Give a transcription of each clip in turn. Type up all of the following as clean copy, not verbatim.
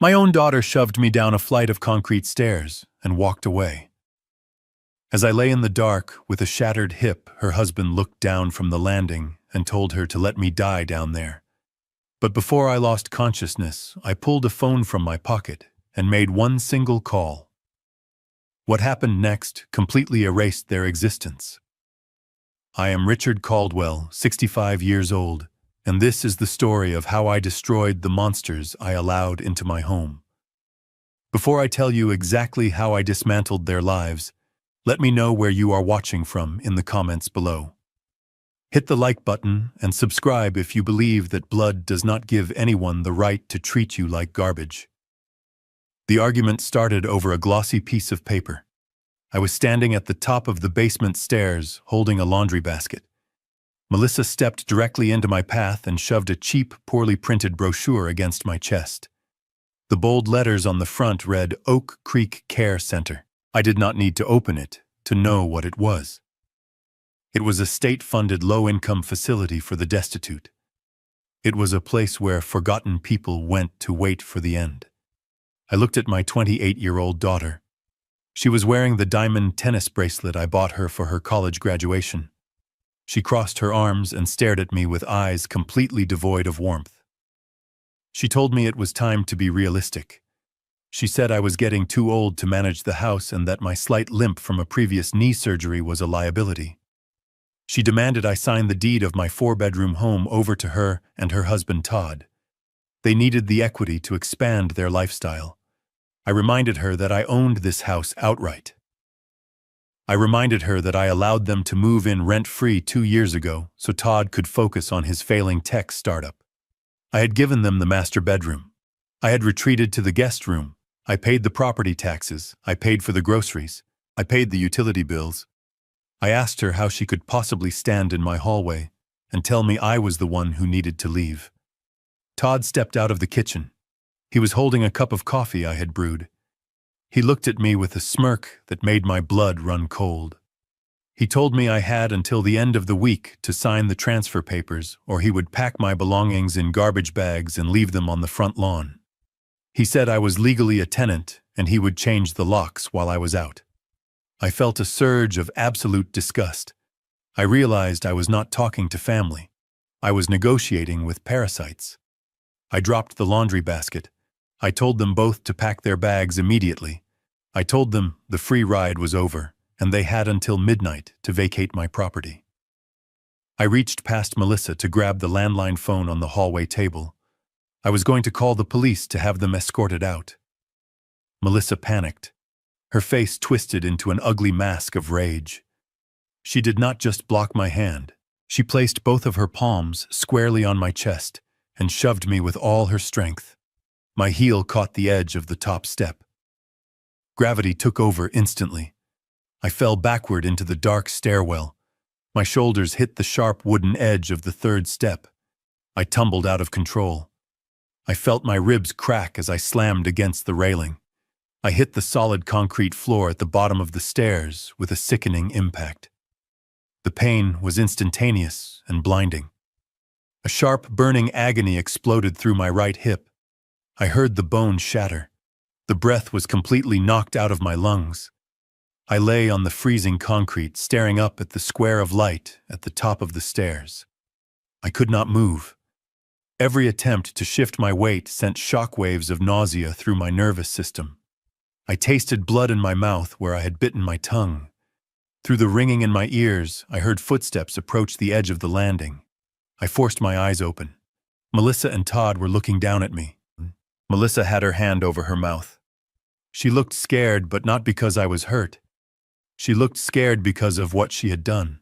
My own daughter shoved me down a flight of concrete stairs and walked away. As I lay in the dark with a shattered hip, her husband looked down from the landing and told her to let me die down there. But before I lost consciousness, I pulled a phone from my pocket and made one single call. What happened next completely erased their existence. I am Richard Caldwell, 65 years old, and this is the story of how I destroyed the monsters I allowed into my home. Before I tell you exactly how I dismantled their lives, let me know where you are watching from in the comments below. Hit the like button and subscribe if you believe that blood does not give anyone the right to treat you like garbage. The argument started over a glossy piece of paper. I was standing at the top of the basement stairs holding a laundry basket. Melissa stepped directly into my path and shoved a cheap, poorly printed brochure against my chest. The bold letters on the front read Oak Creek Care Center. I did not need to open it to know what it was. It was a state-funded low-income facility for the destitute. It was a place where forgotten people went to wait for the end. I looked at my 28-year-old daughter. She was wearing the diamond tennis bracelet I bought her for her college graduation. She crossed her arms and stared at me with eyes completely devoid of warmth. She told me it was time to be realistic. She said I was getting too old to manage the house and that my slight limp from a previous knee surgery was a liability. She demanded I sign the deed of my 4-bedroom home over to her and her husband Todd. They needed the equity to expand their lifestyle. I reminded her that I owned this house outright. I reminded her that I allowed them to move in rent-free 2 years ago so Todd could focus on his failing tech startup. I had given them the master bedroom. I had retreated to the guest room. I paid the property taxes. I paid for the groceries. I paid the utility bills. I asked her how she could possibly stand in my hallway and tell me I was the one who needed to leave. Todd stepped out of the kitchen. He was holding a cup of coffee I had brewed. He looked at me with a smirk that made my blood run cold. He told me I had until the end of the week to sign the transfer papers, or he would pack my belongings in garbage bags and leave them on the front lawn. He said I was legally a tenant and he would change the locks while I was out. I felt a surge of absolute disgust. I realized I was not talking to family. I was negotiating with parasites. I dropped the laundry basket. I told them both to pack their bags immediately. I told them the free ride was over and they had until midnight to vacate my property. I reached past Melissa to grab the landline phone on the hallway table. I was going to call the police to have them escorted out. Melissa panicked. Her face twisted into an ugly mask of rage. She did not just block my hand. She placed both of her palms squarely on my chest and shoved me with all her strength. My heel caught the edge of the top step. Gravity took over instantly. I fell backward into the dark stairwell. My shoulders hit the sharp wooden edge of the 3rd step. I tumbled out of control. I felt my ribs crack as I slammed against the railing. I hit the solid concrete floor at the bottom of the stairs with a sickening impact. The pain was instantaneous and blinding. A sharp, burning agony exploded through my right hip. I heard the bone shatter. The breath was completely knocked out of my lungs. I lay on the freezing concrete, staring up at the square of light at the top of the stairs. I could not move. Every attempt to shift my weight sent shockwaves of nausea through my nervous system. I tasted blood in my mouth where I had bitten my tongue. Through the ringing in my ears, I heard footsteps approach the edge of the landing. I forced my eyes open. Melissa and Todd were looking down at me. Melissa had her hand over her mouth. She looked scared, but not because I was hurt. She looked scared because of what she had done.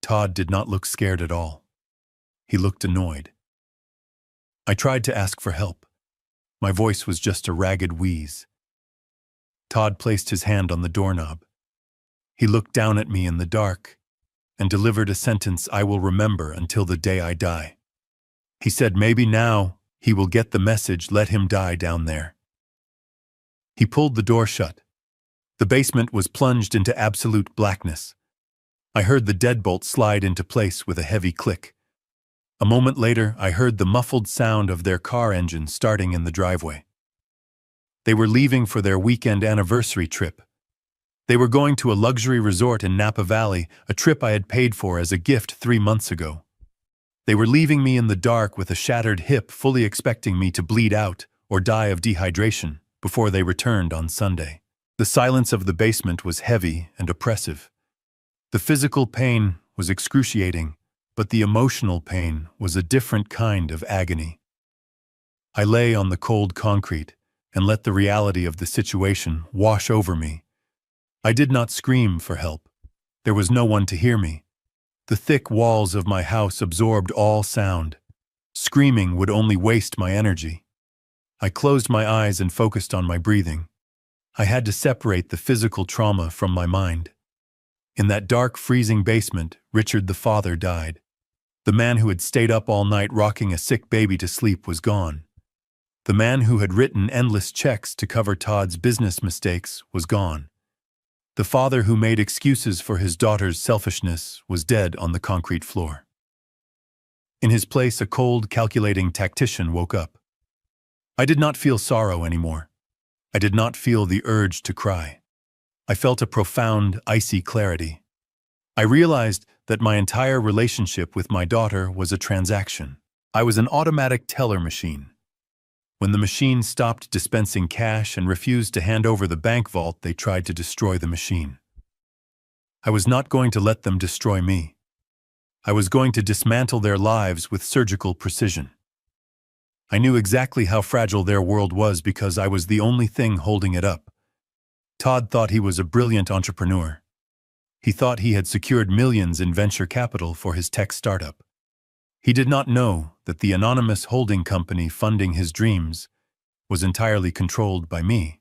Todd did not look scared at all. He looked annoyed. I tried to ask for help. My voice was just a ragged wheeze. Todd placed his hand on the doorknob. He looked down at me in the dark and delivered a sentence I will remember until the day I die. He said maybe now he will get the message, let him die down there. He pulled the door shut. The basement was plunged into absolute blackness. I heard the deadbolt slide into place with a heavy click. A moment later, I heard the muffled sound of their car engine starting in the driveway. They were leaving for their weekend anniversary trip. They were going to a luxury resort in Napa Valley, a trip I had paid for as a gift 3 months ago. They were leaving me in the dark with a shattered hip, fully expecting me to bleed out or die of dehydration before they returned on Sunday. The silence of the basement was heavy and oppressive. The physical pain was excruciating, but the emotional pain was a different kind of agony. I lay on the cold concrete and let the reality of the situation wash over me. I did not scream for help. There was no one to hear me. The thick walls of my house absorbed all sound. Screaming would only waste my energy. I closed my eyes and focused on my breathing. I had to separate the physical trauma from my mind. In that dark, freezing basement, Richard the father died. The man who had stayed up all night rocking a sick baby to sleep was gone. The man who had written endless checks to cover Todd's business mistakes was gone. The father who made excuses for his daughter's selfishness was dead on the concrete floor. In his place, a cold, calculating tactician woke up. I did not feel sorrow anymore. I did not feel the urge to cry. I felt a profound, icy clarity. I realized that my entire relationship with my daughter was a transaction. I was an automatic teller machine. When the machine stopped dispensing cash and refused to hand over the bank vault, they tried to destroy the machine. I was not going to let them destroy me. I was going to dismantle their lives with surgical precision. I knew exactly how fragile their world was because I was the only thing holding it up. Todd thought he was a brilliant entrepreneur. He thought he had secured millions in venture capital for his tech startup. He did not know that the anonymous holding company funding his dreams was entirely controlled by me.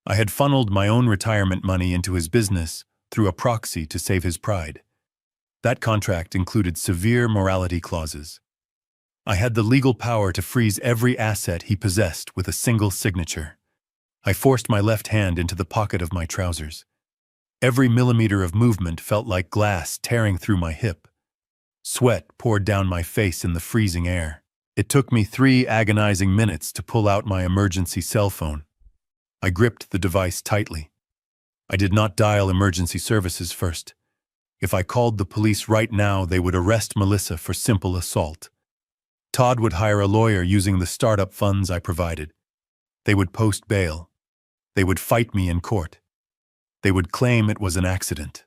I had funneled my own retirement money into his business through a proxy to save his pride. That contract included severe morality clauses. I had the legal power to freeze every asset he possessed with a single signature. I forced my left hand into the pocket of my trousers. Every millimeter of movement felt like glass tearing through my hip. Sweat poured down my face in the freezing air. It took me 3 agonizing minutes to pull out my emergency cell phone. I gripped the device tightly. I did not dial emergency services first. If I called the police right now, they would arrest Melissa for simple assault. Todd would hire a lawyer using the startup funds I provided. They would post bail. They would fight me in court. They would claim it was an accident.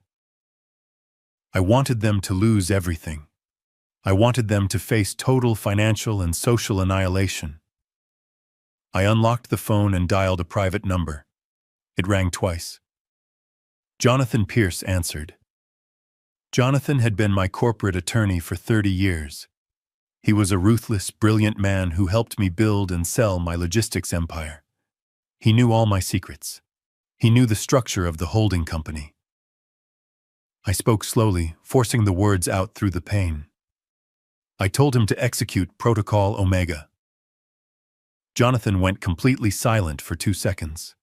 I wanted them to lose everything. I wanted them to face total financial and social annihilation. I unlocked the phone and dialed a private number. It rang twice. Jonathan Pierce answered. Jonathan had been my corporate attorney for 30 years. He was a ruthless, brilliant man who helped me build and sell my logistics empire. He knew all my secrets. He knew the structure of the holding company. I spoke slowly, forcing the words out through the pain. I told him to execute Protocol Omega. Jonathan went completely silent for 2 seconds.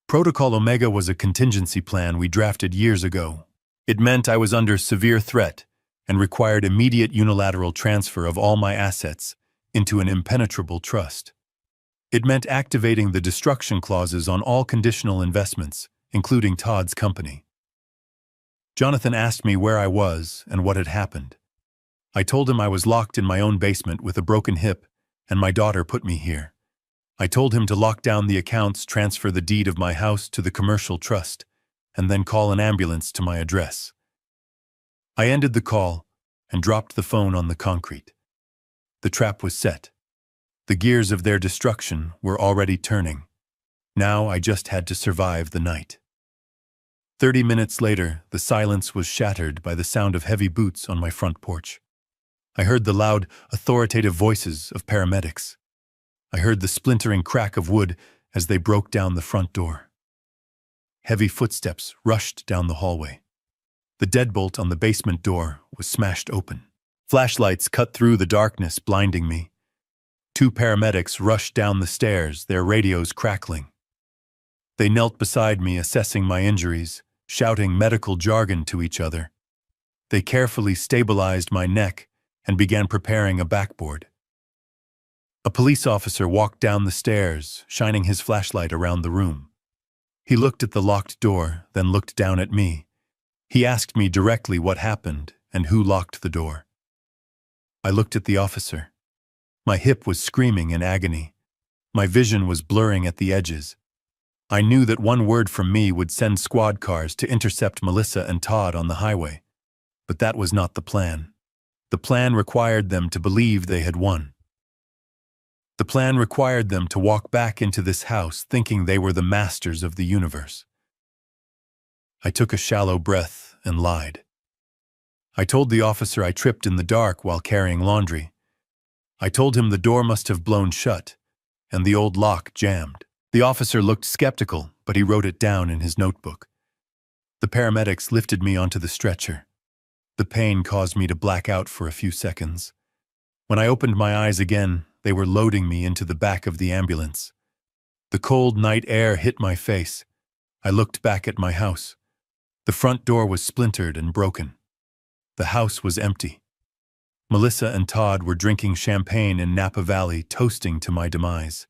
Protocol Omega was a contingency plan we drafted years ago. It meant I was under severe threat and required immediate unilateral transfer of all my assets into an impenetrable trust. It meant activating the destruction clauses on all conditional investments, including Todd's company. Jonathan asked me where I was and what had happened. I told him I was locked in my own basement with a broken hip, and my daughter put me here. I told him to lock down the accounts, transfer the deed of my house to the commercial trust, and then call an ambulance to my address. I ended the call and dropped the phone on the concrete. The trap was set. The gears of their destruction were already turning. Now I just had to survive the night. 30 minutes later, the silence was shattered by the sound of heavy boots on my front porch. I heard the loud, authoritative voices of paramedics. I heard the splintering crack of wood as they broke down the front door. Heavy footsteps rushed down the hallway. The deadbolt on the basement door was smashed open. Flashlights cut through the darkness, blinding me. 2 paramedics rushed down the stairs, their radios crackling. They knelt beside me, assessing my injuries, shouting medical jargon to each other. They carefully stabilized my neck and began preparing a backboard. A police officer walked down the stairs, shining his flashlight around the room. He looked at the locked door, then looked down at me. He asked me directly what happened and who locked the door. I looked at the officer. My hip was screaming in agony. My vision was blurring at the edges. I knew that one word from me would send squad cars to intercept Melissa and Todd on the highway. But that was not the plan. The plan required them to believe they had won. The plan required them to walk back into this house thinking they were the masters of the universe. I took a shallow breath and lied. I told the officer I tripped in the dark while carrying laundry. I told him the door must have blown shut, and the old lock jammed. The officer looked skeptical, but he wrote it down in his notebook. The paramedics lifted me onto the stretcher. The pain caused me to black out for a few seconds. When I opened my eyes again, they were loading me into the back of the ambulance. The cold night air hit my face. I looked back at my house. The front door was splintered and broken. The house was empty. Melissa and Todd were drinking champagne in Napa Valley, toasting to my demise.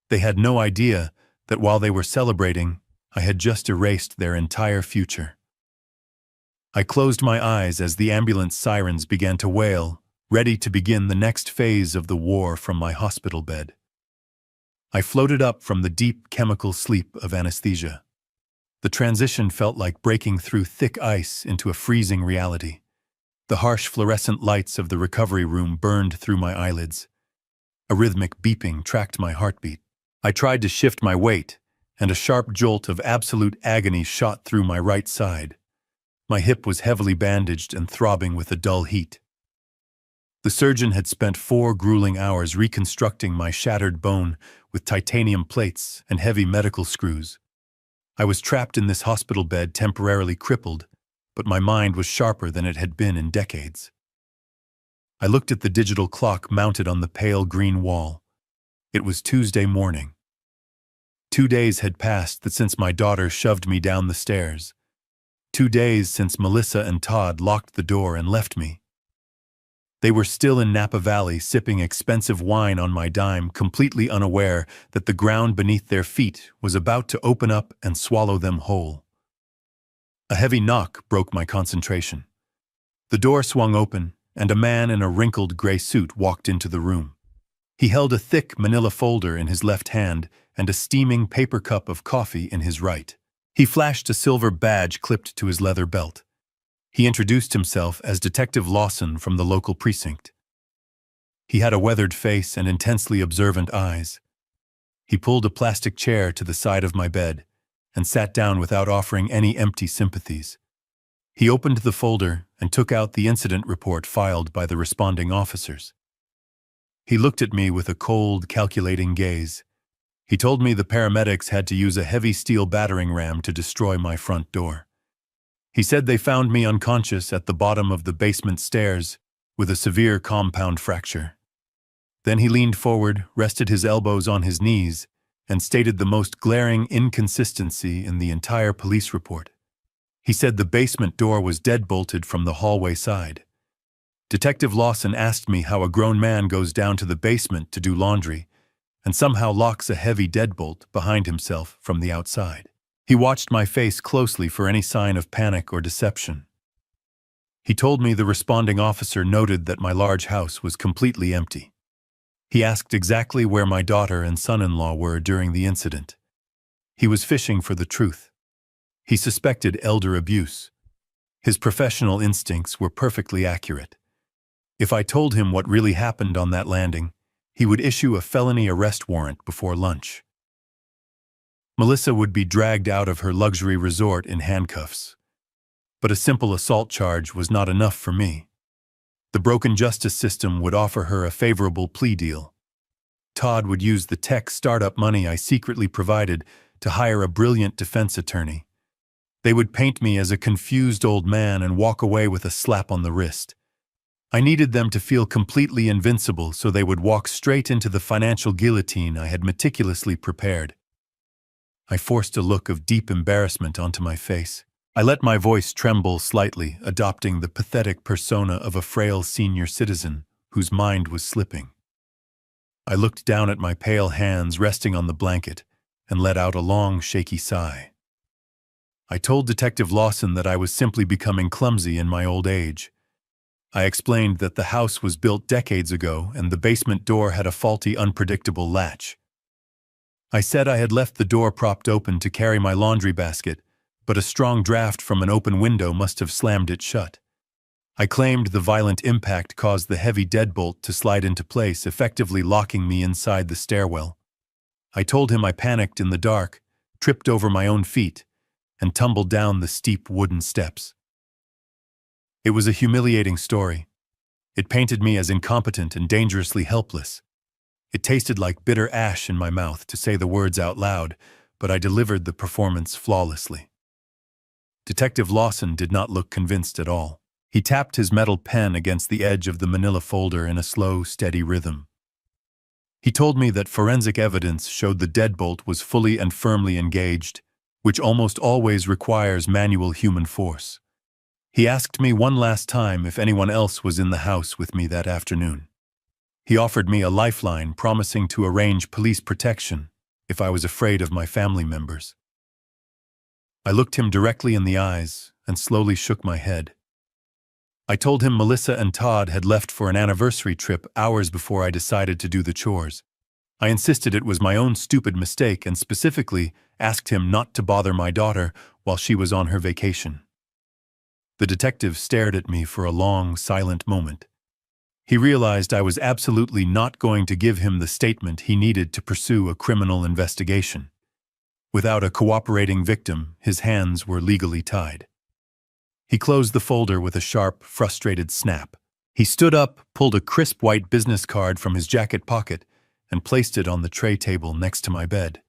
They had no idea that while they were celebrating, I had just erased their entire future. I closed my eyes as the ambulance sirens began to wail, ready to begin the next phase of the war from my hospital bed. I floated up from the deep chemical sleep of anesthesia. The transition felt like breaking through thick ice into a freezing reality. The harsh fluorescent lights of the recovery room burned through my eyelids. A rhythmic beeping tracked my heartbeat. I tried to shift my weight, and a sharp jolt of absolute agony shot through my right side. My hip was heavily bandaged and throbbing with a dull heat. The surgeon had spent 4 grueling hours reconstructing my shattered bone with titanium plates and heavy medical screws. I was trapped in this hospital bed, temporarily crippled, but my mind was sharper than it had been in decades. I looked at the digital clock mounted on the pale green wall. It was Tuesday morning. 2 days had passed since my daughter shoved me down the stairs. 2 days since Melissa and Todd locked the door and left me. They were still in Napa Valley, sipping expensive wine on my dime, completely unaware that the ground beneath their feet was about to open up and swallow them whole. A heavy knock broke my concentration. The door swung open, and a man in a wrinkled gray suit walked into the room. He held a thick manila folder in his left hand and a steaming paper cup of coffee in his right. He flashed a silver badge clipped to his leather belt. He introduced himself as Detective Lawson from the local precinct. He had a weathered face and intensely observant eyes. He pulled a plastic chair to the side of my bed and sat down without offering any empty sympathies. He opened the folder and took out the incident report filed by the responding officers. He looked at me with a cold, calculating gaze. He told me the paramedics had to use a heavy steel battering ram to destroy my front door. He said they found me unconscious at the bottom of the basement stairs with a severe compound fracture. Then he leaned forward, rested his elbows on his knees, and stated the most glaring inconsistency in the entire police report. He said the basement door was deadbolted from the hallway side. Detective Lawson asked me how a grown man goes down to the basement to do laundry and somehow locks a heavy deadbolt behind himself from the outside. He watched my face closely for any sign of panic or deception. He told me the responding officer noted that my large house was completely empty. He asked exactly where my daughter and son-in-law were during the incident. He was fishing for the truth. He suspected elder abuse. His professional instincts were perfectly accurate. If I told him what really happened on that landing, he would issue a felony arrest warrant before lunch. Melissa would be dragged out of her luxury resort in handcuffs. But a simple assault charge was not enough for me. The broken justice system would offer her a favorable plea deal. Todd would use the tech startup money I secretly provided to hire a brilliant defense attorney. They would paint me as a confused old man and walk away with a slap on the wrist. I needed them to feel completely invincible so they would walk straight into the financial guillotine I had meticulously prepared. I forced a look of deep embarrassment onto my face. I let my voice tremble slightly, adopting the pathetic persona of a frail senior citizen whose mind was slipping. I looked down at my pale hands resting on the blanket and let out a long, shaky sigh. I told Detective Lawson that I was simply becoming clumsy in my old age. I explained that the house was built decades ago and the basement door had a faulty, unpredictable latch. I said I had left the door propped open to carry my laundry basket, but a strong draft from an open window must have slammed it shut. I claimed the violent impact caused the heavy deadbolt to slide into place, effectively locking me inside the stairwell. I told him I panicked in the dark, tripped over my own feet, and tumbled down the steep wooden steps. It was a humiliating story. It painted me as incompetent and dangerously helpless. It tasted like bitter ash in my mouth to say the words out loud, but I delivered the performance flawlessly. Detective Lawson did not look convinced at all. He tapped his metal pen against the edge of the manila folder in a slow, steady rhythm. He told me that forensic evidence showed the deadbolt was fully and firmly engaged, which almost always requires manual human force. He asked me one last time if anyone else was in the house with me that afternoon. He offered me a lifeline, promising to arrange police protection if I was afraid of my family members. I looked him directly in the eyes and slowly shook my head. I told him Melissa and Todd had left for an anniversary trip hours before I decided to do the chores. I insisted it was my own stupid mistake and specifically asked him not to bother my daughter while she was on her vacation. The detective stared at me for a long, silent moment. He realized I was absolutely not going to give him the statement he needed to pursue a criminal investigation. Without a cooperating victim, his hands were legally tied. He closed the folder with a sharp, frustrated snap. He stood up, pulled a crisp white business card from his jacket pocket, and placed it on the tray table next to my bed.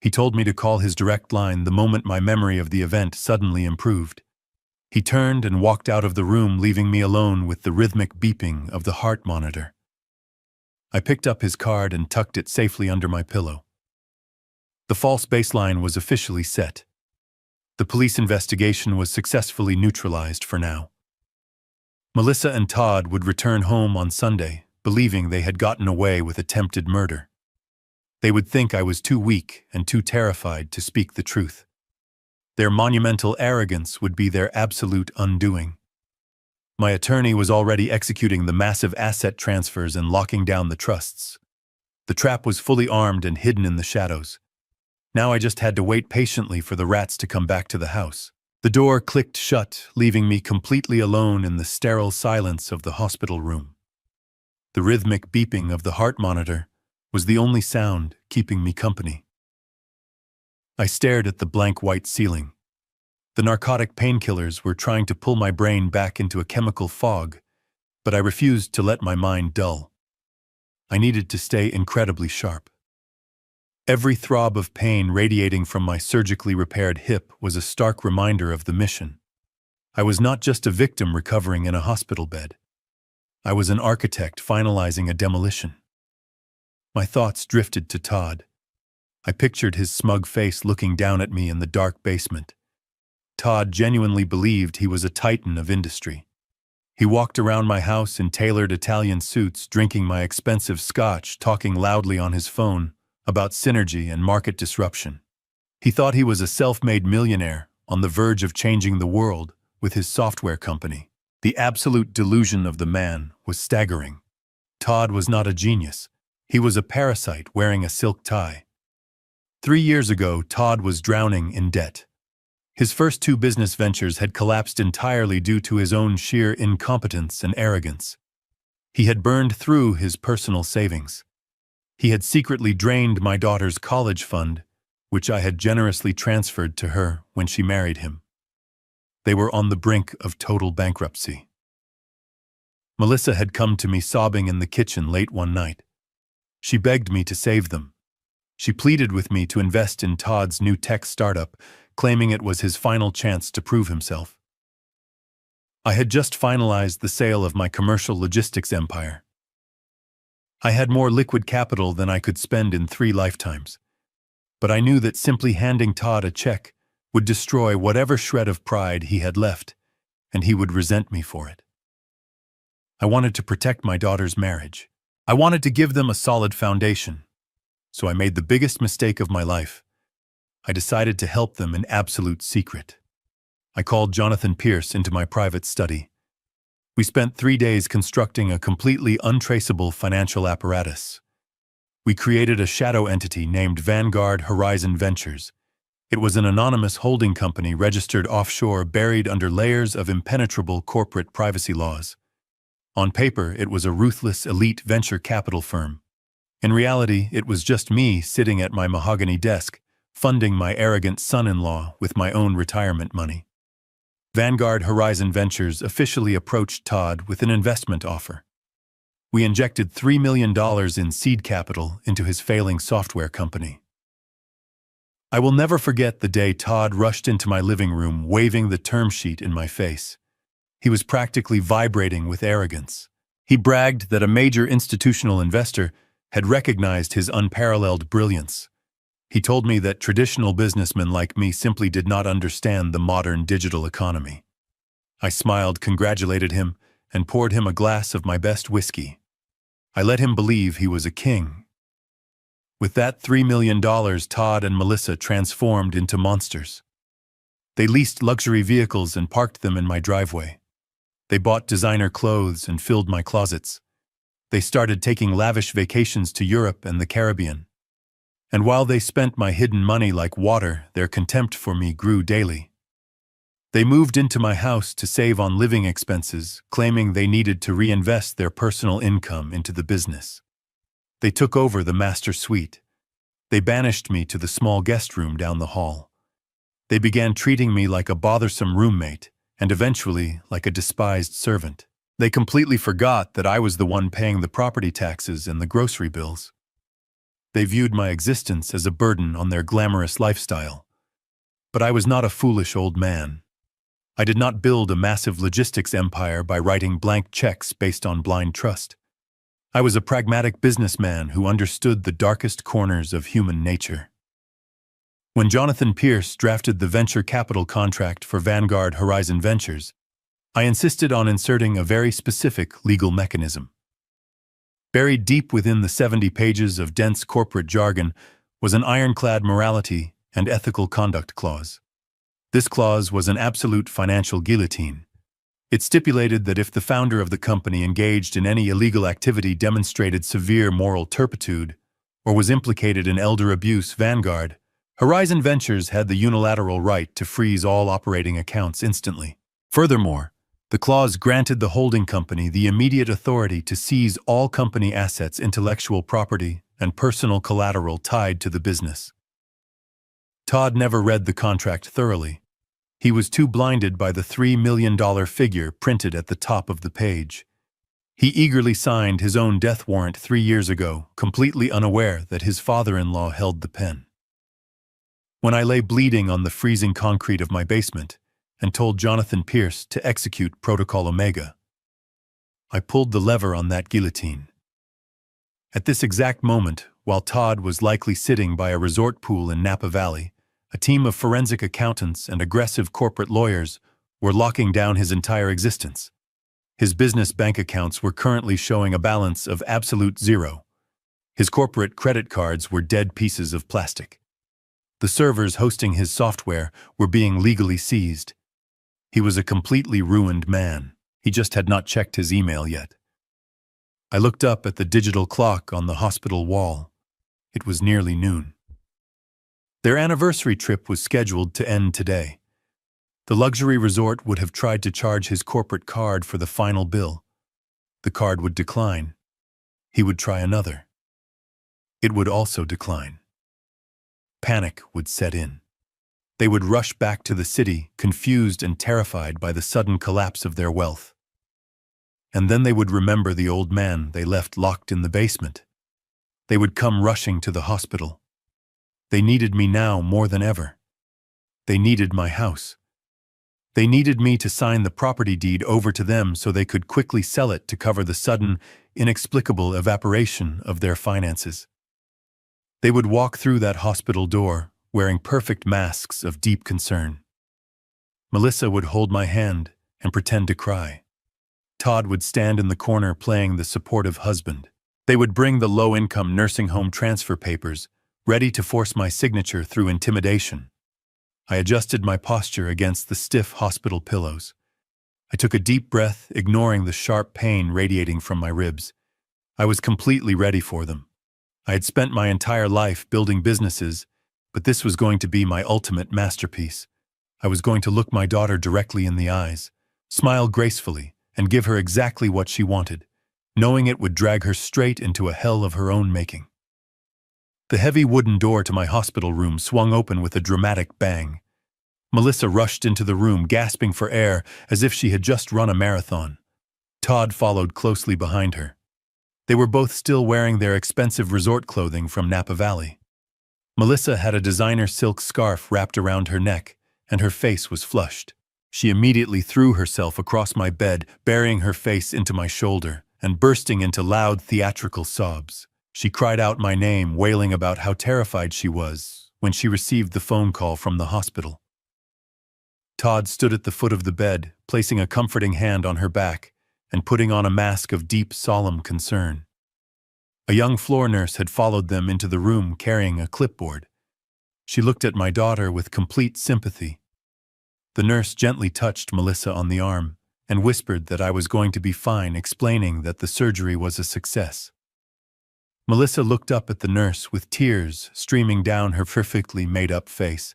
He told me to call his direct line the moment my memory of the event suddenly improved. He turned and walked out of the room, leaving me alone with the rhythmic beeping of the heart monitor. I picked up his card and tucked it safely under my pillow. The false baseline was officially set. The police investigation was successfully neutralized for now. Melissa and Todd would return home on Sunday, believing they had gotten away with attempted murder. They would think I was too weak and too terrified to speak the truth. Their monumental arrogance would be their absolute undoing. My attorney was already executing the massive asset transfers and locking down the trusts. The trap was fully armed and hidden in the shadows. Now I just had to wait patiently for the rats to come back to the house. The door clicked shut, leaving me completely alone in the sterile silence of the hospital room. The rhythmic beeping of the heart monitor was the only sound keeping me company. I stared at the blank white ceiling. The narcotic painkillers were trying to pull my brain back into a chemical fog, but I refused to let my mind dull. I needed to stay incredibly sharp. Every throb of pain radiating from my surgically repaired hip was a stark reminder of the mission. I was not just a victim recovering in a hospital bed. I was an architect finalizing a demolition. My thoughts drifted to Todd. I pictured his smug face looking down at me in the dark basement. Todd genuinely believed he was a titan of industry. He walked around my house in tailored Italian suits, drinking my expensive scotch, talking loudly on his phone about synergy and market disruption. He thought he was a self-made millionaire on the verge of changing the world with his software company. The absolute delusion of the man was staggering. Todd was not a genius. He was a parasite wearing a silk tie. 3 years ago, Todd was drowning in debt. His first 2 business ventures had collapsed entirely due to his own sheer incompetence and arrogance. He had burned through his personal savings. He had secretly drained my daughter's college fund, which I had generously transferred to her when she married him. They were on the brink of total bankruptcy. Melissa had come to me sobbing in the kitchen late one night. She begged me to save them. She pleaded with me to invest in Todd's new tech startup, claiming it was his final chance to prove himself. I had just finalized the sale of my commercial logistics empire. I had more liquid capital than I could spend in 3 lifetimes. But I knew that simply handing Todd a check would destroy whatever shred of pride he had left, and he would resent me for it. I wanted to protect my daughter's marriage. I wanted to give them a solid foundation. So I made the biggest mistake of my life. I decided to help them in absolute secret. I called Jonathan Pierce into my private study. We spent 3 days constructing a completely untraceable financial apparatus. We created a shadow entity named Vanguard Horizon Ventures. It was an anonymous holding company registered offshore, buried under layers of impenetrable corporate privacy laws. On paper, it was a ruthless elite venture capital firm. In reality, it was just me sitting at my mahogany desk, funding my arrogant son-in-law with my own retirement money. Vanguard Horizon Ventures officially approached Todd with an investment offer. We injected $3 million in seed capital into his failing software company. I will never forget the day Todd rushed into my living room waving the term sheet in my face. He was practically vibrating with arrogance. He bragged that a major institutional investor had recognized his unparalleled brilliance. He told me that traditional businessmen like me simply did not understand the modern digital economy. I smiled, congratulated him, and poured him a glass of my best whiskey. I let him believe he was a king. With that $3 million, Todd and Melissa transformed into monsters. They leased luxury vehicles and parked them in my driveway. They bought designer clothes and filled my closets. They started taking lavish vacations to Europe and the Caribbean. And while they spent my hidden money like water, their contempt for me grew daily. They moved into my house to save on living expenses, claiming they needed to reinvest their personal income into the business. They took over the master suite. They banished me to the small guest room down the hall. They began treating me like a bothersome roommate, and eventually like a despised servant. They completely forgot that I was the one paying the property taxes and the grocery bills. They viewed my existence as a burden on their glamorous lifestyle. But I was not a foolish old man. I did not build a massive logistics empire by writing blank checks based on blind trust. I was a pragmatic businessman who understood the darkest corners of human nature. When Jonathan Pierce drafted the venture capital contract for Vanguard Horizon Ventures, I insisted on inserting a very specific legal mechanism. Buried deep within the 70 pages of dense corporate jargon was an ironclad morality and ethical conduct clause. This clause was an absolute financial guillotine. It stipulated that if the founder of the company engaged in any illegal activity, demonstrated severe moral turpitude, or was implicated in elder abuse, Vanguard Horizon Ventures had the unilateral right to freeze all operating accounts instantly. Furthermore, the clause granted the holding company the immediate authority to seize all company assets, intellectual property, and personal collateral tied to the business. Todd never read the contract thoroughly. He was too blinded by the $3 million figure printed at the top of the page. He eagerly signed his own death warrant 3 years ago, completely unaware that his father-in-law held the pen. When I lay bleeding on the freezing concrete of my basement and told Jonathan Pierce to execute Protocol Omega, I pulled the lever on that guillotine. At this exact moment, while Todd was likely sitting by a resort pool in Napa Valley, a team of forensic accountants and aggressive corporate lawyers were locking down his entire existence. His business bank accounts were currently showing a balance of absolute zero. His corporate credit cards were dead pieces of plastic. The servers hosting his software were being legally seized. He was a completely ruined man. He just had not checked his email yet. I looked up at the digital clock on the hospital wall. It was nearly noon. Their anniversary trip was scheduled to end today. The luxury resort would have tried to charge his corporate card for the final bill. The card would decline. He would try another. It would also decline. Panic would set in. They would rush back to the city, confused and terrified by the sudden collapse of their wealth. And then they would remember the old man they left locked in the basement. They would come rushing to the hospital. They needed me now more than ever. They needed my house. They needed me to sign the property deed over to them so they could quickly sell it to cover the sudden, inexplicable evaporation of their finances. They would walk through that hospital door, wearing perfect masks of deep concern. Melissa would hold my hand and pretend to cry. Todd would stand in the corner playing the supportive husband. They would bring the low-income nursing home transfer papers, ready to force my signature through intimidation. I adjusted my posture against the stiff hospital pillows. I took a deep breath, ignoring the sharp pain radiating from my ribs. I was completely ready for them. I had spent my entire life building businesses, but this was going to be my ultimate masterpiece. I was going to look my daughter directly in the eyes, smile gracefully, and give her exactly what she wanted, knowing it would drag her straight into a hell of her own making. The heavy wooden door to my hospital room swung open with a dramatic bang. Melissa rushed into the room, gasping for air as if she had just run a marathon. Todd followed closely behind her. They were both still wearing their expensive resort clothing from Napa Valley. Melissa had a designer silk scarf wrapped around her neck, and her face was flushed. She immediately threw herself across my bed, burying her face into my shoulder, and bursting into loud theatrical sobs. She cried out my name, wailing about how terrified she was when she received the phone call from the hospital. Todd stood at the foot of the bed, placing a comforting hand on her back and putting on a mask of deep, solemn concern. A young floor nurse had followed them into the room carrying a clipboard. She looked at my daughter with complete sympathy. The nurse gently touched Melissa on the arm and whispered that I was going to be fine, explaining that the surgery was a success. Melissa looked up at the nurse with tears streaming down her perfectly made-up face.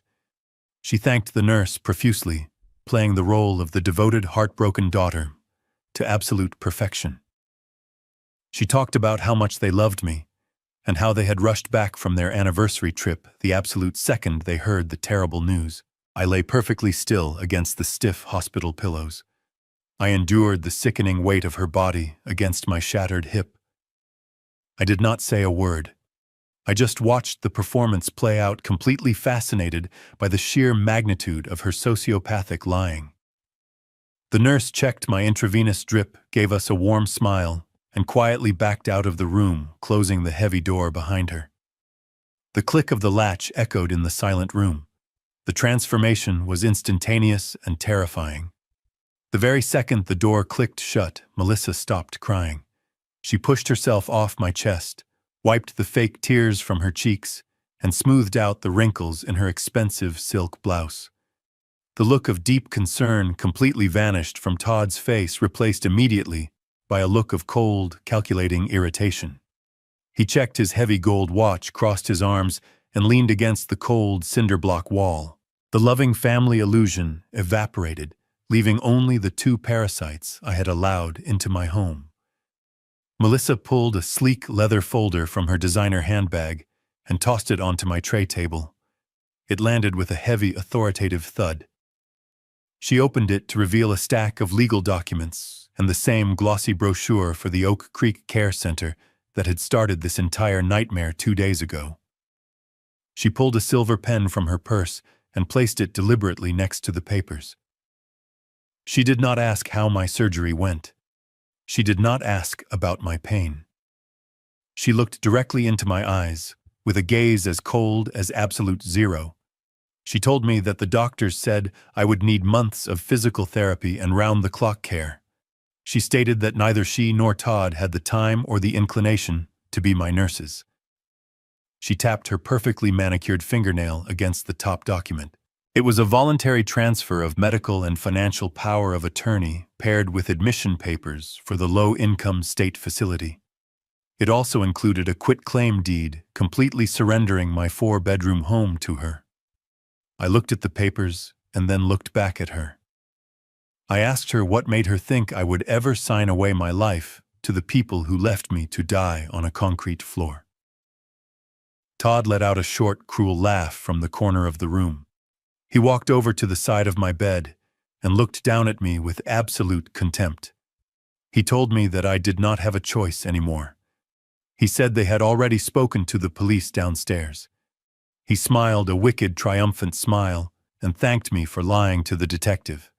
She thanked the nurse profusely, playing the role of the devoted, heartbroken daughter to absolute perfection. She talked about how much they loved me, and how they had rushed back from their anniversary trip the absolute second they heard the terrible news. I lay perfectly still against the stiff hospital pillows. I endured the sickening weight of her body against my shattered hip. I did not say a word. I just watched the performance play out, completely fascinated by the sheer magnitude of her sociopathic lying. The nurse checked my intravenous drip, gave us a warm smile, and quietly backed out of the room, closing the heavy door behind her. The click of the latch echoed in the silent room. The transformation was instantaneous and terrifying. The very second the door clicked shut, Melissa stopped crying. She pushed herself off my chest, wiped the fake tears from her cheeks, and smoothed out the wrinkles in her expensive silk blouse. The look of deep concern completely vanished from Todd's face, replaced immediately by a look of cold, calculating irritation. He checked his heavy gold watch, crossed his arms, and leaned against the cold cinder-block wall. The loving family illusion evaporated, leaving only the two parasites I had allowed into my home. Melissa pulled a sleek leather folder from her designer handbag and tossed it onto my tray table. It landed with a heavy, authoritative thud. She opened it to reveal a stack of legal documents and the same glossy brochure for the Oak Creek Care Center that had started this entire nightmare 2 days ago. She pulled a silver pen from her purse and placed it deliberately next to the papers. She did not ask how my surgery went. She did not ask about my pain. She looked directly into my eyes, with a gaze as cold as absolute zero. She told me that the doctors said I would need months of physical therapy and round-the-clock care. She stated that neither she nor Todd had the time or the inclination to be my nurses. She tapped her perfectly manicured fingernail against the top document. It was a voluntary transfer of medical and financial power of attorney paired with admission papers for the low-income state facility. It also included a quitclaim deed, completely surrendering my 4-bedroom home to her. I looked at the papers and then looked back at her. I asked her what made her think I would ever sign away my life to the people who left me to die on a concrete floor. Todd let out a short, cruel laugh from the corner of the room. He walked over to the side of my bed and looked down at me with absolute contempt. He told me that I did not have a choice anymore. He said they had already spoken to the police downstairs. He smiled a wicked, triumphant smile and thanked me for lying to the detective.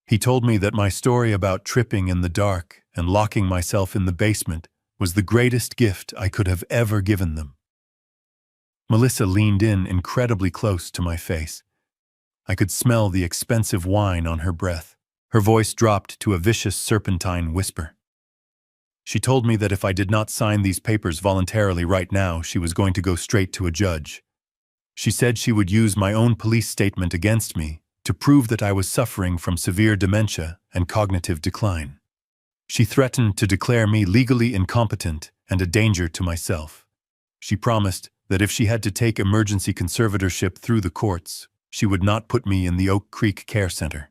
He told me that my story about tripping in the dark and locking myself in the basement was the greatest gift I could have ever given them. Melissa leaned in incredibly close to my face. I could smell the expensive wine on her breath. Her voice dropped to a vicious serpentine whisper. She told me that if I did not sign these papers voluntarily right now, she was going to go straight to a judge. She said she would use my own police statement against me to prove that I was suffering from severe dementia and cognitive decline. She threatened to declare me legally incompetent and a danger to myself. She promised that if she had to take emergency conservatorship through the courts, she would not put me in the Oak Creek Care Center.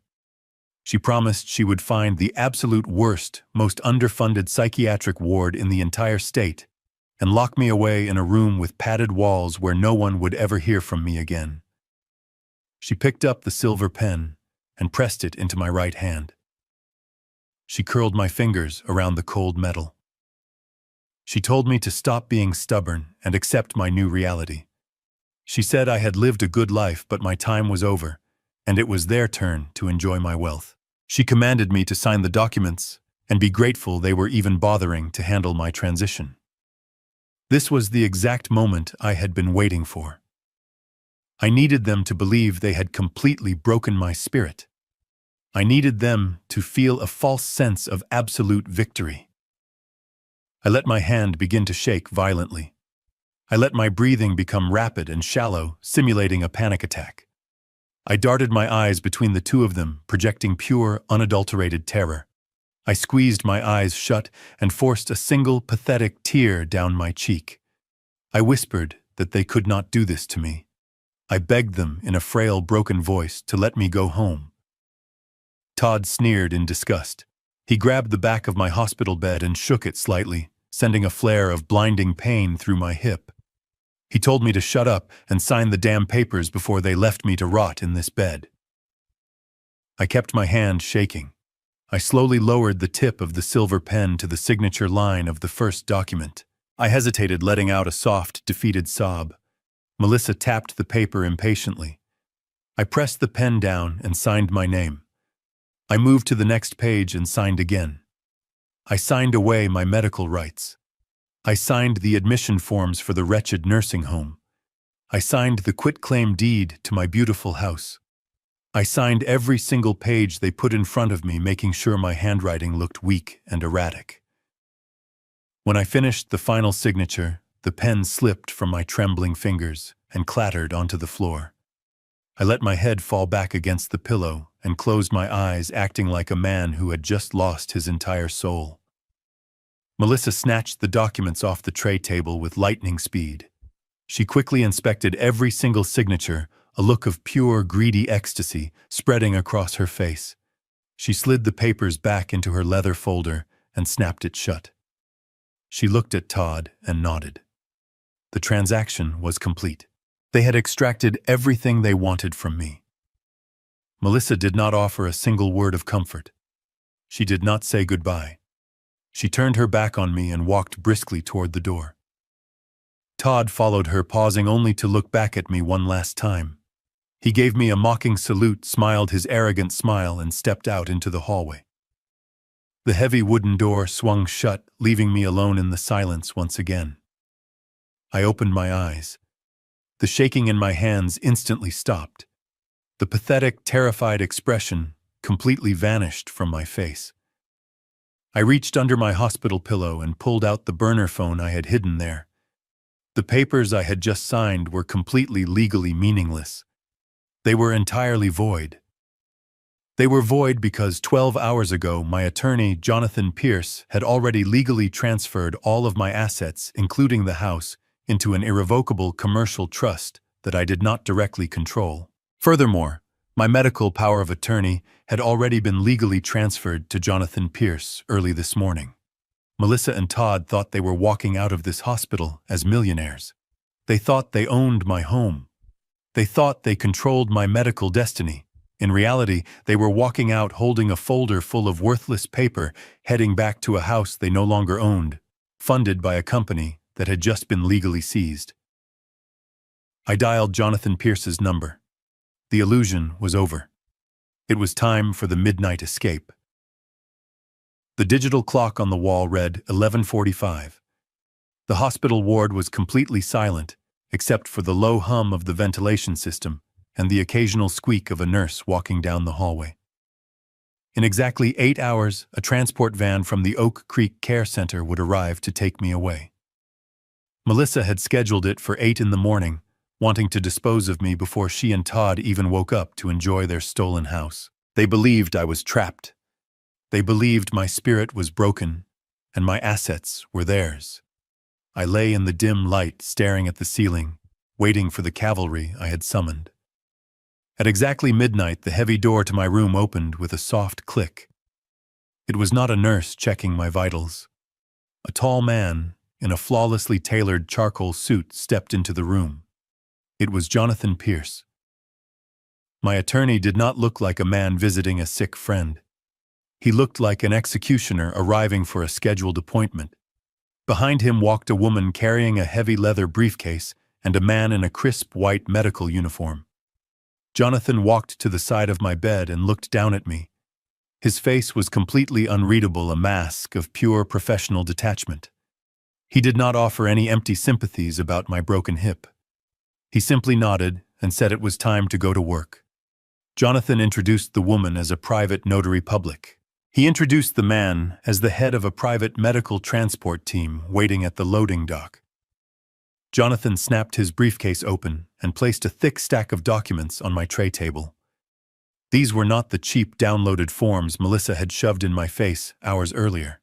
She promised she would find the absolute worst, most underfunded psychiatric ward in the entire state and lock me away in a room with padded walls where no one would ever hear from me again. She picked up the silver pen and pressed it into my right hand. She curled my fingers around the cold metal. She told me to stop being stubborn and accept my new reality. She said I had lived a good life, but my time was over, and it was their turn to enjoy my wealth. She commanded me to sign the documents and be grateful they were even bothering to handle my transition. This was the exact moment I had been waiting for. I needed them to believe they had completely broken my spirit. I needed them to feel a false sense of absolute victory. I let my hand begin to shake violently. I let my breathing become rapid and shallow, simulating a panic attack. I darted my eyes between the two of them, projecting pure, unadulterated terror. I squeezed my eyes shut and forced a single, pathetic tear down my cheek. I whispered that they could not do this to me. I begged them in a frail, broken voice to let me go home. Todd sneered in disgust. He grabbed the back of my hospital bed and shook it slightly, sending a flare of blinding pain through my hip. He told me to shut up and sign the damn papers before they left me to rot in this bed. I kept my hand shaking. I slowly lowered the tip of the silver pen to the signature line of the first document. I hesitated, letting out a soft, defeated sob. Melissa tapped the paper impatiently. I pressed the pen down and signed my name. I moved to the next page and signed again. I signed away my medical rights. I signed the admission forms for the wretched nursing home. I signed the quitclaim deed to my beautiful house. I signed every single page they put in front of me, making sure my handwriting looked weak and erratic. When I finished the final signature, the pen slipped from my trembling fingers and clattered onto the floor. I let my head fall back against the pillow and closed my eyes, acting like a man who had just lost his entire soul. Melissa snatched the documents off the tray table with lightning speed. She quickly inspected every single signature, a look of pure, greedy ecstasy spreading across her face. She slid the papers back into her leather folder and snapped it shut. She looked at Todd and nodded. The transaction was complete. They had extracted everything they wanted from me. Melissa did not offer a single word of comfort. She did not say goodbye. She turned her back on me and walked briskly toward the door. Todd followed her, pausing only to look back at me one last time. He gave me a mocking salute, smiled his arrogant smile, and stepped out into the hallway. The heavy wooden door swung shut, leaving me alone in the silence once again. I opened my eyes. The shaking in my hands instantly stopped. The pathetic, terrified expression completely vanished from my face. I reached under my hospital pillow and pulled out the burner phone I had hidden there. The papers I had just signed were completely legally meaningless. They were entirely void. They were void because 12 hours ago my attorney, Jonathan Pierce, had already legally transferred all of my assets, including the house, into an irrevocable commercial trust that I did not directly control. Furthermore, my medical power of attorney had already been legally transferred to Jonathan Pierce early this morning. Melissa and Todd thought they were walking out of this hospital as millionaires. They thought they owned my home. They thought they controlled my medical destiny. In reality, they were walking out holding a folder full of worthless paper, heading back to a house they no longer owned, funded by a company that had just been legally seized. I dialed Jonathan Pierce's number. The illusion was over. It was time for the midnight escape. The digital clock on the wall read 11:45. The hospital ward was completely silent, except for the low hum of the ventilation system and the occasional squeak of a nurse walking down the hallway. In exactly 8 hours, a transport van from the Oak Creek Care Center would arrive to take me away. Melissa had scheduled it for 8 in the morning, wanting to dispose of me before she and Todd even woke up to enjoy their stolen house. They believed I was trapped. They believed my spirit was broken, and my assets were theirs. I lay in the dim light, staring at the ceiling, waiting for the cavalry I had summoned. At exactly midnight, the heavy door to my room opened with a soft click. It was not a nurse checking my vitals. A tall man, in a flawlessly tailored charcoal suit, stepped into the room. It was Jonathan Pierce. My attorney did not look like a man visiting a sick friend. He looked like an executioner arriving for a scheduled appointment. Behind him walked a woman carrying a heavy leather briefcase and a man in a crisp white medical uniform. Jonathan walked to the side of my bed and looked down at me. His face was completely unreadable, a mask of pure professional detachment. He did not offer any empty sympathies about my broken hip. He simply nodded and said it was time to go to work. Jonathan introduced the woman as a private notary public. He introduced the man as the head of a private medical transport team waiting at the loading dock. Jonathan snapped his briefcase open and placed a thick stack of documents on my tray table. These were not the cheap downloaded forms Melissa had shoved in my face hours earlier.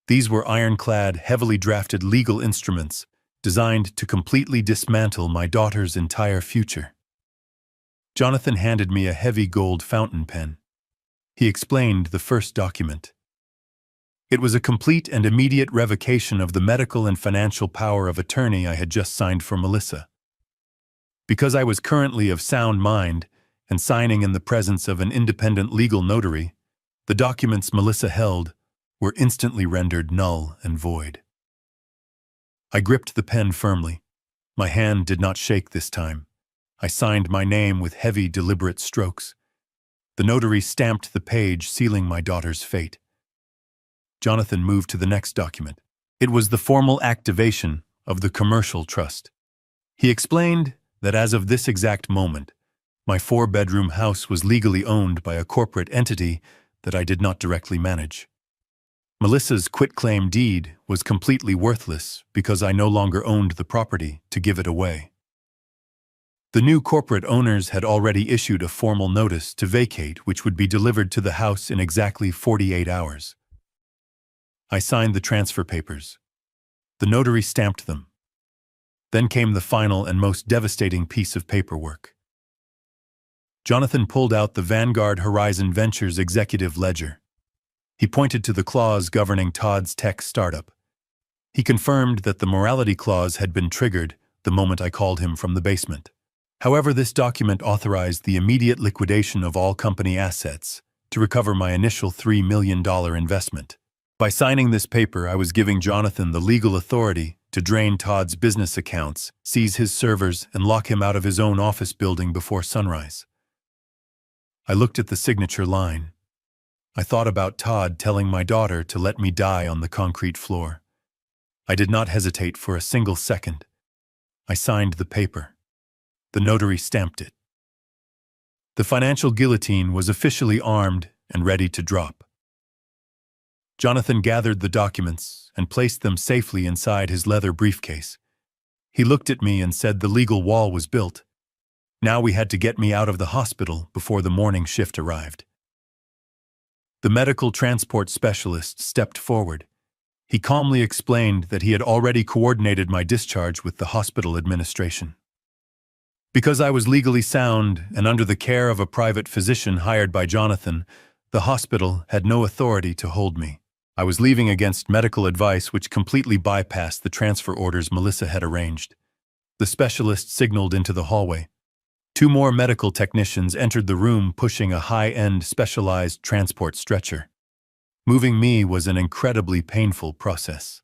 These were ironclad, heavily drafted legal instruments designed to completely dismantle my daughter's entire future. Jonathan handed me a heavy gold fountain pen. He explained the first document. It was a complete and immediate revocation of the medical and financial power of attorney I had just signed for Melissa. Because I was currently of sound mind and signing in the presence of an independent legal notary, the documents Melissa held were instantly rendered null and void. I gripped the pen firmly. My hand did not shake this time. I signed my name with heavy, deliberate strokes. The notary stamped the page, sealing my daughter's fate. Jonathan moved to the next document. It was the formal activation of the commercial trust. He explained that as of this exact moment, my 4-bedroom house was legally owned by a corporate entity that I did not directly manage. Melissa's quitclaim deed was completely worthless because I no longer owned the property to give it away. The new corporate owners had already issued a formal notice to vacate, which would be delivered to the house in exactly 48 hours. I signed the transfer papers. The notary stamped them. Then came the final and most devastating piece of paperwork. Jonathan pulled out the Vanguard Horizon Ventures executive ledger. He pointed to the clause governing Todd's tech startup. He confirmed that the morality clause had been triggered the moment I called him from the basement. However, this document authorized the immediate liquidation of all company assets to recover my initial $3 million investment. By signing this paper, I was giving Jonathan the legal authority to drain Todd's business accounts, seize his servers, and lock him out of his own office building before sunrise. I looked at the signature line. I thought about Todd telling my daughter to let me die on the concrete floor. I did not hesitate for a single second. I signed the paper. The notary stamped it. The financial guillotine was officially armed and ready to drop. Jonathan gathered the documents and placed them safely inside his leather briefcase. He looked at me and said the legal wall was built. Now we had to get me out of the hospital before the morning shift arrived. The medical transport specialist stepped forward. He calmly explained that he had already coordinated my discharge with the hospital administration. Because I was legally sound and under the care of a private physician hired by Jonathan, the hospital had no authority to hold me. I was leaving against medical advice which completely bypassed the transfer orders Melissa had arranged. The specialist signaled into the hallway. 2 more medical technicians entered the room pushing a high-end specialized transport stretcher. Moving me was an incredibly painful process.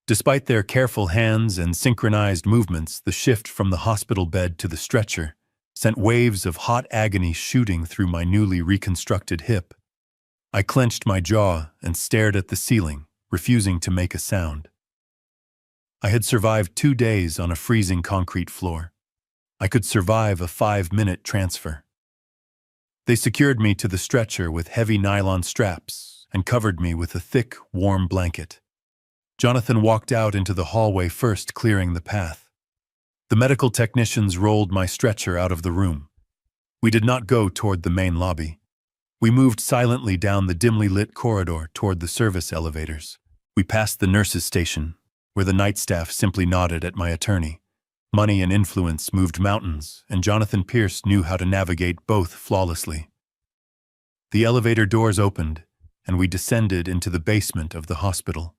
Despite their careful hands and synchronized movements, the shift from the hospital bed to the stretcher sent waves of hot agony shooting through my newly reconstructed hip. I clenched my jaw and stared at the ceiling, refusing to make a sound. I had survived 2 days on a freezing concrete floor. I could survive a 5-minute transfer. They secured me to the stretcher with heavy nylon straps and covered me with a thick, warm blanket. Jonathan walked out into the hallway first, clearing the path. The medical technicians rolled my stretcher out of the room. We did not go toward the main lobby. We moved silently down the dimly lit corridor toward the service elevators. We passed the nurses' station, where the night staff simply nodded at my attorney. Money and influence moved mountains, and Jonathan Pierce knew how to navigate both flawlessly. The elevator doors opened, and we descended into the basement of the hospital.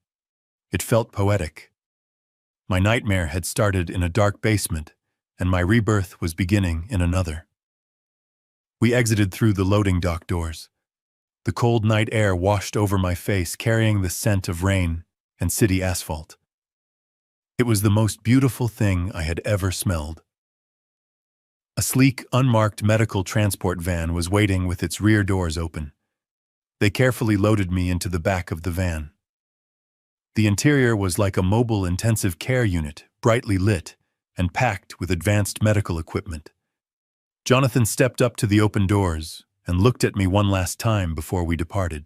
It felt poetic. My nightmare had started in a dark basement, and my rebirth was beginning in another. We exited through the loading dock doors. The cold night air washed over my face, carrying the scent of rain and city asphalt. It was the most beautiful thing I had ever smelled. A sleek, unmarked medical transport van was waiting with its rear doors open. They carefully loaded me into the back of the van. The interior was like a mobile intensive care unit, brightly lit and packed with advanced medical equipment. Jonathan stepped up to the open doors and looked at me one last time before we departed.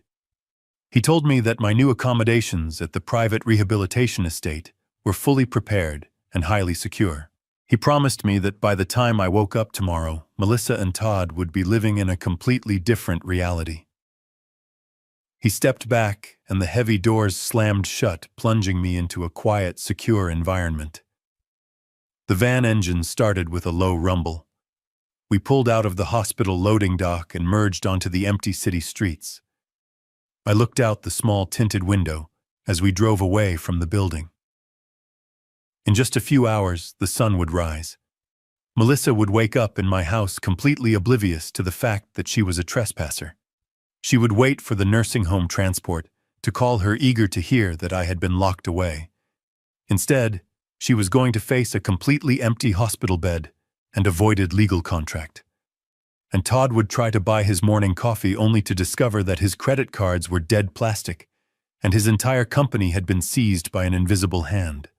He told me that my new accommodations at the private rehabilitation estate were fully prepared and highly secure. He promised me that by the time I woke up tomorrow, Melissa and Todd would be living in a completely different reality. He stepped back, and the heavy doors slammed shut, plunging me into a quiet, secure environment. The van engine started with a low rumble. We pulled out of the hospital loading dock and merged onto the empty city streets. I looked out the small tinted window as we drove away from the building. In just a few hours, the sun would rise. Melissa would wake up in my house completely oblivious to the fact that she was a trespasser. She would wait for the nursing home transport to call her, eager to hear that I had been locked away. Instead, she was going to face a completely empty hospital bed and a voided legal contract. And Todd would try to buy his morning coffee only to discover that his credit cards were dead plastic and his entire company had been seized by an invisible hand.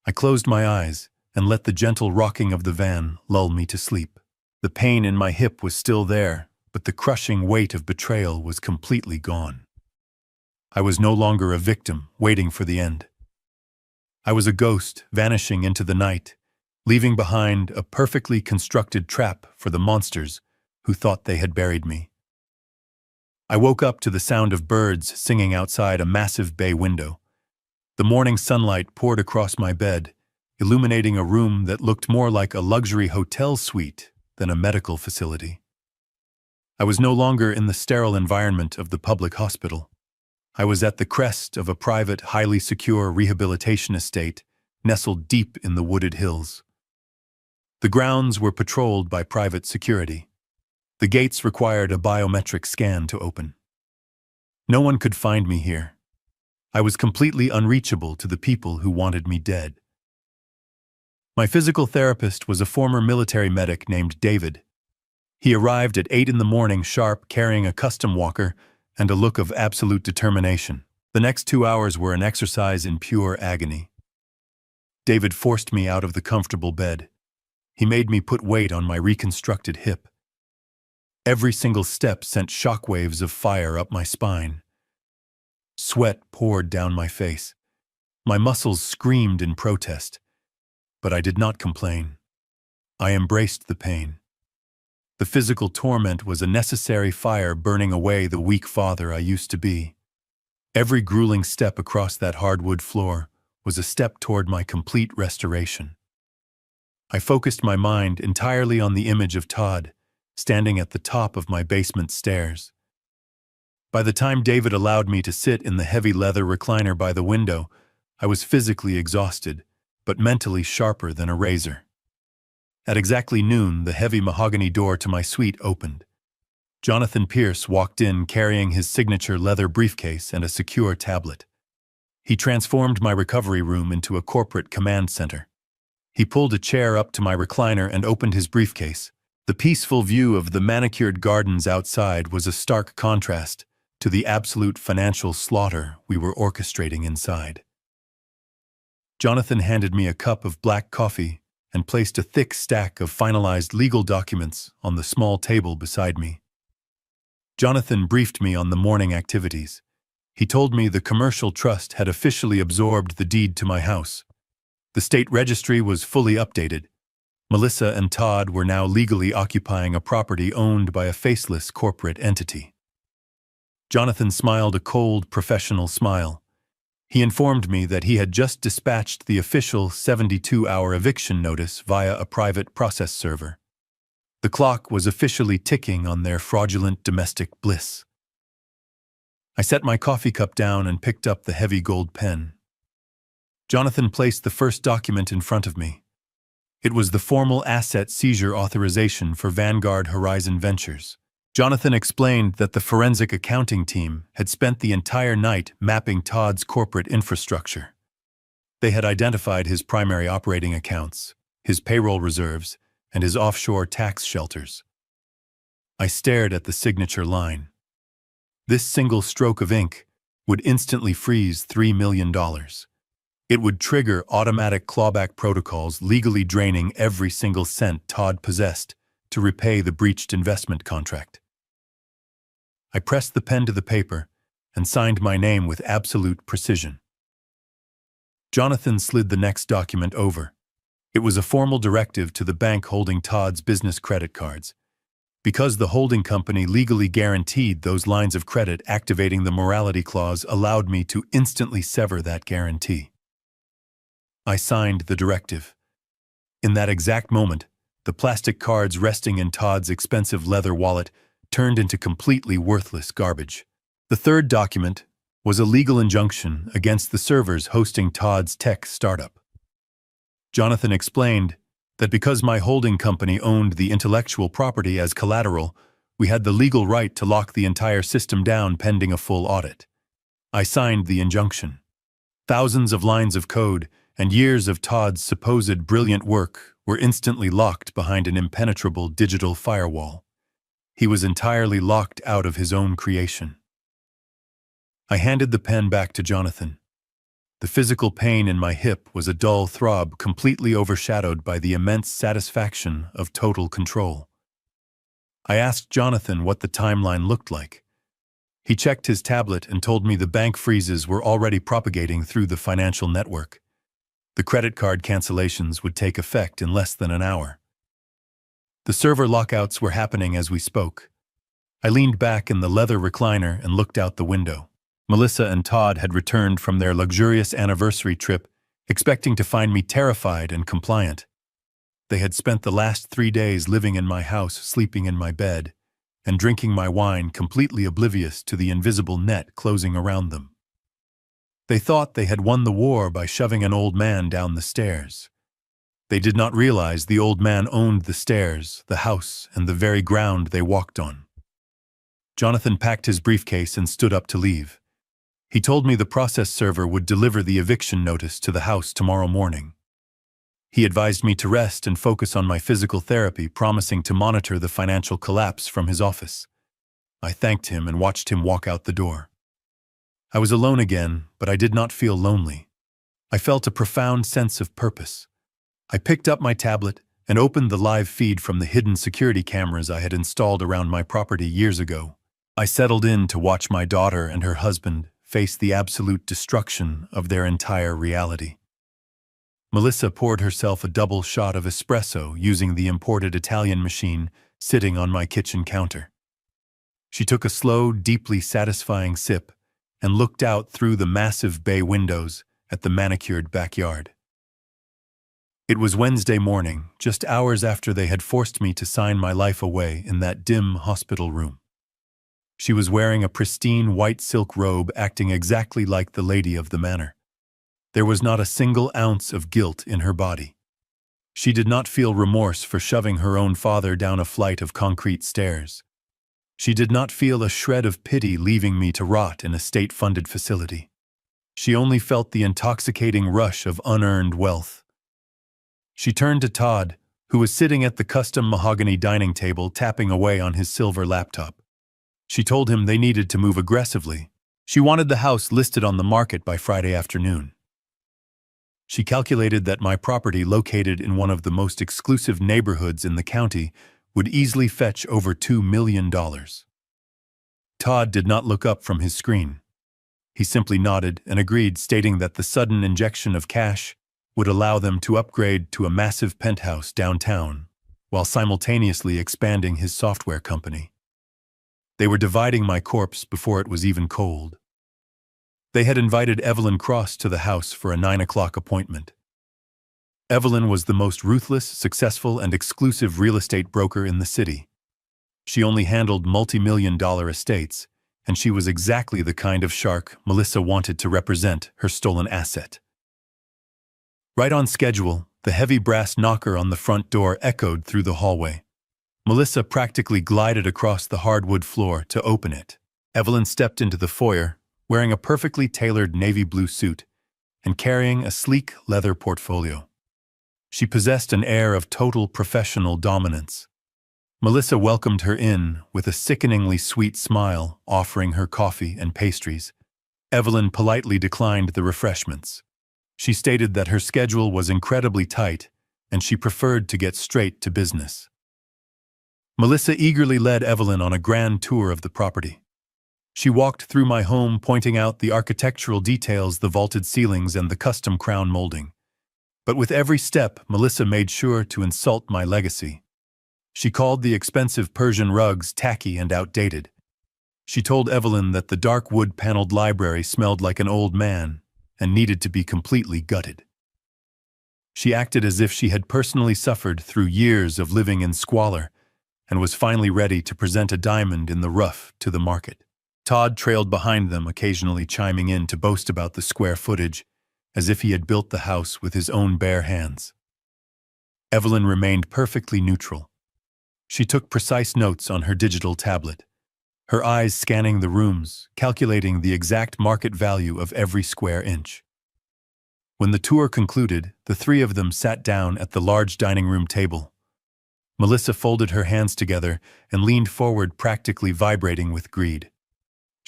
I closed my eyes and let the gentle rocking of the van lull me to sleep. The pain in my hip was still there, but the crushing weight of betrayal was completely gone. I was no longer a victim waiting for the end. I was a ghost vanishing into the night, leaving behind a perfectly constructed trap for the monsters who thought they had buried me. I woke up to the sound of birds singing outside a massive bay window. The morning sunlight poured across my bed, illuminating a room that looked more like a luxury hotel suite than a medical facility. I was no longer in the sterile environment of the public hospital. I was at the crest of a private, highly secure rehabilitation estate nestled deep in the wooded hills. The grounds were patrolled by private security. The gates required a biometric scan to open. No one could find me here. I was completely unreachable to the people who wanted me dead. My physical therapist was a former military medic named David. He arrived at 8 in the morning sharp, carrying a custom walker and a look of absolute determination. The next 2 hours were an exercise in pure agony. David forced me out of the comfortable bed. He made me put weight on my reconstructed hip. Every single step sent shockwaves of fire up my spine. Sweat poured down my face. My muscles screamed in protest. But I did not complain. I embraced the pain. The physical torment was a necessary fire burning away the weak father I used to be. Every grueling step across that hardwood floor was a step toward my complete restoration. I focused my mind entirely on the image of Todd, standing at the top of my basement stairs. By the time David allowed me to sit in the heavy leather recliner by the window, I was physically exhausted, but mentally sharper than a razor. At exactly noon, the heavy mahogany door to my suite opened. Jonathan Pierce walked in carrying his signature leather briefcase and a secure tablet. He transformed my recovery room into a corporate command center. He pulled a chair up to my recliner and opened his briefcase. The peaceful view of the manicured gardens outside was a stark contrast to the absolute financial slaughter we were orchestrating inside. Jonathan handed me a cup of black coffee and placed a thick stack of finalized legal documents on the small table beside me. Jonathan briefed me on the morning activities. He told me the commercial trust had officially absorbed the deed to my house. The state registry was fully updated. Melissa and Todd were now legally occupying a property owned by a faceless corporate entity. Jonathan smiled a cold, professional smile. He informed me that he had just dispatched the official 72-hour eviction notice via a private process server. The clock was officially ticking on their fraudulent domestic bliss. I set my coffee cup down and picked up the heavy gold pen. Jonathan placed the first document in front of me. It was the formal asset seizure authorization for Vanguard Horizon Ventures. Jonathan explained that the forensic accounting team had spent the entire night mapping Todd's corporate infrastructure. They had identified his primary operating accounts, his payroll reserves, and his offshore tax shelters. I stared at the signature line. This single stroke of ink would instantly freeze $3 million. It would trigger automatic clawback protocols legally draining every single cent Todd possessed to repay the breached investment contract. I pressed the pen to the paper and signed my name with absolute precision. Jonathan slid the next document over. It was a formal directive to the bank holding Todd's business credit cards. Because the holding company legally guaranteed those lines of credit, activating the morality clause allowed me to instantly sever that guarantee. I signed the directive. In that exact moment, the plastic cards resting in Todd's expensive leather wallet turned into completely worthless garbage. The third document was a legal injunction against the servers hosting Todd's tech startup. Jonathan explained that because my holding company owned the intellectual property as collateral, we had the legal right to lock the entire system down pending a full audit. I signed the injunction. Thousands of lines of code and years of Todd's supposed brilliant work were instantly locked behind an impenetrable digital firewall. He was entirely locked out of his own creation. I handed the pen back to Jonathan. The physical pain in my hip was a dull throb completely overshadowed by the immense satisfaction of total control. I asked Jonathan what the timeline looked like. He checked his tablet and told me the bank freezes were already propagating through the financial network. The credit card cancellations would take effect in less than an hour. The server lockouts were happening as we spoke. I leaned back in the leather recliner and looked out the window. Melissa and Todd had returned from their luxurious anniversary trip, expecting to find me terrified and compliant. They had spent the last 3 days living in my house, sleeping in my bed, and drinking my wine, completely oblivious to the invisible net closing around them. They thought they had won the war by shoving an old man down the stairs. They did not realize the old man owned the stairs, the house, and the very ground they walked on. Jonathan packed his briefcase and stood up to leave. He told me the process server would deliver the eviction notice to the house tomorrow morning. He advised me to rest and focus on my physical therapy, promising to monitor the financial collapse from his office. I thanked him and watched him walk out the door. I was alone again, but I did not feel lonely. I felt a profound sense of purpose. I picked up my tablet and opened the live feed from the hidden security cameras I had installed around my property years ago. I settled in to watch my daughter and her husband face the absolute destruction of their entire reality. Melissa poured herself a double shot of espresso using the imported Italian machine sitting on my kitchen counter. She took a slow, deeply satisfying sip and looked out through the massive bay windows at the manicured backyard. It was Wednesday morning, just hours after they had forced me to sign my life away in that dim hospital room. She was wearing a pristine white silk robe, acting exactly like the lady of the manor. There was not a single ounce of guilt in her body. She did not feel remorse for shoving her own father down a flight of concrete stairs. She did not feel a shred of pity leaving me to rot in a state-funded facility. She only felt the intoxicating rush of unearned wealth. She turned to Todd, who was sitting at the custom mahogany dining table tapping away on his silver laptop. She told him they needed to move aggressively. She wanted the house listed on the market by Friday afternoon. She calculated that my property, located in one of the most exclusive neighborhoods in the county, would easily fetch over $2 million. Todd did not look up from his screen. He simply nodded and agreed, stating that the sudden injection of cash would allow them to upgrade to a massive penthouse downtown, while simultaneously expanding his software company. They were dividing my corpse before it was even cold. They had invited Evelyn Cross to the house for a 9 o'clock appointment. Evelyn was the most ruthless, successful, and exclusive real estate broker in the city. She only handled multi-million-dollar estates, and she was exactly the kind of shark Melissa wanted to represent her stolen asset. Right on schedule, the heavy brass knocker on the front door echoed through the hallway. Melissa practically glided across the hardwood floor to open it. Evelyn stepped into the foyer, wearing a perfectly tailored navy blue suit and carrying a sleek leather portfolio. She possessed an air of total professional dominance. Melissa welcomed her in with a sickeningly sweet smile, offering her coffee and pastries. Evelyn politely declined the refreshments. She stated that her schedule was incredibly tight and she preferred to get straight to business. Melissa eagerly led Evelyn on a grand tour of the property. She walked through my home, pointing out the architectural details, the vaulted ceilings, and the custom crown molding. But with every step, Melissa made sure to insult my legacy. She called the expensive Persian rugs tacky and outdated. She told Evelyn that the dark wood-paneled library smelled like an old man and needed to be completely gutted. She acted as if she had personally suffered through years of living in squalor and was finally ready to present a diamond in the rough to the market. Todd trailed behind them, occasionally chiming in to boast about the square footage, as if he had built the house with his own bare hands. Evelyn remained perfectly neutral. She took precise notes on her digital tablet, her eyes scanning the rooms, calculating the exact market value of every square inch. When the tour concluded, the three of them sat down at the large dining room table. Melissa folded her hands together and leaned forward, practically vibrating with greed.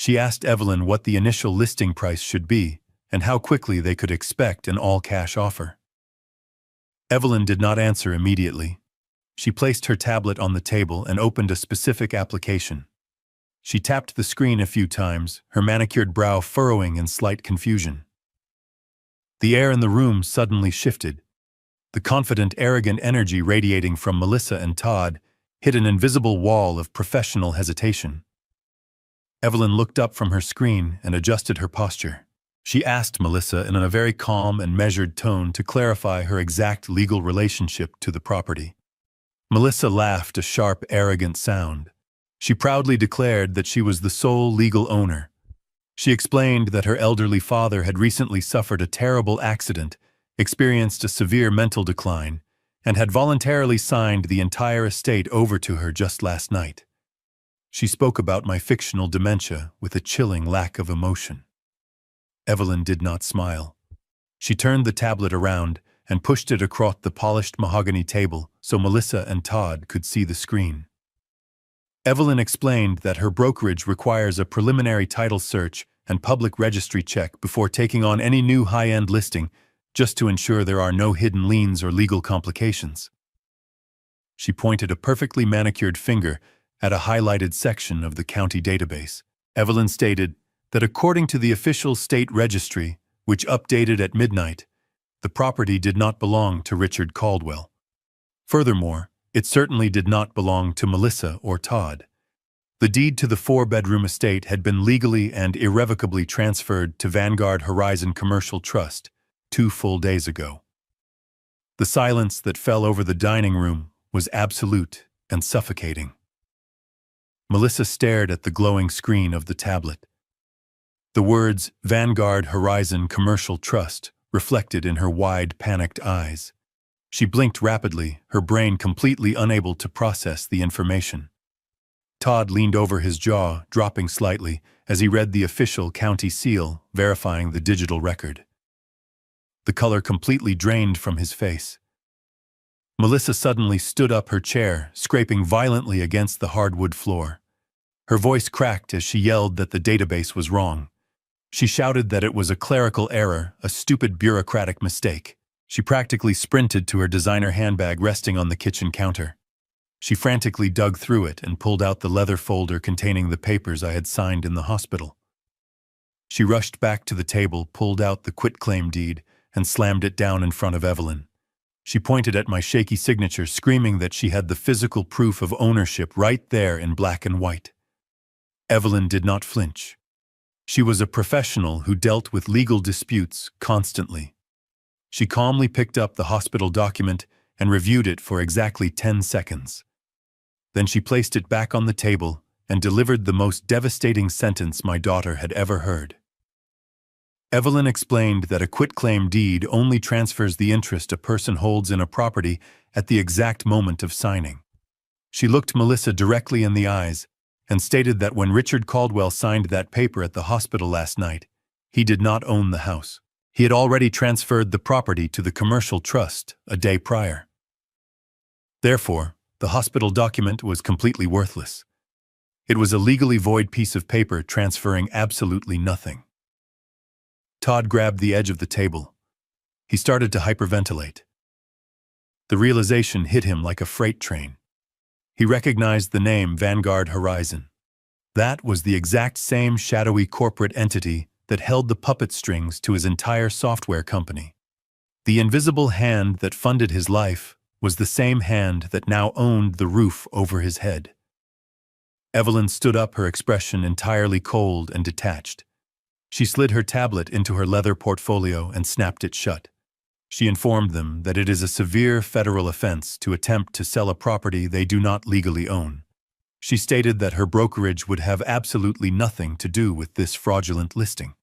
She asked Evelyn what the initial listing price should be and how quickly they could expect an all-cash offer. Evelyn did not answer immediately. She placed her tablet on the table and opened a specific application. She tapped the screen a few times, her manicured brow furrowing in slight confusion. The air in the room suddenly shifted. The confident, arrogant energy radiating from Melissa and Todd hit an invisible wall of professional hesitation. Evelyn looked up from her screen and adjusted her posture. She asked Melissa in a very calm and measured tone to clarify her exact legal relationship to the property. Melissa laughed a sharp, arrogant sound. She proudly declared that she was the sole legal owner. She explained that her elderly father had recently suffered a terrible accident, experienced a severe mental decline, and had voluntarily signed the entire estate over to her just last night. She spoke about my fictional dementia with a chilling lack of emotion. Evelyn did not smile. She turned the tablet around and pushed it across the polished mahogany table so Melissa and Todd could see the screen. Evelyn explained that her brokerage requires a preliminary title search and public registry check before taking on any new high-end listing, just to ensure there are no hidden liens or legal complications. She pointed a perfectly manicured finger at a highlighted section of the county database. Evelyn stated that according to the official state registry, which updated at midnight, the property did not belong to Richard Caldwell. Furthermore, it certainly did not belong to Melissa or Todd. The deed to the 4-bedroom estate had been legally and irrevocably transferred to Vanguard Horizon Commercial Trust 2 full days ago. The silence that fell over the dining room was absolute and suffocating. Melissa stared at the glowing screen of the tablet. The words Vanguard Horizon Commercial Trust reflected in her wide, panicked eyes. She blinked rapidly, her brain completely unable to process the information. Todd leaned over his jaw, dropping slightly, as he read the official county seal verifying the digital record. The color completely drained from his face. Melissa suddenly stood up her chair, scraping violently against the hardwood floor. Her voice cracked as she yelled that the database was wrong. She shouted that it was a clerical error, a stupid bureaucratic mistake. She practically sprinted to her designer handbag resting on the kitchen counter. She frantically dug through it and pulled out the leather folder containing the papers I had signed in the hospital. She rushed back to the table, pulled out the quitclaim deed, and slammed it down in front of Evelyn. She pointed at my shaky signature, screaming that she had the physical proof of ownership right there in black and white. Evelyn did not flinch. She was a professional who dealt with legal disputes constantly. She calmly picked up the hospital document and reviewed it for exactly 10 seconds. Then she placed it back on the table and delivered the most devastating sentence my daughter had ever heard. Evelyn explained that a quitclaim deed only transfers the interest a person holds in a property at the exact moment of signing. She looked Melissa directly in the eyes and stated that when Richard Caldwell signed that paper at the hospital last night, he did not own the house. He had already transferred the property to the commercial trust a day prior. Therefore, the hospital document was completely worthless. It was a legally void piece of paper transferring absolutely nothing. Todd grabbed the edge of the table. He started to hyperventilate. The realization hit him like a freight train. He recognized the name Vanguard Horizon. That was the exact same shadowy corporate entity that held the puppet strings to his entire software company. The invisible hand that funded his life was the same hand that now owned the roof over his head. Evelyn stood up, her expression entirely cold and detached. She slid her tablet into her leather portfolio and snapped it shut. She informed them that it is a severe federal offense to attempt to sell a property they do not legally own. She stated that her brokerage would have absolutely nothing to do with this fraudulent listing.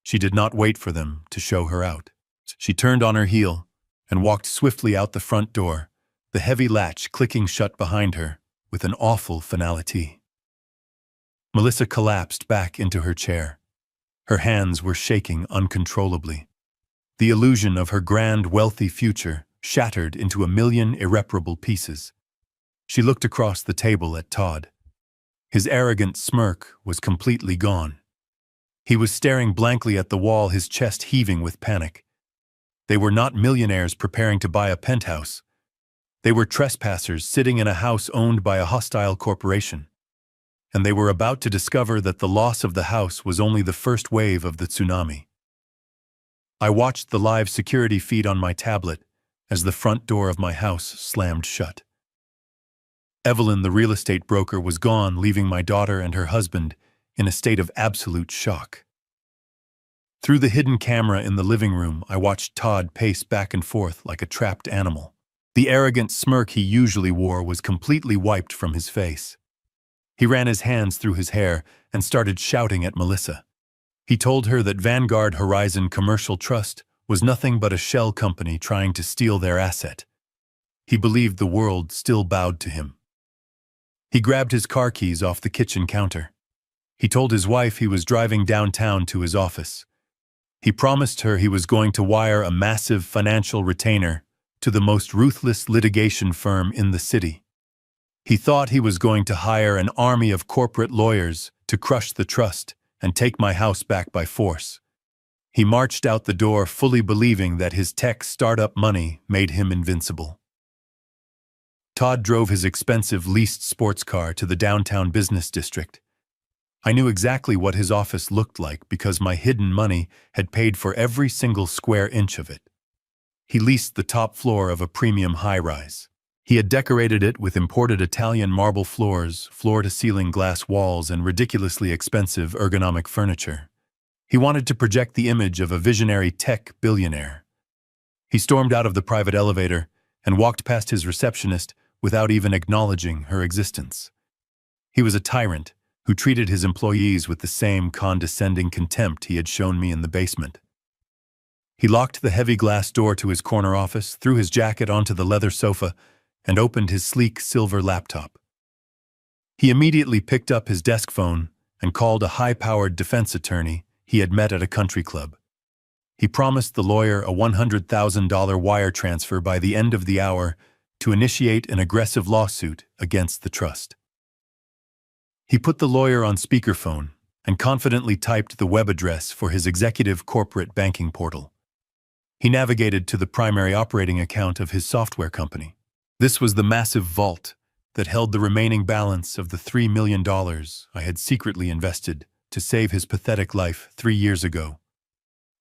She did not wait for them to show her out. She turned on her heel and walked swiftly out the front door, the heavy latch clicking shut behind her with an awful finality. Melissa collapsed back into her chair. Her hands were shaking uncontrollably. The illusion of her grand, wealthy future shattered into a million irreparable pieces. She looked across the table at Todd. His arrogant smirk was completely gone. He was staring blankly at the wall, his chest heaving with panic. They were not millionaires preparing to buy a penthouse. They were trespassers sitting in a house owned by a hostile corporation. And they were about to discover that the loss of the house was only the first wave of the tsunami. I watched the live security feed on my tablet as the front door of my house slammed shut. Evelyn, the real estate broker, was gone, leaving my daughter and her husband in a state of absolute shock. Through the hidden camera in the living room, I watched Todd pace back and forth like a trapped animal. The arrogant smirk he usually wore was completely wiped from his face. He ran his hands through his hair and started shouting at Melissa. He told her that Vanguard Horizon Commercial Trust was nothing but a shell company trying to steal their asset. He believed the world still bowed to him. He grabbed his car keys off the kitchen counter. He told his wife he was driving downtown to his office. He promised her he was going to wire a massive financial retainer to the most ruthless litigation firm in the city. He thought he was going to hire an army of corporate lawyers to crush the trust and take my house back by force. He marched out the door fully believing that his tech startup money made him invincible. Todd drove his expensive leased sports car to the downtown business district. I knew exactly what his office looked like because my hidden money had paid for every single square inch of it. He leased the top floor of a premium high-rise. He had decorated it with imported Italian marble floors, floor-to-ceiling glass walls, and ridiculously expensive ergonomic furniture. He wanted to project the image of a visionary tech billionaire. He stormed out of the private elevator and walked past his receptionist without even acknowledging her existence. He was a tyrant who treated his employees with the same condescending contempt he had shown me in the basement. He locked the heavy glass door to his corner office, threw his jacket onto the leather sofa, and opened his sleek silver laptop. He immediately picked up his desk phone and called a high-powered defense attorney he had met at a country club. He promised the lawyer a $100,000 wire transfer by the end of the hour to initiate an aggressive lawsuit against the trust. He put the lawyer on speakerphone and confidently typed the web address for his executive corporate banking portal. He navigated to the primary operating account of his software company. This was the massive vault that held the remaining balance of the $3 million I had secretly invested to save his pathetic life 3 years ago.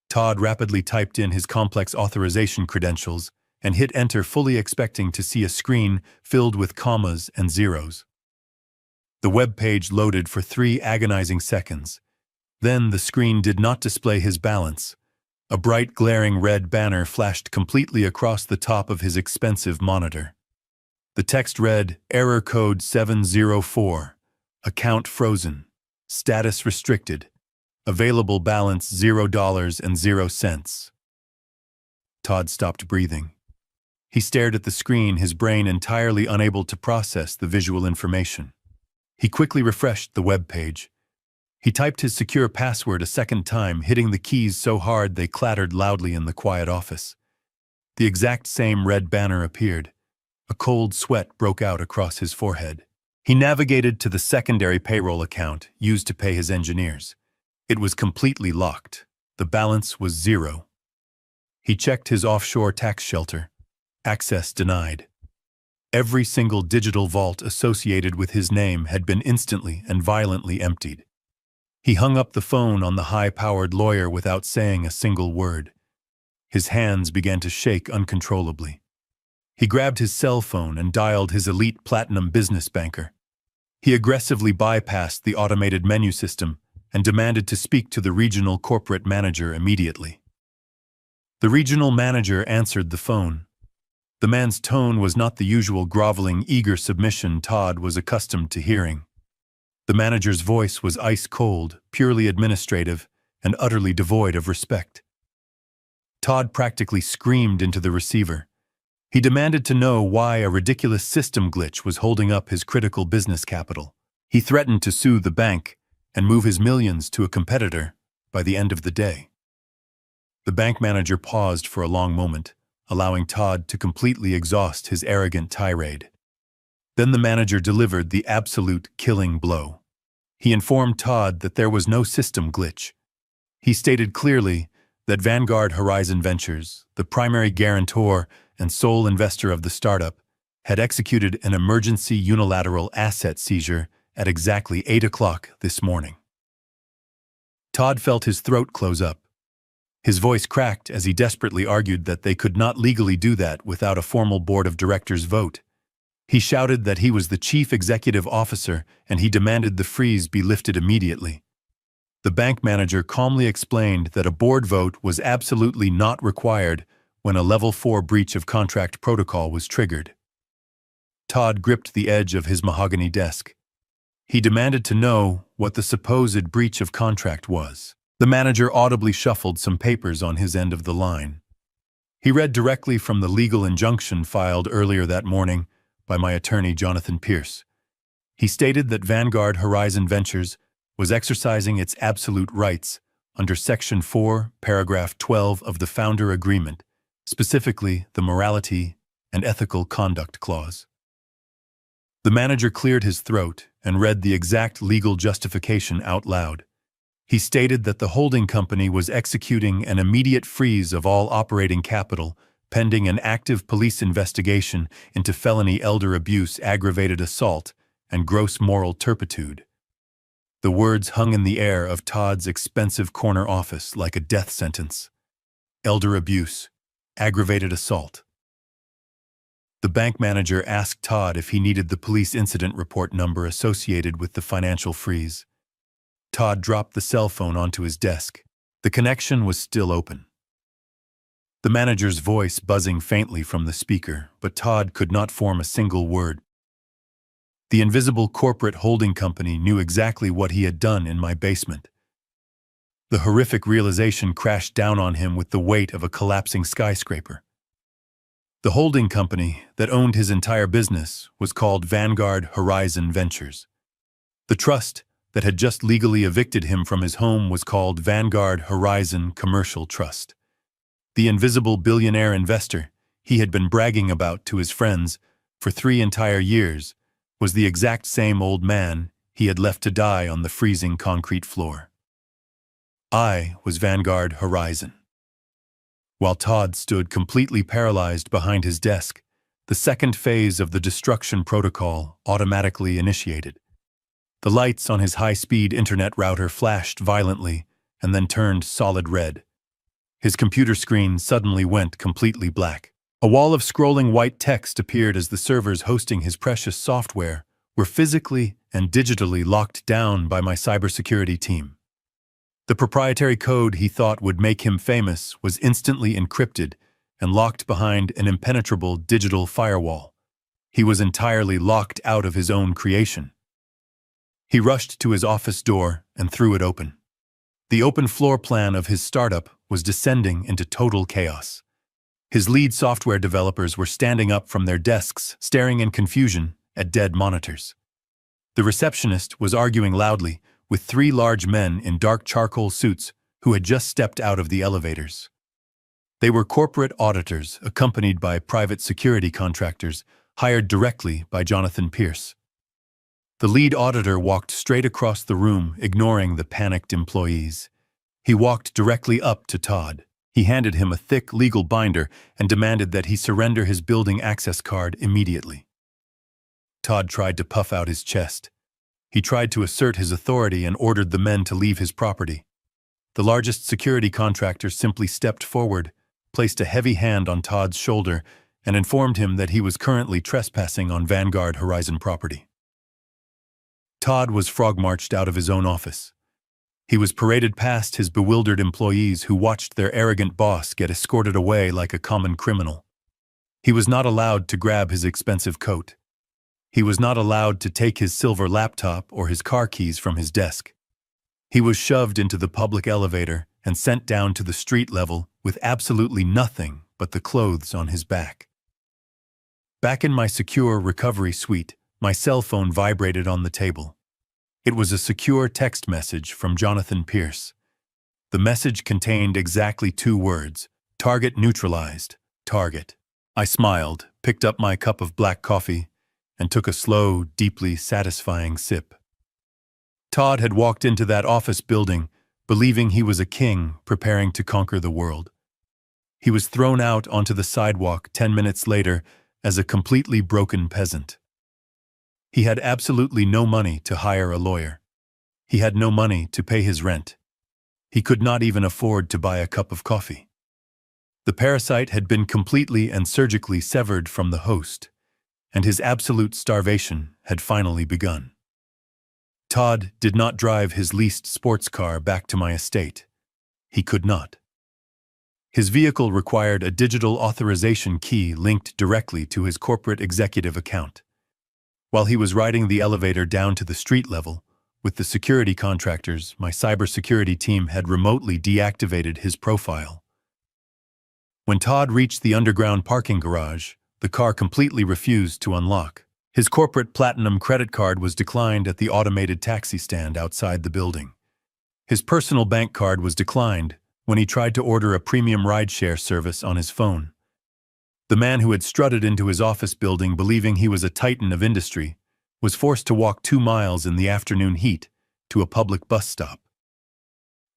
Todd rapidly typed in his complex authorization credentials and hit enter, fully expecting to see a screen filled with commas and zeros. The web page loaded for 3 agonizing seconds. Then the screen did not display his balance. A bright, glaring red banner flashed completely across the top of his expensive monitor. The text read, "Error code 704. Account frozen. Status restricted. Available balance $0.00." Todd stopped breathing. He stared at the screen, his brain entirely unable to process the visual information. He quickly refreshed the web page. He typed his secure password a second time, hitting the keys so hard they clattered loudly in the quiet office. The exact same red banner appeared. A cold sweat broke out across his forehead. He navigated to the secondary payroll account used to pay his engineers. It was completely locked. The balance was 0. He checked his offshore tax shelter. Access denied. Every single digital vault associated with his name had been instantly and violently emptied. He hung up the phone on the high-powered lawyer without saying a single word. His hands began to shake uncontrollably. He grabbed his cell phone and dialed his elite platinum business banker. He aggressively bypassed the automated menu system and demanded to speak to the regional corporate manager immediately. The regional manager answered the phone. The man's tone was not the usual groveling, eager submission Todd was accustomed to hearing. The manager's voice was ice-cold, purely administrative, and utterly devoid of respect. Todd practically screamed into the receiver. He demanded to know why a ridiculous system glitch was holding up his critical business capital. He threatened to sue the bank and move his millions to a competitor by the end of the day. The bank manager paused for a long moment, allowing Todd to completely exhaust his arrogant tirade. Then the manager delivered the absolute killing blow. He informed Todd that there was no system glitch. He stated clearly that Vanguard Horizon Ventures, the primary guarantor and sole investor of the startup, had executed an emergency unilateral asset seizure at exactly 8 o'clock this morning. Todd felt his throat close up. His voice cracked as he desperately argued that they could not legally do that without a formal board of directors vote. He shouted that he was the chief executive officer and he demanded the freeze be lifted immediately. The bank manager calmly explained that a board vote was absolutely not required when a level 4 breach of contract protocol was triggered. Todd gripped the edge of his mahogany desk. He demanded to know what the supposed breach of contract was. The manager audibly shuffled some papers on his end of the line. He read directly from the legal injunction filed earlier that morning by my attorney, Jonathan Pierce. He stated that Vanguard Horizon Ventures was exercising its absolute rights under Section 4, Paragraph 12 of the Founder Agreement, specifically the Morality and Ethical Conduct Clause. The manager cleared his throat and read the exact legal justification out loud. He stated that the holding company was executing an immediate freeze of all operating capital pending an active police investigation into felony elder abuse, aggravated assault, and gross moral turpitude. The words hung in the air of Todd's expensive corner office like a death sentence. Elder abuse, aggravated assault. The bank manager asked Todd if he needed the police incident report number associated with the financial freeze. Todd dropped the cell phone onto his desk. The connection was still open. The manager's voice buzzing faintly from the speaker, but Todd could not form a single word. The invisible corporate holding company knew exactly what he had done in my basement. The horrific realization crashed down on him with the weight of a collapsing skyscraper. The holding company that owned his entire business was called Vanguard Horizon Ventures. The trust that had just legally evicted him from his home was called Vanguard Horizon Commercial Trust. The invisible billionaire investor he had been bragging about to his friends for 3 entire years was the exact same old man he had left to die on the freezing concrete floor. I was Vanguard Horizon. While Todd stood completely paralyzed behind his desk, the second phase of the destruction protocol automatically initiated. The lights on his high-speed internet router flashed violently and then turned solid red. His computer screen suddenly went completely black. A wall of scrolling white text appeared as the servers hosting his precious software were physically and digitally locked down by my cybersecurity team. The proprietary code he thought would make him famous was instantly encrypted and locked behind an impenetrable digital firewall. He was entirely locked out of his own creation. He rushed to his office door and threw it open. The open floor plan of his startup was descending into total chaos. His lead software developers were standing up from their desks, staring in confusion at dead monitors. The receptionist was arguing loudly with three large men in dark charcoal suits who had just stepped out of the elevators. They were corporate auditors accompanied by private security contractors hired directly by Jonathan Pierce. The lead auditor walked straight across the room, ignoring the panicked employees. He walked directly up to Todd. He handed him a thick legal binder and demanded that he surrender his building access card immediately. Todd tried to puff out his chest. He tried to assert his authority and ordered the men to leave his property. The largest security contractor simply stepped forward, placed a heavy hand on Todd's shoulder, and informed him that he was currently trespassing on Vanguard Horizon property. Todd was frog-marched out of his own office. He was paraded past his bewildered employees who watched their arrogant boss get escorted away like a common criminal. He was not allowed to grab his expensive coat. He was not allowed to take his silver laptop or his car keys from his desk. He was shoved into the public elevator and sent down to the street level with absolutely nothing but the clothes on his back. Back in my secure recovery suite, my cell phone vibrated on the table. It was a secure text message from Jonathan Pierce. The message contained exactly 2 words: target neutralized, target. I smiled, picked up my cup of black coffee, and took a slow, deeply satisfying sip. Todd had walked into that office building, believing he was a king preparing to conquer the world. He was thrown out onto the sidewalk 10 minutes later as a completely broken peasant. He had absolutely no money to hire a lawyer. He had no money to pay his rent. He could not even afford to buy a cup of coffee. The parasite had been completely and surgically severed from the host, and his absolute starvation had finally begun. Todd did not drive his leased sports car back to my estate. He could not. His vehicle required a digital authorization key linked directly to his corporate executive account. While he was riding the elevator down to the street level, with the security contractors, my cybersecurity team had remotely deactivated his profile. When Todd reached the underground parking garage, the car completely refused to unlock. His corporate platinum credit card was declined at the automated taxi stand outside the building. His personal bank card was declined when he tried to order a premium rideshare service on his phone. The man who had strutted into his office building believing he was a titan of industry was forced to walk 2 miles in the afternoon heat to a public bus stop.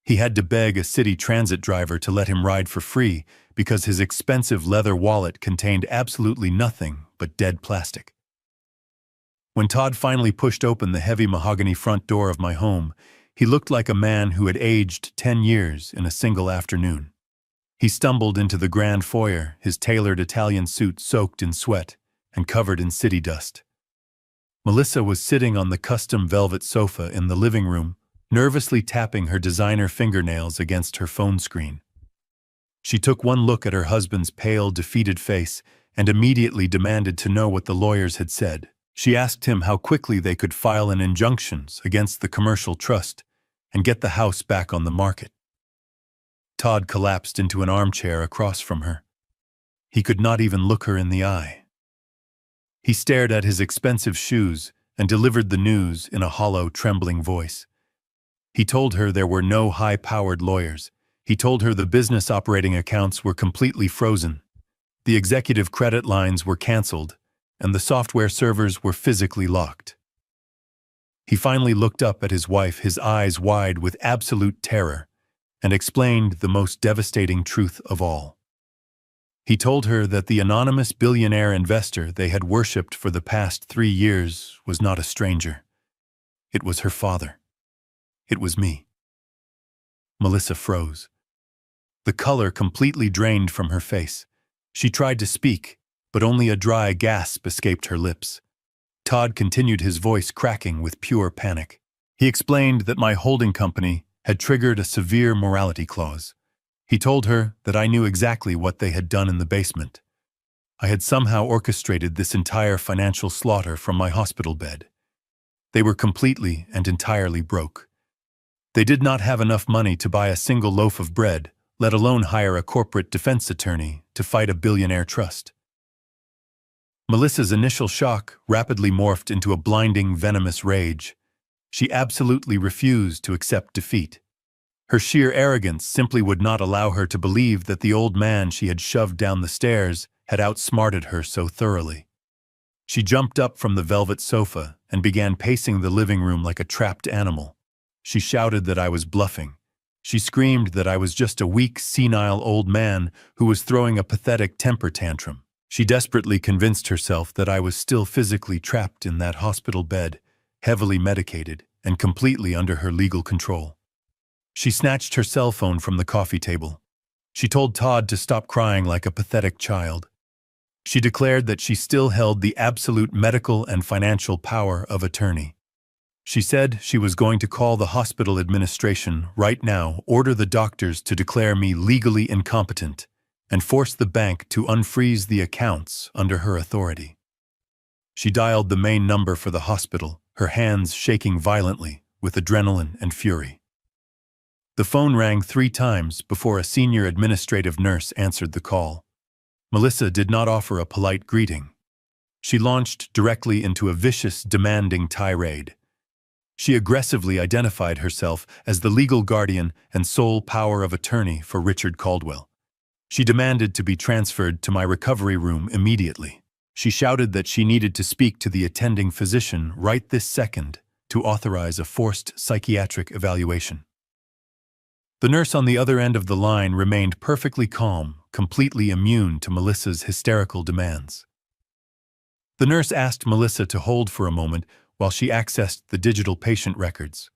He had to beg a city transit driver to let him ride for free because his expensive leather wallet contained absolutely nothing but dead plastic. When Todd finally pushed open the heavy mahogany front door of my home, he looked like a man who had aged 10 years in a single afternoon. He stumbled into the grand foyer, his tailored Italian suit soaked in sweat and covered in city dust. Melissa was sitting on the custom velvet sofa in the living room, nervously tapping her designer fingernails against her phone screen. She took one look at her husband's pale, defeated face and immediately demanded to know what the lawyers had said. She asked him how quickly they could file an injunction against the commercial trust and get the house back on the market. Todd collapsed into an armchair across from her. He could not even look her in the eye. He stared at his expensive shoes and delivered the news in a hollow, trembling voice. He told her there were no high-powered lawyers. He told her the business operating accounts were completely frozen. The executive credit lines were canceled, and the software servers were physically locked. He finally looked up at his wife, his eyes wide with absolute terror, and explained the most devastating truth of all. He told her that the anonymous billionaire investor they had worshipped for the past 3 years was not a stranger. It was her father. It was me. Melissa froze. The color completely drained from her face. She tried to speak, but only a dry gasp escaped her lips. Todd continued, his voice cracking with pure panic. He explained that my holding company had triggered a severe morality clause. He told her that I knew exactly what they had done in the basement. I had somehow orchestrated this entire financial slaughter from my hospital bed. They were completely and entirely broke. They did not have enough money to buy a single loaf of bread, let alone hire a corporate defense attorney to fight a billionaire trust. Melissa's initial shock rapidly morphed into a blinding, venomous rage. She absolutely refused to accept defeat. Her sheer arrogance simply would not allow her to believe that the old man she had shoved down the stairs had outsmarted her so thoroughly. She jumped up from the velvet sofa and began pacing the living room like a trapped animal. She shouted that I was bluffing. She screamed that I was just a weak, senile old man who was throwing a pathetic temper tantrum. She desperately convinced herself that I was still physically trapped in that hospital bed, heavily medicated and completely under her legal control. She snatched her cell phone from the coffee table. She told Todd to stop crying like a pathetic child. She declared that she still held the absolute medical and financial power of attorney. She said she was going to call the hospital administration right now, order the doctors to declare me legally incompetent, and force the bank to unfreeze the accounts under her authority. She dialed the main number for the hospital, her hands shaking violently with adrenaline and fury. The phone rang 3 times before a senior administrative nurse answered the call. Melissa did not offer a polite greeting. She launched directly into a vicious, demanding tirade. She aggressively identified herself as the legal guardian and sole power of attorney for Richard Caldwell. She demanded to be transferred to my recovery room immediately. She shouted that she needed to speak to the attending physician right this second to authorize a forced psychiatric evaluation. The nurse on the other end of the line remained perfectly calm, completely immune to Melissa's hysterical demands. The nurse asked Melissa to hold for a moment while she accessed the digital patient records.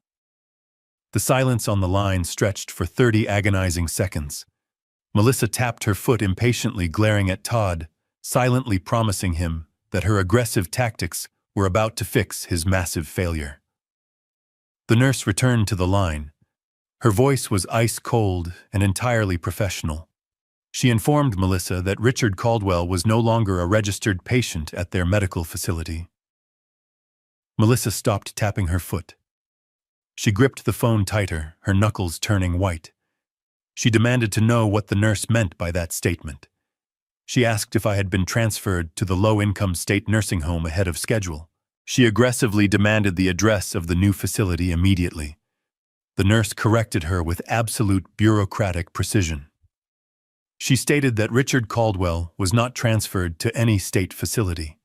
The silence on the line stretched for 30 agonizing seconds. Melissa tapped her foot impatiently, glaring at Todd, silently promising him that her aggressive tactics were about to fix his massive failure. The nurse returned to the line. Her voice was ice-cold and entirely professional. She informed Melissa that Richard Caldwell was no longer a registered patient at their medical facility. Melissa stopped tapping her foot. She gripped the phone tighter, her knuckles turning white. She demanded to know what the nurse meant by that statement. She asked if I had been transferred to the low-income state nursing home ahead of schedule. She aggressively demanded the address of the new facility immediately. The nurse corrected her with absolute bureaucratic precision. She stated that Richard Caldwell was not transferred to any state facility.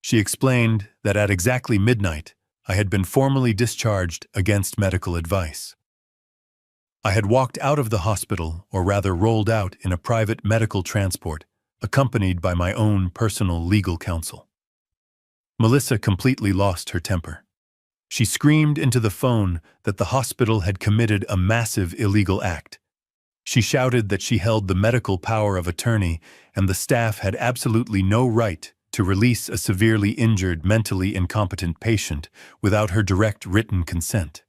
She explained that at exactly midnight, I had been formally discharged against medical advice. I had walked out of the hospital, or rather rolled out in a private medical transport, accompanied by my own personal legal counsel. Melissa completely lost her temper. She screamed into the phone that the hospital had committed a massive illegal act. She shouted that she held the medical power of attorney and the staff had absolutely no right to release a severely injured, mentally incompetent patient without her direct written consent.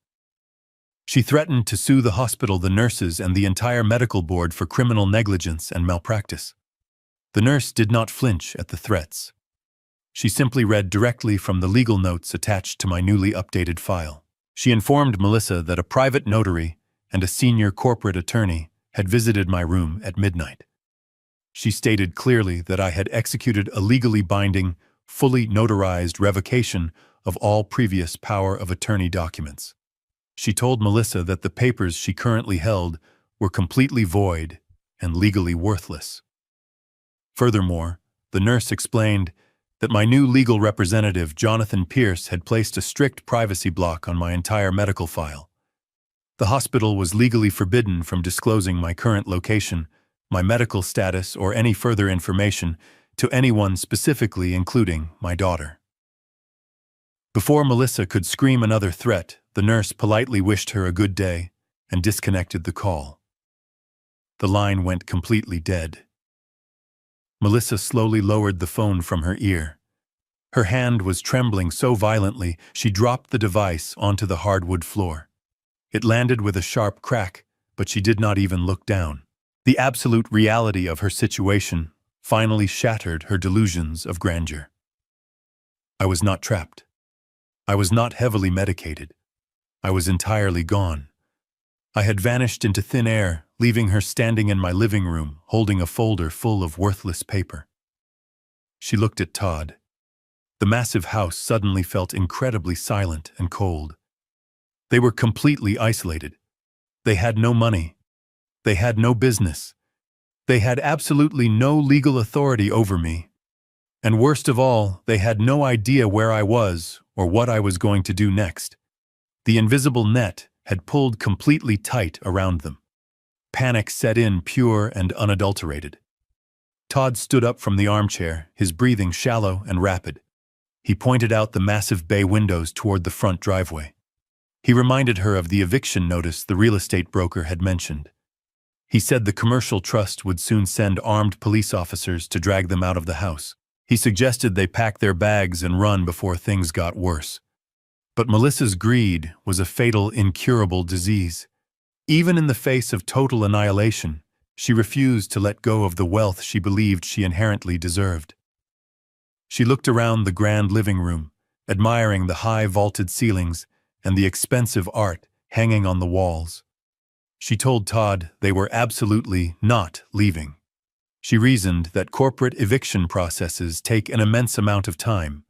She threatened to sue the hospital, the nurses, and the entire medical board for criminal negligence and malpractice. The nurse did not flinch at the threats. She simply read directly from the legal notes attached to my newly updated file. She informed Melissa that a private notary and a senior corporate attorney had visited my room at midnight. She stated clearly that I had executed a legally binding, fully notarized revocation of all previous power of attorney documents. She told Melissa that the papers she currently held were completely void and legally worthless. Furthermore, the nurse explained that my new legal representative, Jonathan Pierce, had placed a strict privacy block on my entire medical file. The hospital was legally forbidden from disclosing my current location, my medical status, or any further information to anyone specifically, including my daughter. Before Melissa could scream another threat, the nurse politely wished her a good day and disconnected the call. The line went completely dead. Melissa slowly lowered the phone from her ear. Her hand was trembling so violently she dropped the device onto the hardwood floor. It landed with a sharp crack, but she did not even look down. The absolute reality of her situation finally shattered her delusions of grandeur. I was not trapped. I was not heavily medicated. I was entirely gone. I had vanished into thin air, leaving her standing in my living room, holding a folder full of worthless paper. She looked at Todd. The massive house suddenly felt incredibly silent and cold. They were completely isolated. They had no money. They had no business. They had absolutely no legal authority over me. And worst of all, they had no idea where I was or what I was going to do next. The invisible net had pulled completely tight around them. Panic set in, pure and unadulterated. Todd stood up from the armchair, his breathing shallow and rapid. He pointed out the massive bay windows toward the front driveway. He reminded her of the eviction notice the real estate broker had mentioned. He said the commercial trust would soon send armed police officers to drag them out of the house. He suggested they pack their bags and run before things got worse. But Melissa's greed was a fatal, incurable disease. Even in the face of total annihilation, she refused to let go of the wealth she believed she inherently deserved. She looked around the grand living room, admiring the high vaulted ceilings and the expensive art hanging on the walls. She told Todd they were absolutely not leaving. She reasoned that corporate eviction processes take an immense amount of time.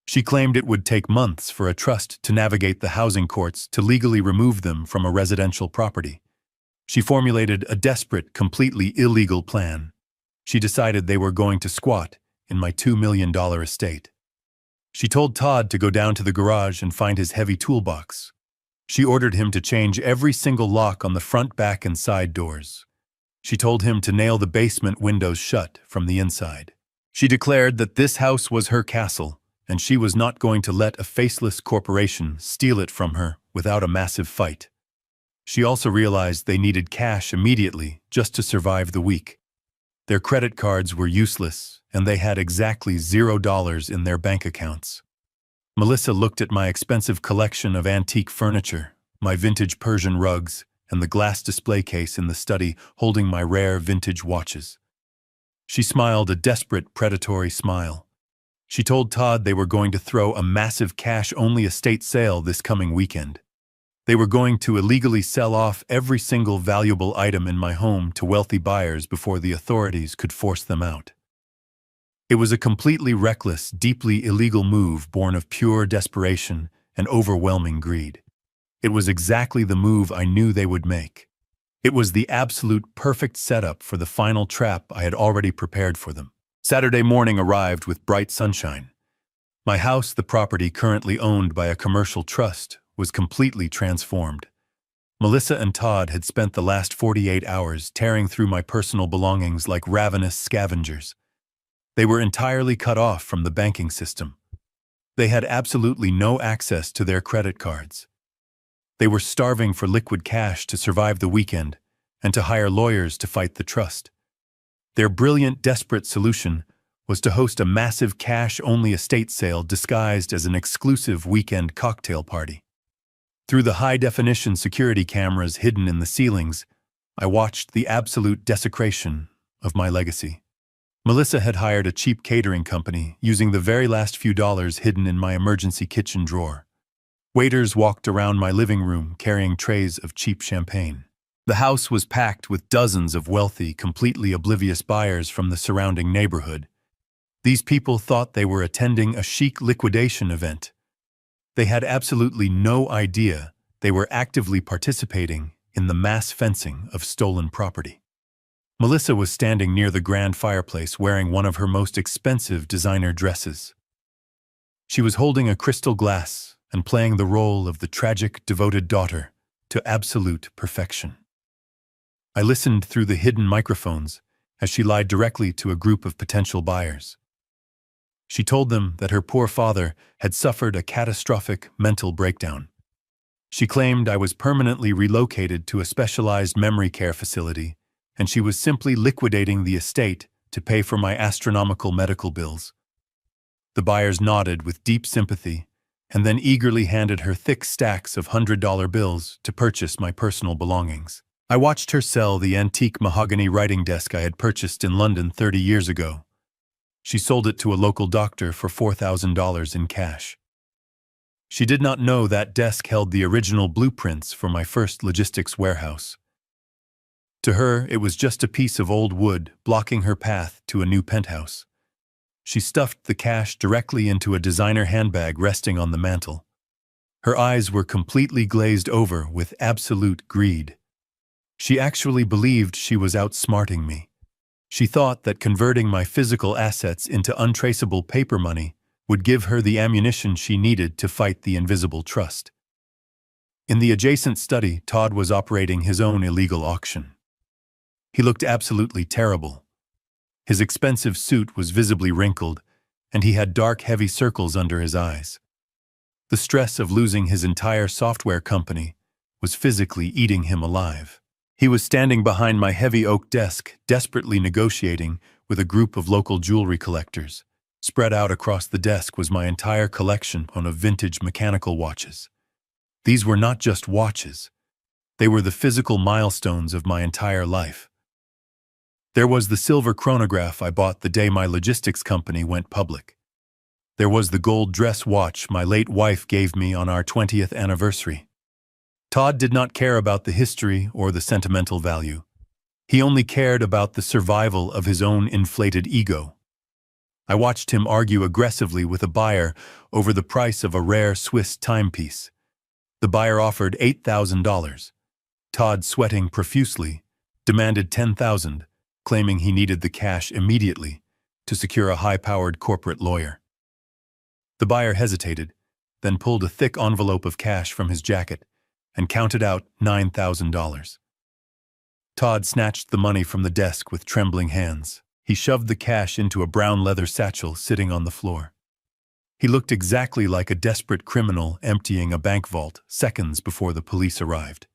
She claimed it would take months for a trust to navigate the housing courts to legally remove them from a residential property. She formulated a desperate, completely illegal plan. She decided they were going to squat in my $2 million estate. She told Todd to go down to the garage and find his heavy toolbox. She ordered him to change every single lock on the front, back, and side doors. She told him to nail the basement windows shut from the inside. She declared that this house was her castle, and she was not going to let a faceless corporation steal it from her without a massive fight. She also realized they needed cash immediately just to survive the week. Their credit cards were useless, and they had exactly $0 in their bank accounts. Melissa looked at my expensive collection of antique furniture, my vintage Persian rugs, and the glass display case in the study holding my rare vintage watches. She smiled a desperate, predatory smile. She told Todd they were going to throw a massive cash-only estate sale this coming weekend. They were going to illegally sell off every single valuable item in my home to wealthy buyers before the authorities could force them out. It was a completely reckless, deeply illegal move born of pure desperation and overwhelming greed. It was exactly the move I knew they would make. It was the absolute perfect setup for the final trap I had already prepared for them. Saturday morning arrived with bright sunshine. My house, the property currently owned by a commercial trust, was completely transformed. Melissa and Todd had spent the last 48 hours tearing through my personal belongings like ravenous scavengers. They were entirely cut off from the banking system. They had absolutely no access to their credit cards. They were starving for liquid cash to survive the weekend and to hire lawyers to fight the trust. Their brilliant, desperate solution was to host a massive cash-only estate sale disguised as an exclusive weekend cocktail party. Through the high-definition security cameras hidden in the ceilings, I watched the absolute desecration of my legacy. Melissa had hired a cheap catering company using the very last few dollars hidden in my emergency kitchen drawer. Waiters walked around my living room carrying trays of cheap champagne. The house was packed with dozens of wealthy, completely oblivious buyers from the surrounding neighborhood. These people thought they were attending a chic liquidation event. They had absolutely no idea they were actively participating in the mass fencing of stolen property. Melissa was standing near the grand fireplace wearing one of her most expensive designer dresses. She was holding a crystal glass and playing the role of the tragic, devoted daughter to absolute perfection. I listened through the hidden microphones as she lied directly to a group of potential buyers. She told them that her poor father had suffered a catastrophic mental breakdown. She claimed I was permanently relocated to a specialized memory care facility, and she was simply liquidating the estate to pay for my astronomical medical bills. The buyers nodded with deep sympathy and then eagerly handed her thick stacks of $100 bills to purchase my personal belongings. I watched her sell the antique mahogany writing desk I had purchased in London 30 years ago. She sold it to a local doctor for $4,000 in cash. She did not know that desk held the original blueprints for my first logistics warehouse. To her, it was just a piece of old wood blocking her path to a new penthouse. She stuffed the cash directly into a designer handbag resting on the mantel. Her eyes were completely glazed over with absolute greed. She actually believed she was outsmarting me. She thought that converting my physical assets into untraceable paper money would give her the ammunition she needed to fight the invisible trust. In the adjacent study, Todd was operating his own illegal auction. He looked absolutely terrible. His expensive suit was visibly wrinkled, and he had dark, heavy circles under his eyes. The stress of losing his entire software company was physically eating him alive. He was standing behind my heavy oak desk, desperately negotiating with a group of local jewelry collectors. Spread out across the desk was my entire collection of vintage mechanical watches. These were not just watches. They were the physical milestones of my entire life. There was the silver chronograph I bought the day my logistics company went public. There was the gold dress watch my late wife gave me on our 20th anniversary. Todd did not care about the history or the sentimental value. He only cared about the survival of his own inflated ego. I watched him argue aggressively with a buyer over the price of a rare Swiss timepiece. The buyer offered $8,000. Todd, sweating profusely, demanded $10,000, claiming he needed the cash immediately to secure a high-powered corporate lawyer. The buyer hesitated, then pulled a thick envelope of cash from his jacket and counted out $9,000. Todd snatched the money from the desk with trembling hands. He shoved the cash into a brown leather satchel sitting on the floor. He looked exactly like a desperate criminal emptying a bank vault seconds before the police arrived.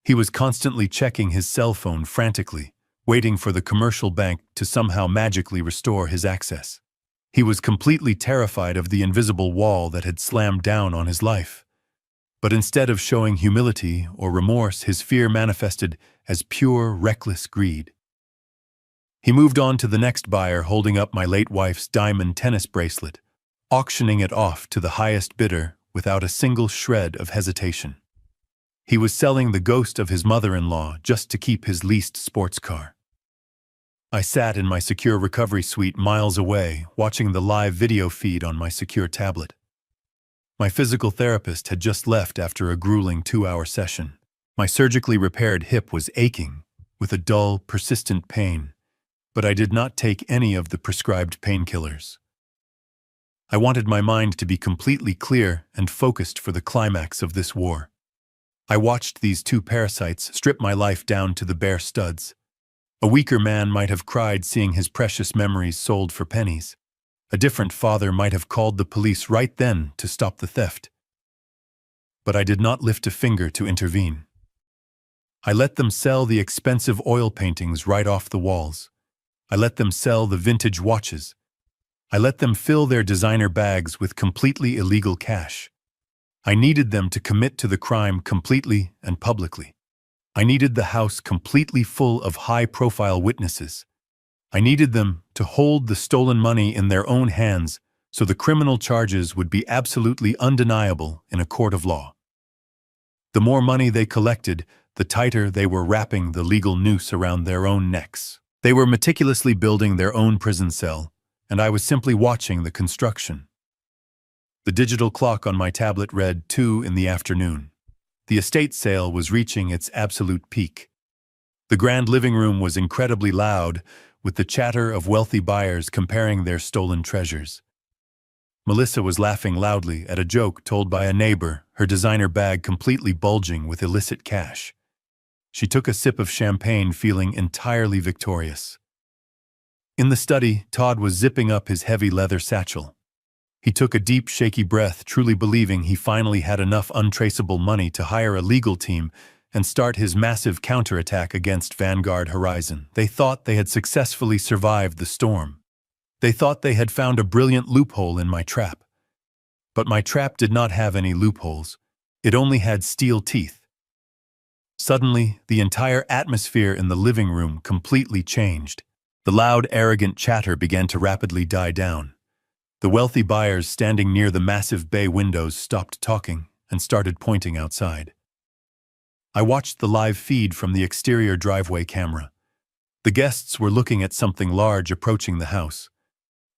He was constantly checking his cell phone frantically, waiting for the commercial bank to somehow magically restore his access. He was completely terrified of the invisible wall that had slammed down on his life. But instead of showing humility or remorse, his fear manifested as pure, reckless greed. He moved on to the next buyer, holding up my late wife's diamond tennis bracelet, auctioning it off to the highest bidder without a single shred of hesitation. He was selling the ghost of his mother-in-law just to keep his leased sports car. I sat in my secure recovery suite miles away, watching the live video feed on my secure tablet. My physical therapist had just left after a grueling 2-hour session. My surgically repaired hip was aching with a dull, persistent pain, but I did not take any of the prescribed painkillers. I wanted my mind to be completely clear and focused for the climax of this war. I watched these two parasites strip my life down to the bare studs. A weaker man might have cried seeing his precious memories sold for pennies. A different father might have called the police right then to stop the theft. But I did not lift a finger to intervene. I let them sell the expensive oil paintings right off the walls. I let them sell the vintage watches. I let them fill their designer bags with completely illegal cash. I needed them to commit to the crime completely and publicly. I needed the house completely full of high-profile witnesses. I needed them to hold the stolen money in their own hands so the criminal charges would be absolutely undeniable in a court of law. The more money they collected, the tighter they were wrapping the legal noose around their own necks. They were meticulously building their own prison cell, and I was simply watching the construction. The digital clock on my tablet read 2 in the afternoon. The estate sale was reaching its absolute peak. The grand living room was incredibly loud, with the chatter of wealthy buyers comparing their stolen treasures. Melissa was laughing loudly at a joke told by a neighbor, her designer bag completely bulging with illicit cash. She took a sip of champagne, feeling entirely victorious. In the study, Todd was zipping up his heavy leather satchel. He took a deep, shaky breath, truly believing he finally had enough untraceable money to hire a legal team and start his massive counterattack against Vanguard Horizon. They thought they had successfully survived the storm. They thought they had found a brilliant loophole in my trap. But my trap did not have any loopholes. It only had steel teeth. Suddenly, the entire atmosphere in the living room completely changed. The loud, arrogant chatter began to rapidly die down. The wealthy buyers standing near the massive bay windows stopped talking and started pointing outside. I watched the live feed from the exterior driveway camera. The guests were looking at something large approaching the house.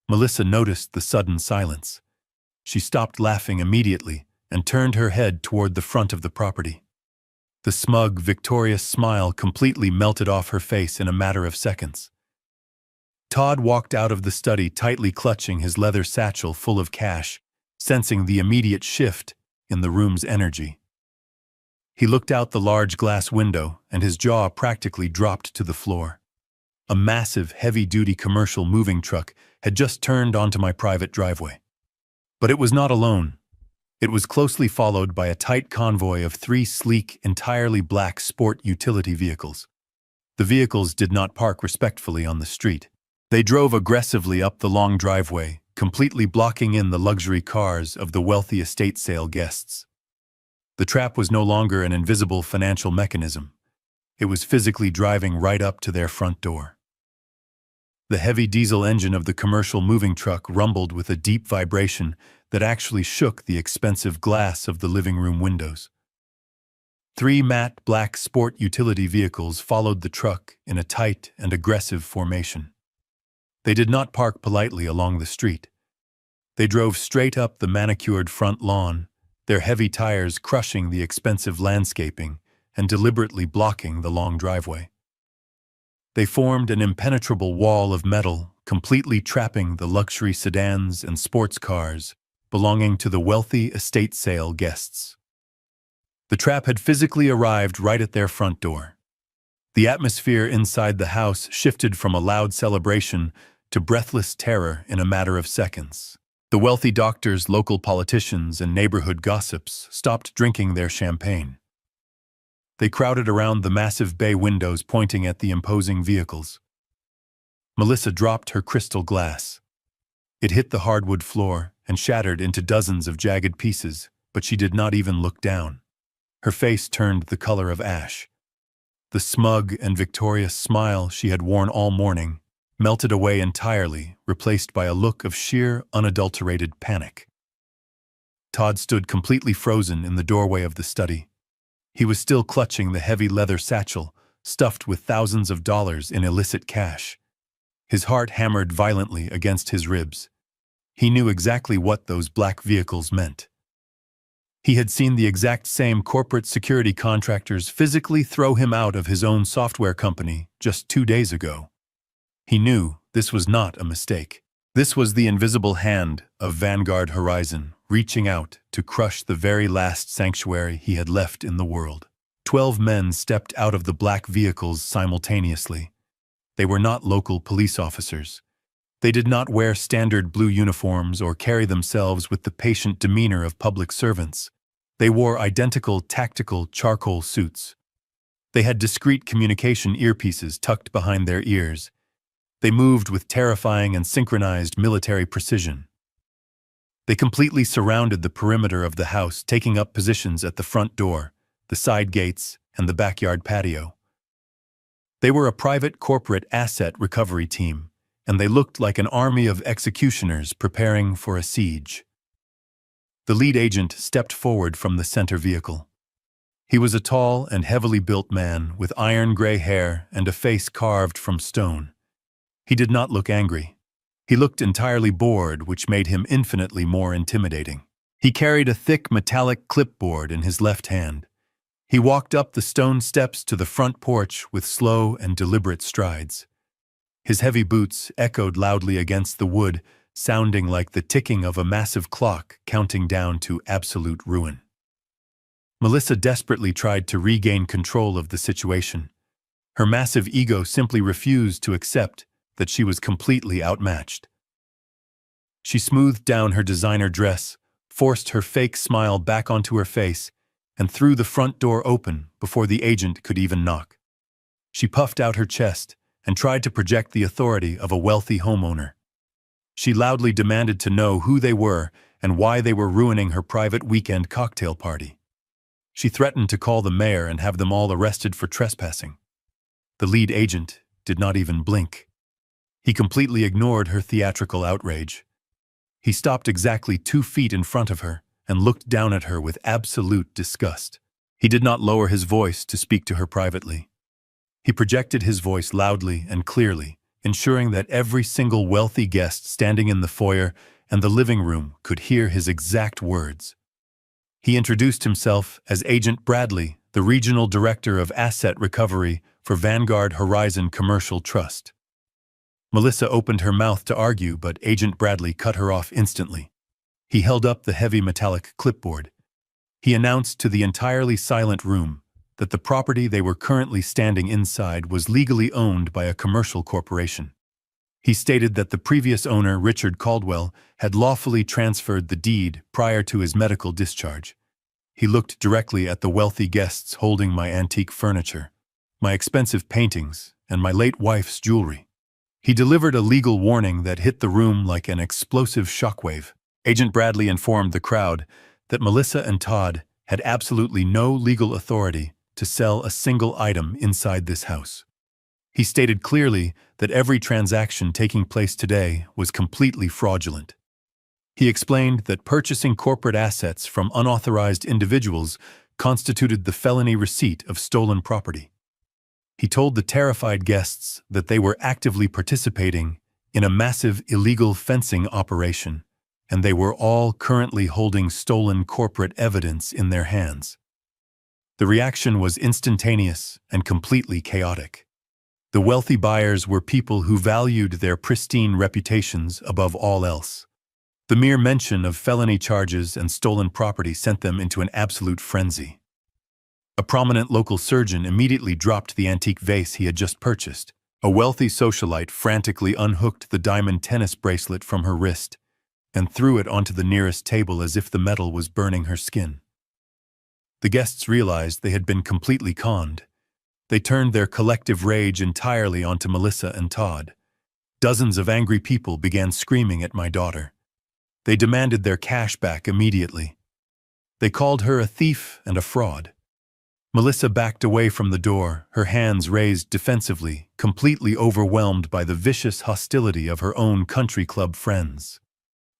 Melissa noticed the sudden silence. She stopped laughing immediately and turned her head toward the front of the property. The smug, victorious smile completely melted off her face in a matter of seconds. Todd walked out of the study tightly clutching his leather satchel full of cash, sensing the immediate shift in the room's energy. He looked out the large glass window and his jaw practically dropped to the floor. A massive, heavy-duty commercial moving truck had just turned onto my private driveway. But it was not alone. It was closely followed by a tight convoy of 3 sleek, entirely black sport utility vehicles. The vehicles did not park respectfully on the street. They drove aggressively up the long driveway, completely blocking in the luxury cars of the wealthy estate sale guests. The trap was no longer an invisible financial mechanism. It was physically driving right up to their front door. The heavy diesel engine of the commercial moving truck rumbled with a deep vibration that actually shook the expensive glass of the living room windows. 3 matte black sport utility vehicles followed the truck in a tight and aggressive formation. They did not park politely along the street. They drove straight up the manicured front lawn, their heavy tires crushing the expensive landscaping and deliberately blocking the long driveway. They formed an impenetrable wall of metal, completely trapping the luxury sedans and sports cars belonging to the wealthy estate sale guests. The trap had physically arrived right at their front door. The atmosphere inside the house shifted from a loud celebration to breathless terror in a matter of seconds. The wealthy doctors, local politicians, and neighborhood gossips stopped drinking their champagne. They crowded around the massive bay windows pointing at the imposing vehicles. Melissa dropped her crystal glass. It hit the hardwood floor and shattered into dozens of jagged pieces, but she did not even look down. Her face turned the color of ash. The smug and victorious smile she had worn all morning melted away entirely, replaced by a look of sheer, unadulterated panic. Todd stood completely frozen in the doorway of the study. He was still clutching the heavy leather satchel, stuffed with thousands of dollars in illicit cash. His heart hammered violently against his ribs. He knew exactly what those black vehicles meant. He had seen the exact same corporate security contractors physically throw him out of his own software company just 2 days ago. He knew this was not a mistake. This was the invisible hand of Vanguard Horizon reaching out to crush the very last sanctuary he had left in the world. 12 men stepped out of the black vehicles simultaneously. They were not local police officers. They did not wear standard blue uniforms or carry themselves with the patient demeanor of public servants. They wore identical tactical charcoal suits. They had discreet communication earpieces tucked behind their ears. They moved with terrifying and synchronized military precision. They completely surrounded the perimeter of the house, taking up positions at the front door, the side gates, and the backyard patio. They were a private corporate asset recovery team, and they looked like an army of executioners preparing for a siege. The lead agent stepped forward from the center vehicle. He was a tall and heavily built man with iron gray hair and a face carved from stone. He did not look angry. He looked entirely bored, which made him infinitely more intimidating. He carried a thick metallic clipboard in his left hand. He walked up the stone steps to the front porch with slow and deliberate strides. His heavy boots echoed loudly against the wood, sounding like the ticking of a massive clock counting down to absolute ruin. Melissa desperately tried to regain control of the situation. Her massive ego simply refused to accept that she was completely outmatched. She smoothed down her designer dress, forced her fake smile back onto her face, and threw the front door open before the agent could even knock. She puffed out her chest and tried to project the authority of a wealthy homeowner. She loudly demanded to know who they were and why they were ruining her private weekend cocktail party. She threatened to call the mayor and have them all arrested for trespassing. The lead agent did not even blink. He completely ignored her theatrical outrage. He stopped exactly 2 feet in front of her and looked down at her with absolute disgust. He did not lower his voice to speak to her privately. He projected his voice loudly and clearly, ensuring that every single wealthy guest standing in the foyer and the living room could hear his exact words. He introduced himself as Agent Bradley, the Regional Director of Asset Recovery for Vanguard Horizon Commercial Trust. Melissa opened her mouth to argue, but Agent Bradley cut her off instantly. He held up the heavy metallic clipboard. He announced to the entirely silent room that the property they were currently standing inside was legally owned by a commercial corporation. He stated that the previous owner, Richard Caldwell, had lawfully transferred the deed prior to his medical discharge. He looked directly at the wealthy guests holding my antique furniture, my expensive paintings, and my late wife's jewelry. He delivered a legal warning that hit the room like an explosive shockwave. Agent Bradley informed the crowd that Melissa and Todd had absolutely no legal authority to sell a single item inside this house. He stated clearly that every transaction taking place today was completely fraudulent. He explained that purchasing corporate assets from unauthorized individuals constituted the felony receipt of stolen property. He told the terrified guests that they were actively participating in a massive illegal fencing operation, and they were all currently holding stolen corporate evidence in their hands. The reaction was instantaneous and completely chaotic. The wealthy buyers were people who valued their pristine reputations above all else. The mere mention of felony charges and stolen property sent them into an absolute frenzy. A prominent local surgeon immediately dropped the antique vase he had just purchased. A wealthy socialite frantically unhooked the diamond tennis bracelet from her wrist and threw it onto the nearest table as if the metal was burning her skin. The guests realized they had been completely conned. They turned their collective rage entirely onto Melissa and Todd. Dozens of angry people began screaming at my daughter. They demanded their cash back immediately. They called her a thief and a fraud. Melissa backed away from the door, her hands raised defensively, completely overwhelmed by the vicious hostility of her own country club friends.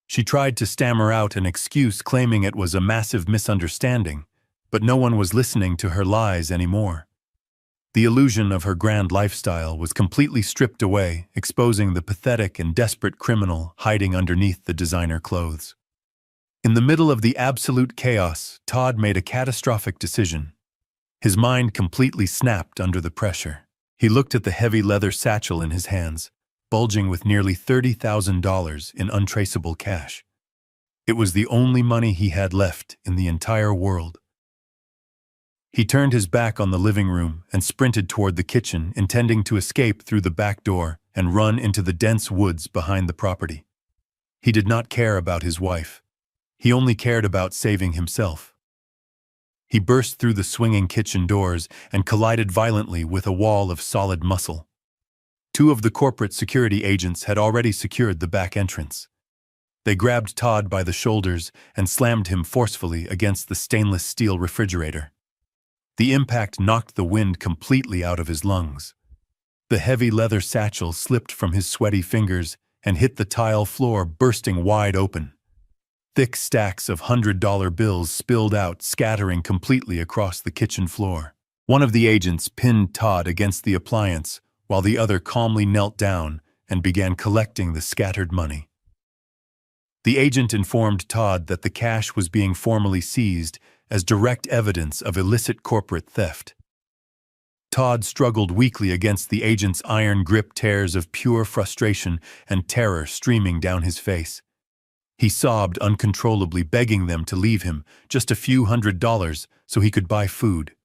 She tried to stammer out an excuse, claiming it was a massive misunderstanding, but no one was listening to her lies anymore. The illusion of her grand lifestyle was completely stripped away, exposing the pathetic and desperate criminal hiding underneath the designer clothes. In the middle of the absolute chaos, Todd made a catastrophic decision. His mind completely snapped under the pressure. He looked at the heavy leather satchel in his hands, bulging with nearly $30,000 in untraceable cash. It was the only money he had left in the entire world. He turned his back on the living room and sprinted toward the kitchen, intending to escape through the back door and run into the dense woods behind the property. He did not care about his wife. He only cared about saving himself. He burst through the swinging kitchen doors and collided violently with a wall of solid muscle. 2 of the corporate security agents had already secured the back entrance. They grabbed Todd by the shoulders and slammed him forcefully against the stainless steel refrigerator. The impact knocked the wind completely out of his lungs. The heavy leather satchel slipped from his sweaty fingers and hit the tile floor, bursting wide open. Thick stacks of $100 bills spilled out, scattering completely across the kitchen floor. One of the agents pinned Todd against the appliance, while the other calmly knelt down and began collecting the scattered money. The agent informed Todd that the cash was being formally seized as direct evidence of illicit corporate theft. Todd struggled weakly against the agent's iron grip, tears of pure frustration and terror streaming down his face. He sobbed uncontrollably, begging them to leave him just a few $100s so he could buy food.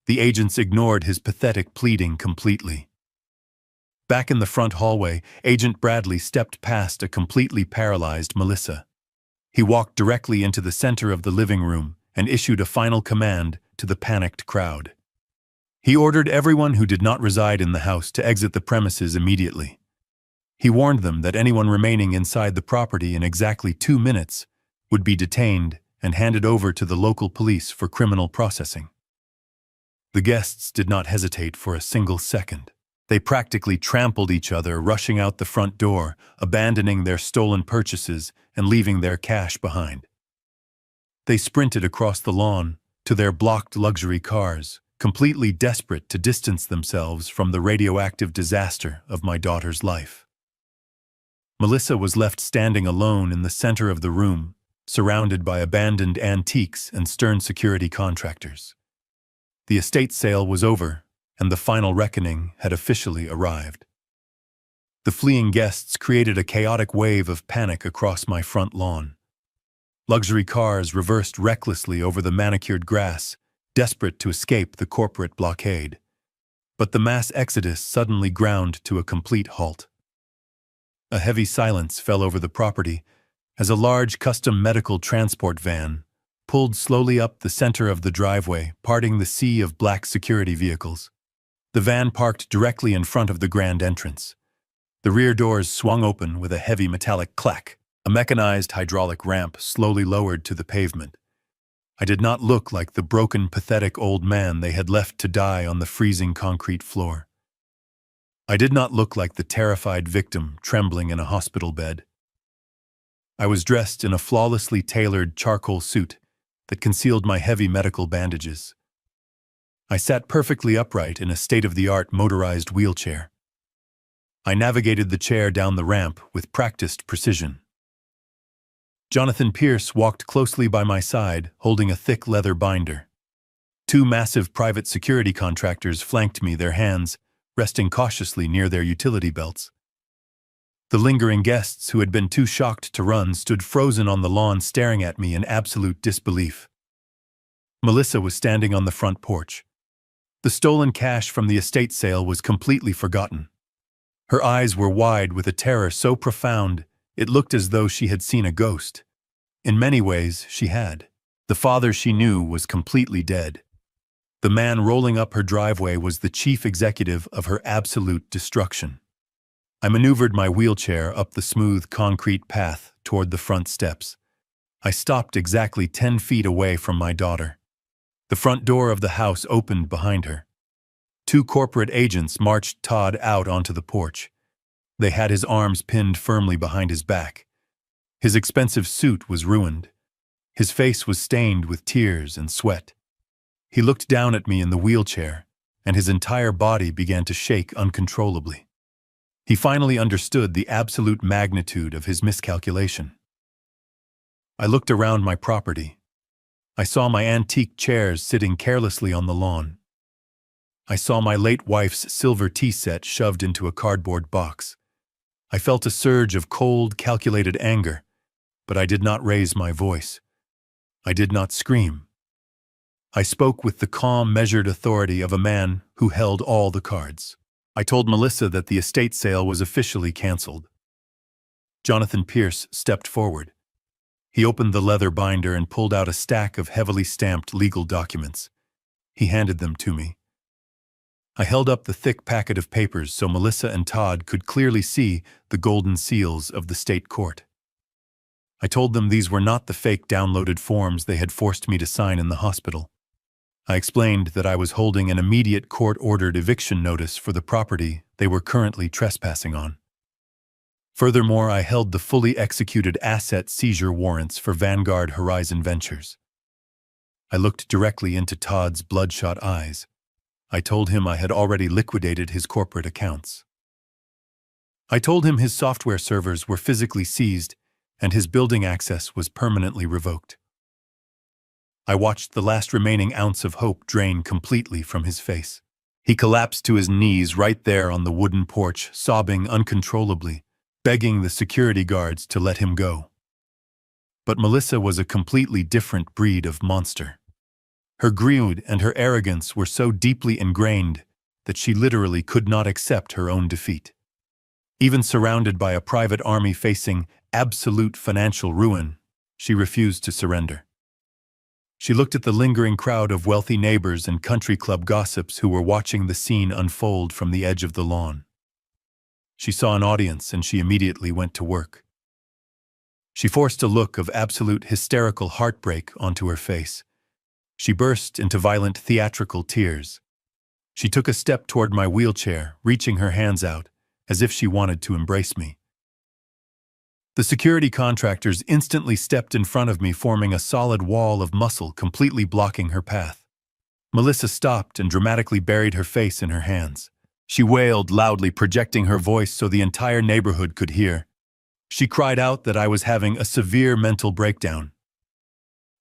The agents ignored his pathetic pleading completely. Back in the front hallway, Agent Bradley stepped past a completely paralyzed Melissa. He walked directly into the center of the living room and issued a final command to the panicked crowd. He ordered everyone who did not reside in the house to exit the premises immediately. He warned them that anyone remaining inside the property in exactly 2 minutes would be detained and handed over to the local police for criminal processing. The guests did not hesitate for a single second. They practically trampled each other, rushing out the front door, abandoning their stolen purchases and leaving their cash behind. They sprinted across the lawn to their blocked luxury cars, completely desperate to distance themselves from the radioactive disaster of my daughter's life. Melissa was left standing alone in the center of the room, surrounded by abandoned antiques and stern security contractors. The estate sale was over, and the final reckoning had officially arrived. The fleeing guests created a chaotic wave of panic across my front lawn. Luxury cars reversed recklessly over the manicured grass, desperate to escape the corporate blockade. But the mass exodus suddenly ground to a complete halt. A heavy silence fell over the property as a large custom medical transport van pulled slowly up the center of the driveway, parting the sea of black security vehicles. The van parked directly in front of the grand entrance. The rear doors swung open with a heavy metallic clack. A mechanized hydraulic ramp slowly lowered to the pavement. I did not look like the broken, pathetic old man they had left to die on the freezing concrete floor. I did not look like the terrified victim trembling in a hospital bed. I was dressed in a flawlessly tailored charcoal suit that concealed my heavy medical bandages. I sat perfectly upright in a state-of-the-art motorized wheelchair. I navigated the chair down the ramp with practiced precision. Jonathan Pierce walked closely by my side, holding a thick leather binder. 2 massive private security contractors flanked me, their hands resting cautiously near their utility belts. The lingering guests, who had been too shocked to run, stood frozen on the lawn, staring at me in absolute disbelief. Melissa was standing on the front porch. The stolen cash from the estate sale was completely forgotten. Her eyes were wide with a terror so profound it looked as though she had seen a ghost. In many ways, she had. The father she knew was completely dead. The man rolling up her driveway was the chief executive of her absolute destruction. I maneuvered my wheelchair up the smooth concrete path toward the front steps. I stopped exactly 10 feet away from my daughter. The front door of the house opened behind her. 2 corporate agents marched Todd out onto the porch. They had his arms pinned firmly behind his back. His expensive suit was ruined. His face was stained with tears and sweat. He looked down at me in the wheelchair, and his entire body began to shake uncontrollably. He finally understood the absolute magnitude of his miscalculation. I looked around my property. I saw my antique chairs sitting carelessly on the lawn. I saw my late wife's silver tea set shoved into a cardboard box. I felt a surge of cold, calculated anger, but I did not raise my voice. I did not scream. I spoke with the calm, measured authority of a man who held all the cards. I told Melissa that the estate sale was officially canceled. Jonathan Pierce stepped forward. He opened the leather binder and pulled out a stack of heavily stamped legal documents. He handed them to me. I held up the thick packet of papers so Melissa and Todd could clearly see the golden seals of the state court. I told them these were not the fake downloaded forms they had forced me to sign in the hospital. I explained that I was holding an immediate court-ordered eviction notice for the property they were currently trespassing on. Furthermore, I held the fully executed asset seizure warrants for Vanguard Horizon Ventures. I looked directly into Todd's bloodshot eyes. I told him I had already liquidated his corporate accounts. I told him his software servers were physically seized and his building access was permanently revoked. I watched the last remaining ounce of hope drain completely from his face. He collapsed to his knees right there on the wooden porch, sobbing uncontrollably, begging the security guards to let him go. But Melissa was a completely different breed of monster. Her greed and her arrogance were so deeply ingrained that she literally could not accept her own defeat. Even surrounded by a private army facing absolute financial ruin, she refused to surrender. She looked at the lingering crowd of wealthy neighbors and country club gossips who were watching the scene unfold from the edge of the lawn. She saw an audience and she immediately went to work. She forced a look of absolute hysterical heartbreak onto her face. She burst into violent theatrical tears. She took a step toward my wheelchair, reaching her hands out, as if she wanted to embrace me. The security contractors instantly stepped in front of me, forming a solid wall of muscle completely blocking her path. Melissa stopped and dramatically buried her face in her hands. She wailed loudly, projecting her voice so the entire neighborhood could hear. She cried out that I was having a severe mental breakdown.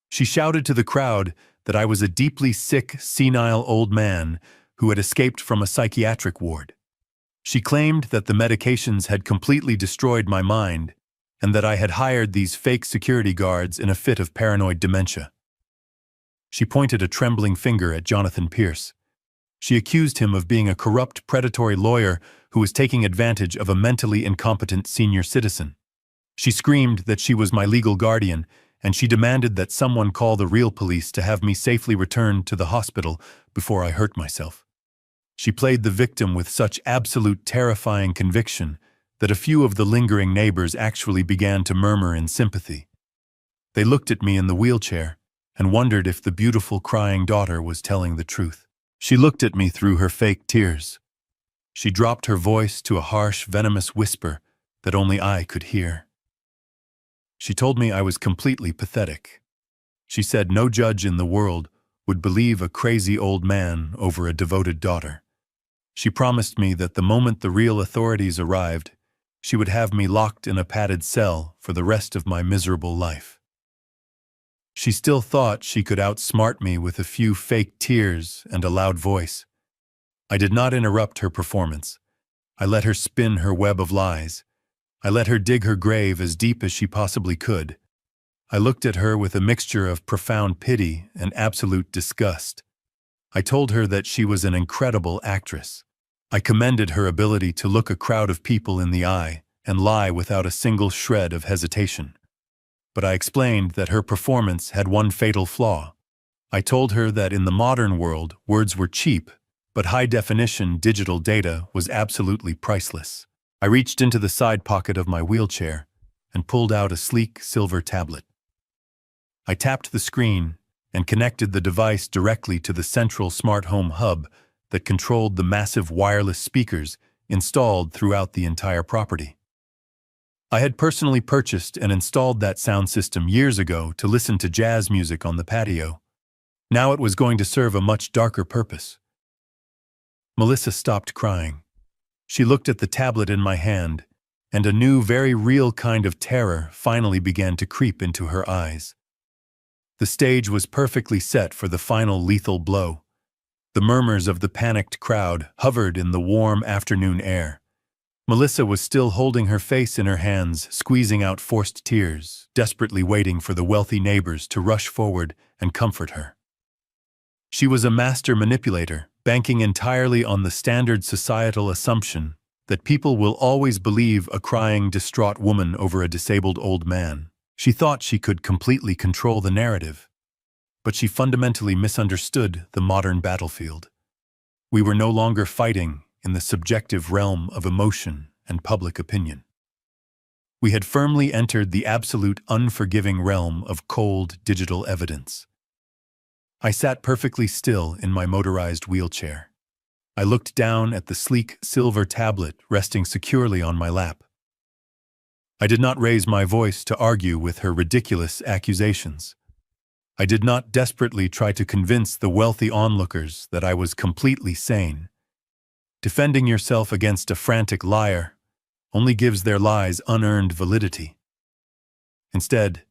She shouted to the crowd that I was a deeply sick, senile old man who had escaped from a psychiatric ward. She claimed that the medications had completely destroyed my mind and that I had hired these fake security guards in a fit of paranoid dementia. She pointed a trembling finger at Jonathan Pierce. She accused him of being a corrupt, predatory lawyer who was taking advantage of a mentally incompetent senior citizen. She screamed that she was my legal guardian, and she demanded that someone call the real police to have me safely returned to the hospital before I hurt myself. She played the victim with such absolute terrifying conviction that a few of the lingering neighbors actually began to murmur in sympathy. They looked at me in the wheelchair and wondered if the beautiful crying daughter was telling the truth. She looked at me through her fake tears. She dropped her voice to a harsh, venomous whisper that only I could hear. She told me I was completely pathetic. She said no judge in the world would believe a crazy old man over a devoted daughter. She promised me that the moment the real authorities arrived, she would have me locked in a padded cell for the rest of my miserable life. She still thought she could outsmart me with a few fake tears and a loud voice. I did not interrupt her performance. I let her spin her web of lies. I let her dig her grave as deep as she possibly could. I looked at her with a mixture of profound pity and absolute disgust. I told her that she was an incredible actress. I commended her ability to look a crowd of people in the eye and lie without a single shred of hesitation. But I explained that her performance had one fatal flaw. I told her that in the modern world, words were cheap, but high-definition digital data was absolutely priceless. I reached into the side pocket of my wheelchair and pulled out a sleek silver tablet. I tapped the screen and connected the device directly to the central smart home hub that controlled the massive wireless speakers installed throughout the entire property. I had personally purchased and installed that sound system years ago to listen to jazz music on the patio. Now it was going to serve a much darker purpose. Melissa stopped crying. She looked at the tablet in my hand, and a new, very real kind of terror finally began to creep into her eyes. The stage was perfectly set for the final lethal blow. The murmurs of the panicked crowd hovered in the warm afternoon air. Melissa was still holding her face in her hands, squeezing out forced tears, desperately waiting for the wealthy neighbors to rush forward and comfort her. She was a master manipulator, banking entirely on the standard societal assumption that people will always believe a crying, distraught woman over a disabled old man. She thought she could completely control the narrative. But she fundamentally misunderstood the modern battlefield. We were no longer fighting in the subjective realm of emotion and public opinion. We had firmly entered the absolute unforgiving realm of cold digital evidence. I sat perfectly still in my motorized wheelchair. I looked down at the sleek silver tablet resting securely on my lap. I did not raise my voice to argue with her ridiculous accusations. I did not desperately try to convince the wealthy onlookers that I was completely sane. Defending yourself against a frantic liar only gives their lies unearned validity. Instead,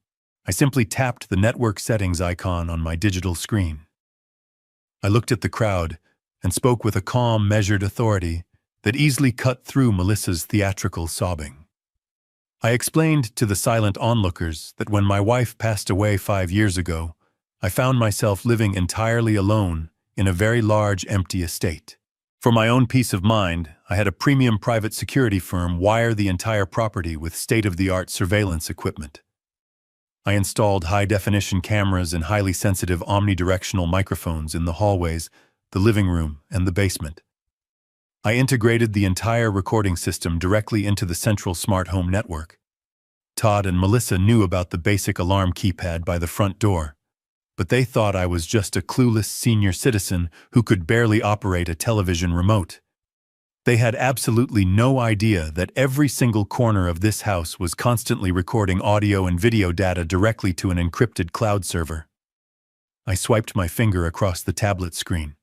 I simply tapped the network settings icon on my digital screen. I looked at the crowd and spoke with a calm, measured authority that easily cut through Melissa's theatrical sobbing. I explained to the silent onlookers that when my wife passed away 5 years ago, I found myself living entirely alone in a very large, empty estate. For my own peace of mind, I had a premium private security firm wire the entire property with state-of-the-art surveillance equipment. I installed high-definition cameras and highly sensitive omnidirectional microphones in the hallways, the living room, and the basement. I integrated the entire recording system directly into the central smart home network. Todd and Melissa knew about the basic alarm keypad by the front door, but they thought I was just a clueless senior citizen who could barely operate a television remote. They had absolutely no idea that every single corner of this house was constantly recording audio and video data directly to an encrypted cloud server. I swiped my finger across the tablet screen.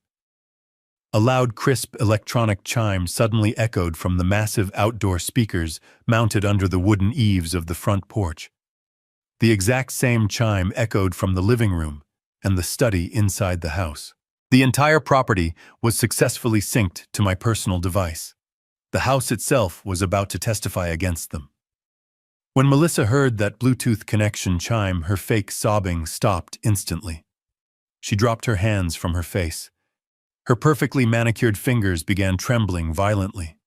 A loud, crisp electronic chime suddenly echoed from the massive outdoor speakers mounted under the wooden eaves of the front porch. The exact same chime echoed from the living room and the study inside the house. The entire property was successfully synced to my personal device. The house itself was about to testify against them. When Melissa heard that Bluetooth connection chime, her fake sobbing stopped instantly. She dropped her hands from her face. Her perfectly manicured fingers began trembling violently.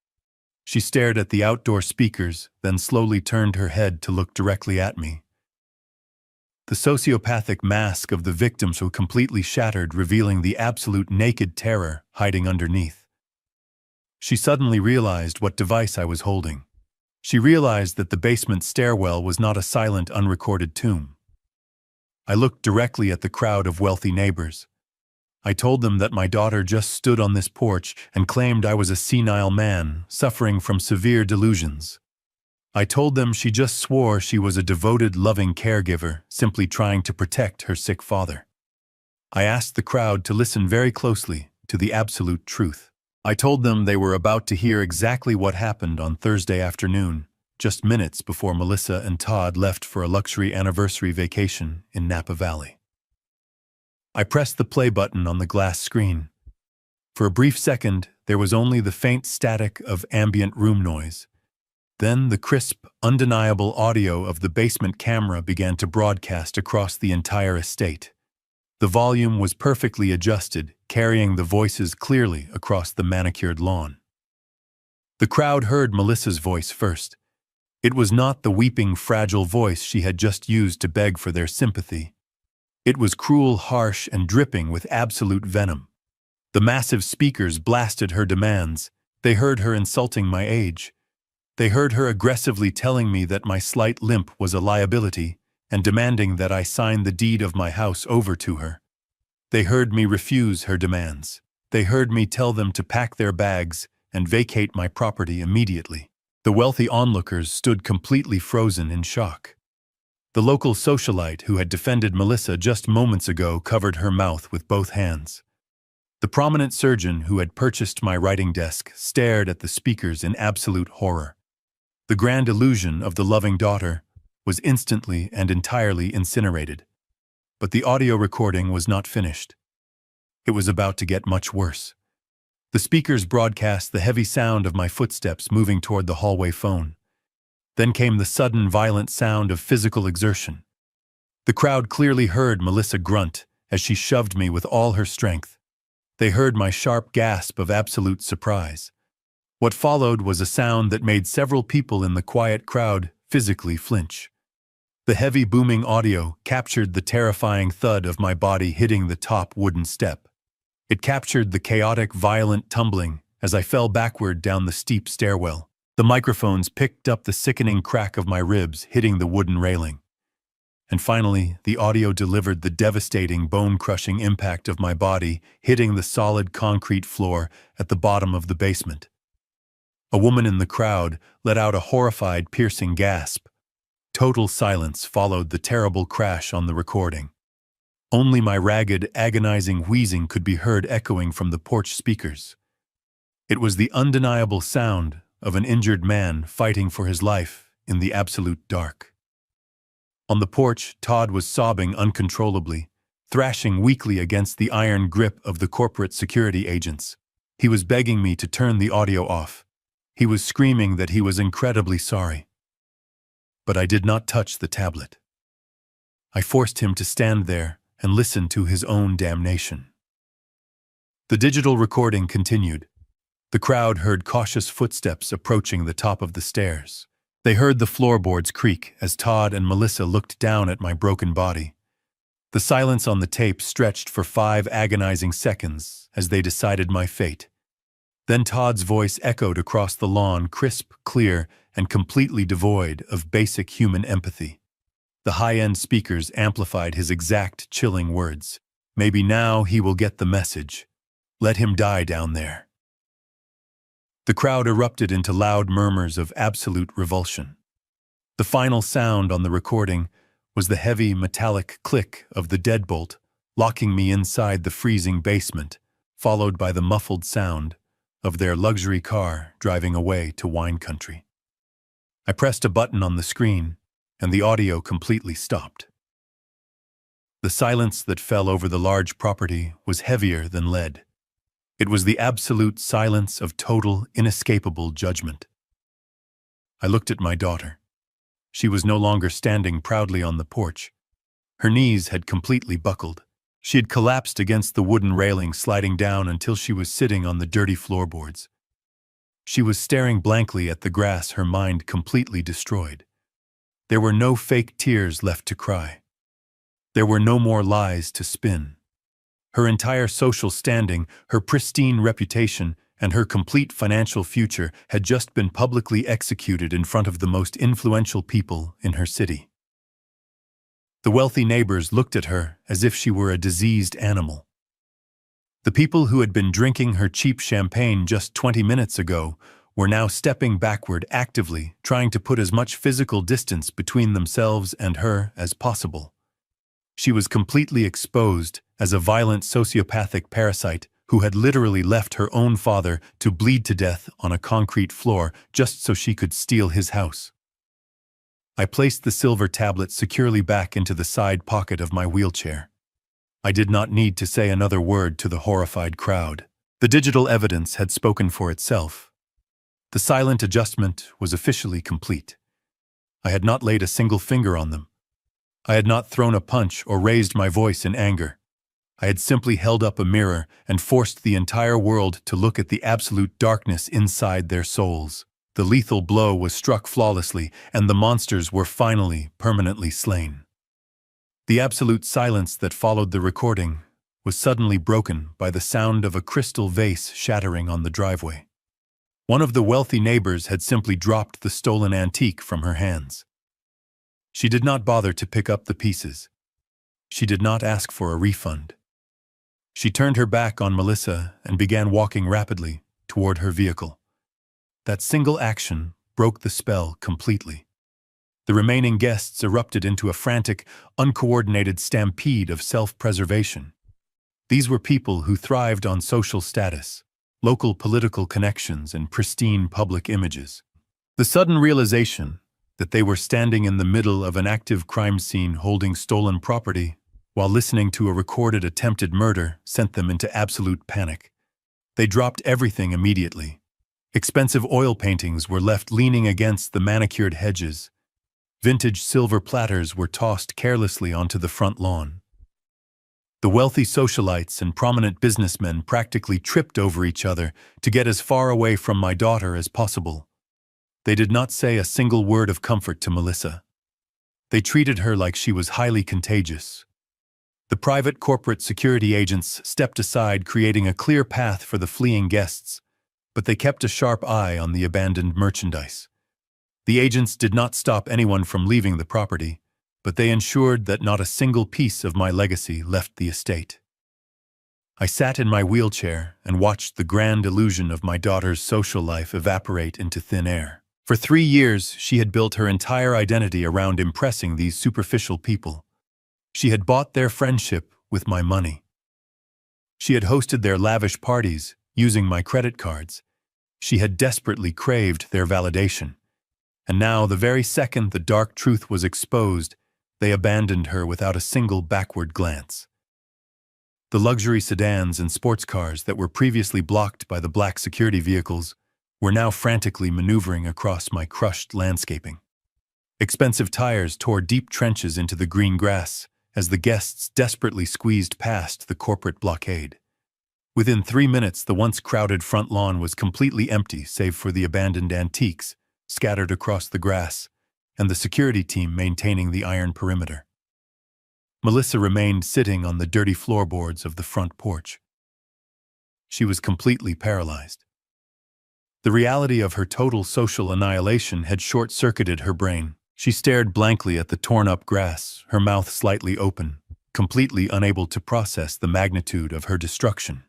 She stared at the outdoor speakers, then slowly turned her head to look directly at me. The sociopathic mask of the victims was completely shattered, revealing the absolute naked terror hiding underneath. She suddenly realized what device I was holding. She realized that the basement stairwell was not a silent, unrecorded tomb. I looked directly at the crowd of wealthy neighbors. I told them that my daughter just stood on this porch and claimed I was a senile man, suffering from severe delusions. I told them she just swore she was a devoted, loving caregiver, simply trying to protect her sick father. I asked the crowd to listen very closely to the absolute truth. I told them they were about to hear exactly what happened on Thursday afternoon, just minutes before Melissa and Todd left for a luxury anniversary vacation in Napa Valley. I pressed the play button on the glass screen. For a brief second, there was only the faint static of ambient room noise. Then the crisp, undeniable audio of the basement camera began to broadcast across the entire estate. The volume was perfectly adjusted, carrying the voices clearly across the manicured lawn. The crowd heard Melissa's voice first. It was not the weeping, fragile voice she had just used to beg for their sympathy. It was cruel, harsh, and dripping with absolute venom. The massive speakers blasted her demands. They heard her insulting my age. They heard her aggressively telling me that my slight limp was a liability and demanding that I sign the deed of my house over to her. They heard me refuse her demands. They heard me tell them to pack their bags and vacate my property immediately. The wealthy onlookers stood completely frozen in shock. The local socialite who had defended Melissa just moments ago covered her mouth with both hands. The prominent surgeon who had purchased my writing desk stared at the speakers in absolute horror. The grand illusion of the loving daughter was instantly and entirely incinerated. But the audio recording was not finished. It was about to get much worse. The speakers broadcast the heavy sound of my footsteps moving toward the hallway phone. Then came the sudden, violent sound of physical exertion. The crowd clearly heard Melissa grunt as she shoved me with all her strength. They heard my sharp gasp of absolute surprise. What followed was a sound that made several people in the quiet crowd physically flinch. The heavy booming audio captured the terrifying thud of my body hitting the top wooden step. It captured the chaotic, violent tumbling as I fell backward down the steep stairwell. The microphones picked up the sickening crack of my ribs hitting the wooden railing. And finally, the audio delivered the devastating, bone-crushing impact of my body hitting the solid concrete floor at the bottom of the basement. A woman in the crowd let out a horrified, piercing gasp. Total silence followed the terrible crash on the recording. Only my ragged, agonizing wheezing could be heard echoing from the porch speakers. It was the undeniable sound of an injured man fighting for his life in the absolute dark. On the porch, Todd was sobbing uncontrollably, thrashing weakly against the iron grip of the corporate security agents. He was begging me to turn the audio off. He was screaming that he was incredibly sorry. But I did not touch the tablet. I forced him to stand there and listen to his own damnation. The digital recording continued. The crowd heard cautious footsteps approaching the top of the stairs. They heard the floorboards creak as Todd and Melissa looked down at my broken body. The silence on the tape stretched for 5 agonizing seconds as they decided my fate. Then Todd's voice echoed across the lawn, crisp, clear, and completely devoid of basic human empathy. The high-end speakers amplified his exact, chilling words. Maybe now he will get the message. Let him die down there. The crowd erupted into loud murmurs of absolute revulsion. The final sound on the recording was the heavy, metallic click of the deadbolt locking me inside the freezing basement, followed by the muffled sound of their luxury car driving away to wine country. I pressed a button on the screen, and the audio completely stopped. The silence that fell over the large property was heavier than lead. It was the absolute silence of total, inescapable judgment. I looked at my daughter. She was no longer standing proudly on the porch. Her knees had completely buckled. She had collapsed against the wooden railing, sliding down until she was sitting on the dirty floorboards. She was staring blankly at the grass, her mind completely destroyed. There were no fake tears left to cry. There were no more lies to spin. Her entire social standing, her pristine reputation, and her complete financial future had just been publicly executed in front of the most influential people in her city. The wealthy neighbors looked at her as if she were a diseased animal. The people who had been drinking her cheap champagne just 20 minutes ago were now stepping backward actively, trying to put as much physical distance between themselves and her as possible. She was completely exposed as a violent sociopathic parasite who had literally left her own father to bleed to death on a concrete floor just so she could steal his house. I placed the silver tablet securely back into the side pocket of my wheelchair. I did not need to say another word to the horrified crowd. The digital evidence had spoken for itself. The silent adjustment was officially complete. I had not laid a single finger on them. I had not thrown a punch or raised my voice in anger. I had simply held up a mirror and forced the entire world to look at the absolute darkness inside their souls. The lethal blow was struck flawlessly, and the monsters were finally permanently slain. The absolute silence that followed the recording was suddenly broken by the sound of a crystal vase shattering on the driveway. One of the wealthy neighbors had simply dropped the stolen antique from her hands. She did not bother to pick up the pieces. She did not ask for a refund. She turned her back on Melissa and began walking rapidly toward her vehicle. That single action broke the spell completely. The remaining guests erupted into a frantic, uncoordinated stampede of self-preservation. These were people who thrived on social status, local political connections, and pristine public images. The sudden realization that they were standing in the middle of an active crime scene holding stolen property while listening to a recorded attempted murder sent them into absolute panic. They dropped everything immediately. Expensive oil paintings were left leaning against the manicured hedges. Vintage silver platters were tossed carelessly onto the front lawn. The wealthy socialites and prominent businessmen practically tripped over each other to get as far away from my daughter as possible. They did not say a single word of comfort to Melissa. They treated her like she was highly contagious. The private corporate security agents stepped aside, creating a clear path for the fleeing guests, but they kept a sharp eye on the abandoned merchandise. The agents did not stop anyone from leaving the property, but they ensured that not a single piece of my legacy left the estate. I sat in my wheelchair and watched the grand illusion of my daughter's social life evaporate into thin air. For 3 years, she had built her entire identity around impressing these superficial people. She had bought their friendship with my money. She had hosted their lavish parties using my credit cards. She had desperately craved their validation. And now, the very second the dark truth was exposed, They abandoned her without a single backward glance. The luxury sedans and sports cars that were previously blocked by the black security vehicles were now frantically maneuvering across my crushed landscaping. Expensive tires tore deep trenches into the green grass as the guests desperately squeezed past the corporate blockade. Within 3 minutes, the once crowded front lawn was completely empty save for the abandoned antiques scattered across the grass and the security team maintaining the iron perimeter. Melissa remained sitting on the dirty floorboards of the front porch. She was completely paralyzed. The reality of her total social annihilation had short-circuited her brain. She stared blankly at the torn-up grass, her mouth slightly open, completely unable to process the magnitude of her destruction.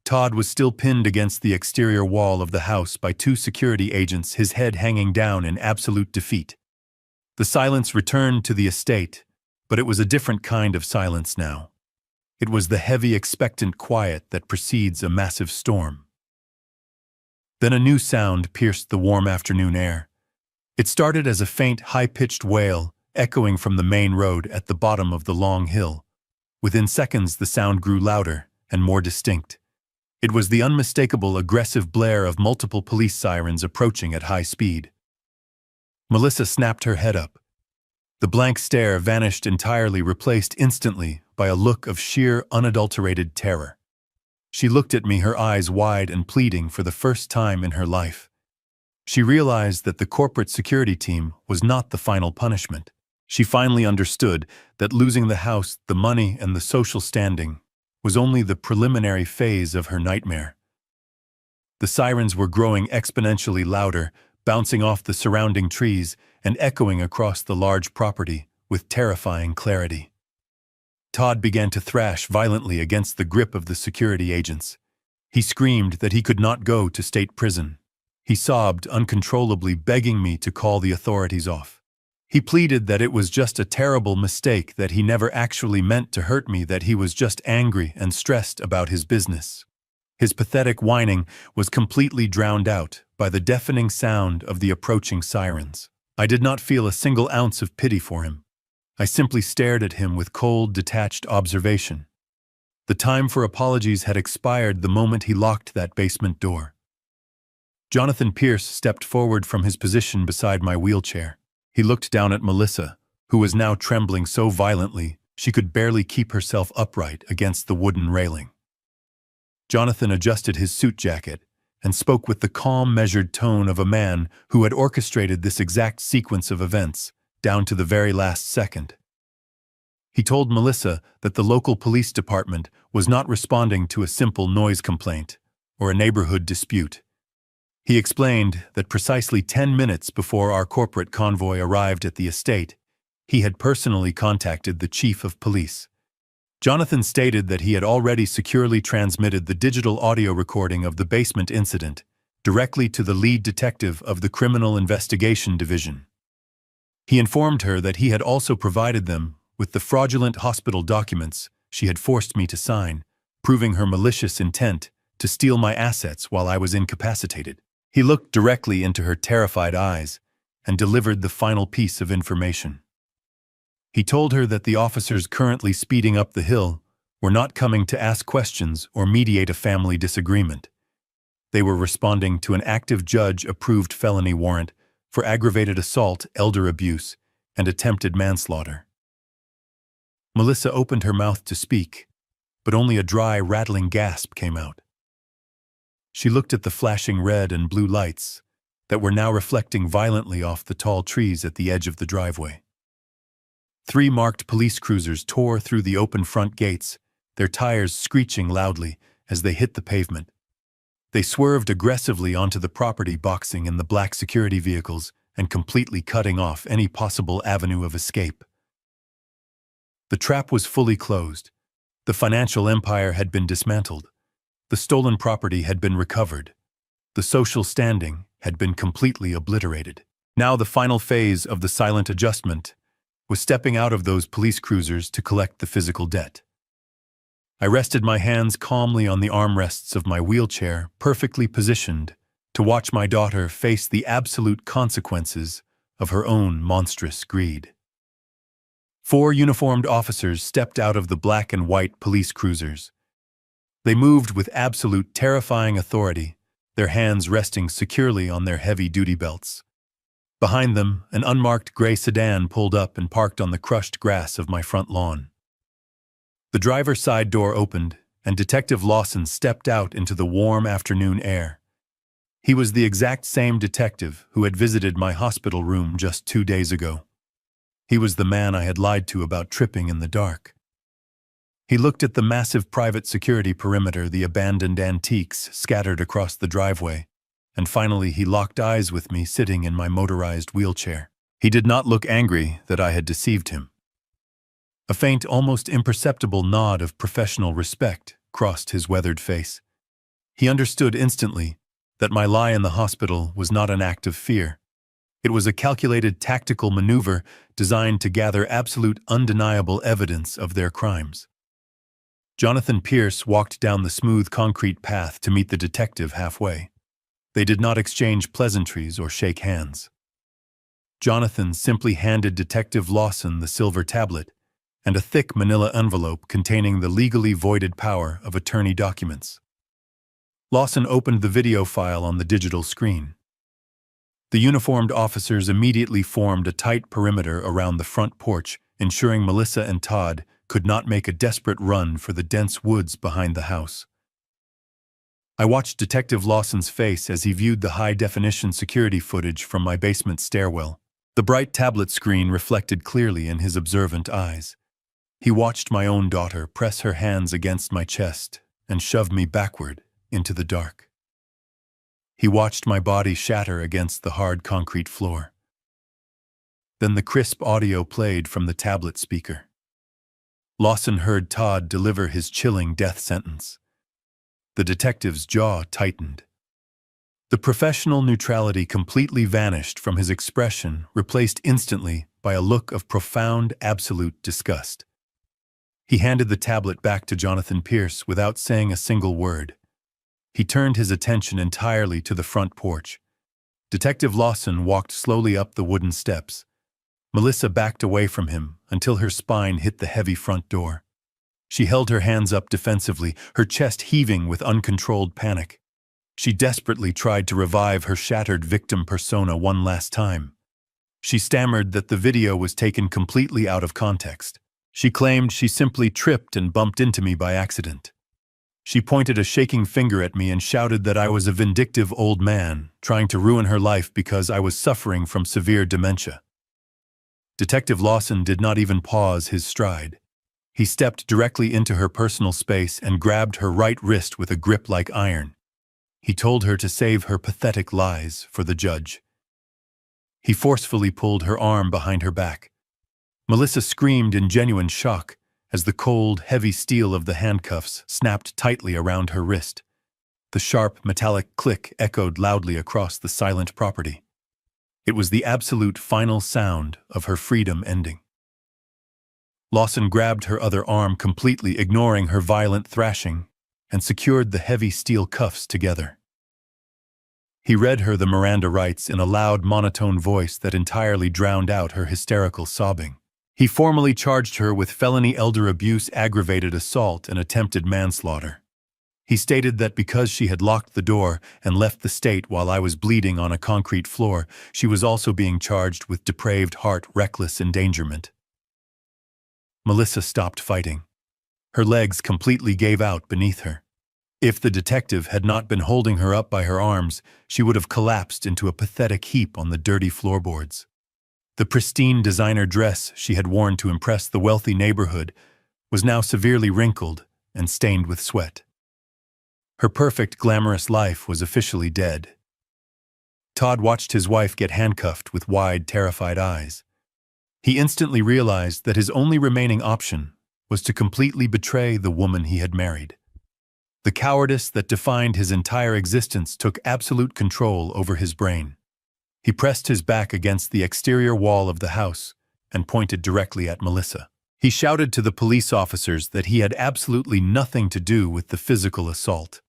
Todd was still pinned against the exterior wall of the house by 2 security agents, his head hanging down in absolute defeat. The silence returned to the estate, but it was a different kind of silence now. It was the heavy, expectant quiet that precedes a massive storm. Then a new sound pierced the warm afternoon air. It started as a faint, high-pitched wail, echoing from the main road at the bottom of the long hill. Within seconds, the sound grew louder and more distinct. It was the unmistakable, aggressive blare of multiple police sirens approaching at high speed. Melissa snapped her head up. The blank stare vanished entirely, replaced instantly by a look of sheer, unadulterated terror. She looked at me, her eyes wide and pleading for the first time in her life. She realized that the corporate security team was not the final punishment. She finally understood that losing the house, the money, and the social standing was only the preliminary phase of her nightmare. The sirens were growing exponentially louder, bouncing off the surrounding trees and echoing across the large property with terrifying clarity. Todd began to thrash violently against the grip of the security agents. He screamed that he could not go to state prison. He sobbed uncontrollably, begging me to call the authorities off. He pleaded that it was just a terrible mistake, that he never actually meant to hurt me, that he was just angry and stressed about his business. His pathetic whining was completely drowned out by the deafening sound of the approaching sirens. I did not feel a single ounce of pity for him. I simply stared at him with cold, detached observation. The time for apologies had expired the moment he locked that basement door. Jonathan Pierce stepped forward from his position beside my wheelchair. He looked down at Melissa, who was now trembling so violently she could barely keep herself upright against the wooden railing. Jonathan adjusted his suit jacket and spoke with the calm, measured tone of a man who had orchestrated this exact sequence of events, down to the very last second. He told Melissa that the local police department was not responding to a simple noise complaint or a neighborhood dispute. He explained that precisely 10 minutes before our corporate convoy arrived at the estate, he had personally contacted the chief of police. Jonathan stated that he had already securely transmitted the digital audio recording of the basement incident directly to the lead detective of the Criminal Investigation Division. He informed her that he had also provided them with the fraudulent hospital documents she had forced me to sign, proving her malicious intent to steal my assets while I was incapacitated. He looked directly into her terrified eyes and delivered the final piece of information. He told her that the officers currently speeding up the hill were not coming to ask questions or mediate a family disagreement. They were responding to an active judge-approved felony warrant for aggravated assault, elder abuse, and attempted manslaughter. Melissa opened her mouth to speak, but only a dry, rattling gasp came out. She looked at the flashing red and blue lights that were now reflecting violently off the tall trees at the edge of the driveway. 3 marked police cruisers tore through the open front gates, their tires screeching loudly as they hit the pavement. They swerved aggressively onto the property, boxing in the black security vehicles and completely cutting off any possible avenue of escape. The trap was fully closed. The financial empire had been dismantled. The stolen property had been recovered. The social standing had been completely obliterated. Now the final phase of the silent adjustment was stepping out of those police cruisers to collect the physical debt. I rested my hands calmly on the armrests of my wheelchair, perfectly positioned to watch my daughter face the absolute consequences of her own monstrous greed. 4 uniformed officers stepped out of the black and white police cruisers. They moved with absolute terrifying authority, their hands resting securely on their heavy-duty belts. Behind them, an unmarked gray sedan pulled up and parked on the crushed grass of my front lawn. The driver's side door opened, and Detective Lawson stepped out into the warm afternoon air. He was the exact same detective who had visited my hospital room just 2 days ago. He was the man I had lied to about tripping in the dark. He looked at the massive private security perimeter, the abandoned antiques scattered across the driveway, and finally he locked eyes with me sitting in my motorized wheelchair. He did not look angry that I had deceived him. A faint, almost imperceptible nod of professional respect crossed his weathered face. He understood instantly that my lie in the hospital was not an act of fear. It was a calculated tactical maneuver designed to gather absolute undeniable evidence of their crimes. Jonathan Pierce walked down the smooth concrete path to meet the detective halfway. They did not exchange pleasantries or shake hands. Jonathan simply handed Detective Lawson the silver tablet and a thick manila envelope containing the legally voided power of attorney documents. Lawson opened the video file on the digital screen. The uniformed officers immediately formed a tight perimeter around the front porch, ensuring Melissa and Todd could not make a desperate run for the dense woods behind the house. I watched Detective Lawson's face as he viewed the high-definition security footage from my basement stairwell. The bright tablet screen reflected clearly in his observant eyes. He watched my own daughter press her hands against my chest and shove me backward into the dark. He watched my body shatter against the hard concrete floor. Then the crisp audio played from the tablet speaker. Lawson heard Todd deliver his chilling death sentence. The detective's jaw tightened. The professional neutrality completely vanished from his expression, replaced instantly by a look of profound, absolute disgust. He handed the tablet back to Jonathan Pierce without saying a single word. He turned his attention entirely to the front porch. Detective Lawson walked slowly up the wooden steps. Melissa backed away from him until her spine hit the heavy front door. She held her hands up defensively, her chest heaving with uncontrolled panic. She desperately tried to revive her shattered victim persona one last time. She stammered that the video was taken completely out of context. She claimed she simply tripped and bumped into me by accident. She pointed a shaking finger at me and shouted that I was a vindictive old man, trying to ruin her life because I was suffering from severe dementia. Detective Lawson did not even pause his stride. He stepped directly into her personal space and grabbed her right wrist with a grip like iron. He told her to save her pathetic lies for the judge. He forcefully pulled her arm behind her back. Melissa screamed in genuine shock as the cold, heavy steel of the handcuffs snapped tightly around her wrist. The sharp, metallic click echoed loudly across the silent property. It was the absolute final sound of her freedom ending. Lawson grabbed her other arm completely, ignoring her violent thrashing, and secured the heavy steel cuffs together. He read her the Miranda rights in a loud, monotone voice that entirely drowned out her hysterical sobbing. He formally charged her with felony elder abuse, aggravated assault, and attempted manslaughter. He stated that because she had locked the door and left the state while I was bleeding on a concrete floor, she was also being charged with depraved heart, reckless endangerment. Melissa stopped fighting. Her legs completely gave out beneath her. If the detective had not been holding her up by her arms, she would have collapsed into a pathetic heap on the dirty floorboards. The pristine designer dress she had worn to impress the wealthy neighborhood was now severely wrinkled and stained with sweat. Her perfect, glamorous life was officially dead. Todd watched his wife get handcuffed with wide, terrified eyes. He instantly realized that his only remaining option was to completely betray the woman he had married. The cowardice that defined his entire existence took absolute control over his brain. He pressed his back against the exterior wall of the house and pointed directly at Melissa. He shouted to the police officers that he had absolutely nothing to do with the physical assault.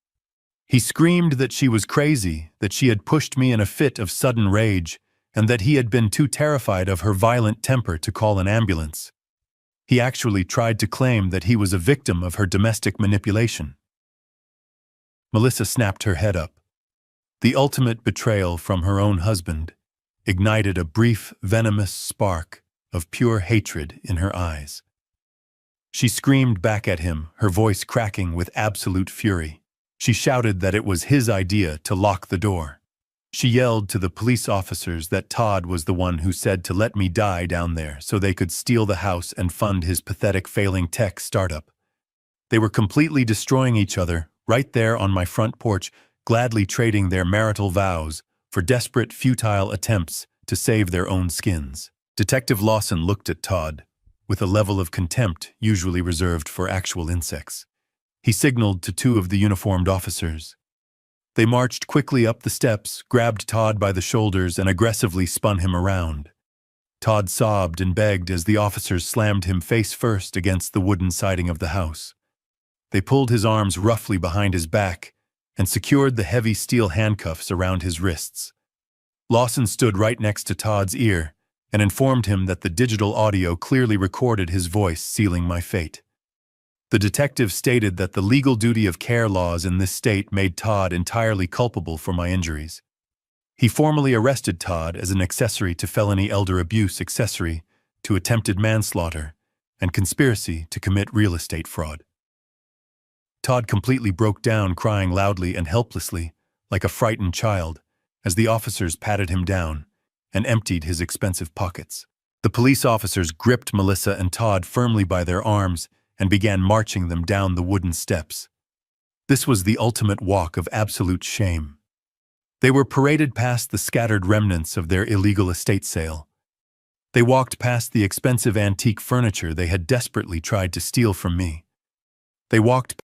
He screamed that she was crazy, that she had pushed me in a fit of sudden rage, and that he had been too terrified of her violent temper to call an ambulance. He actually tried to claim that he was a victim of her domestic manipulation. Melissa snapped her head up. The ultimate betrayal from her own husband ignited a brief, venomous spark of pure hatred in her eyes. She screamed back at him, her voice cracking with absolute fury. She shouted that it was his idea to lock the door. She yelled to the police officers that Todd was the one who said to let me die down there so they could steal the house and fund his pathetic failing tech startup. They were completely destroying each other, right there on my front porch, gladly trading their marital vows for desperate, futile attempts to save their own skins. Detective Lawson looked at Todd with a level of contempt usually reserved for actual insects. He signaled to two of the uniformed officers. They marched quickly up the steps, grabbed Todd by the shoulders, and aggressively spun him around. Todd sobbed and begged as the officers slammed him face first against the wooden siding of the house. They pulled his arms roughly behind his back and secured the heavy steel handcuffs around his wrists. Lawson stood right next to Todd's ear and informed him that the digital audio clearly recorded his voice sealing my fate. The detective stated that the legal duty of care laws in this state made Todd entirely culpable for my injuries. He formally arrested Todd as an accessory to felony elder abuse, accessory to attempted manslaughter, and conspiracy to commit real estate fraud. Todd completely broke down, crying loudly and helplessly, like a frightened child, as the officers patted him down and emptied his expensive pockets. The police officers gripped Melissa and Todd firmly by their arms and began marching them down the wooden steps. This was the ultimate walk of absolute shame. They were paraded past the scattered remnants of their illegal estate sale. They walked past the expensive antique furniture they had desperately tried to steal from me. They walked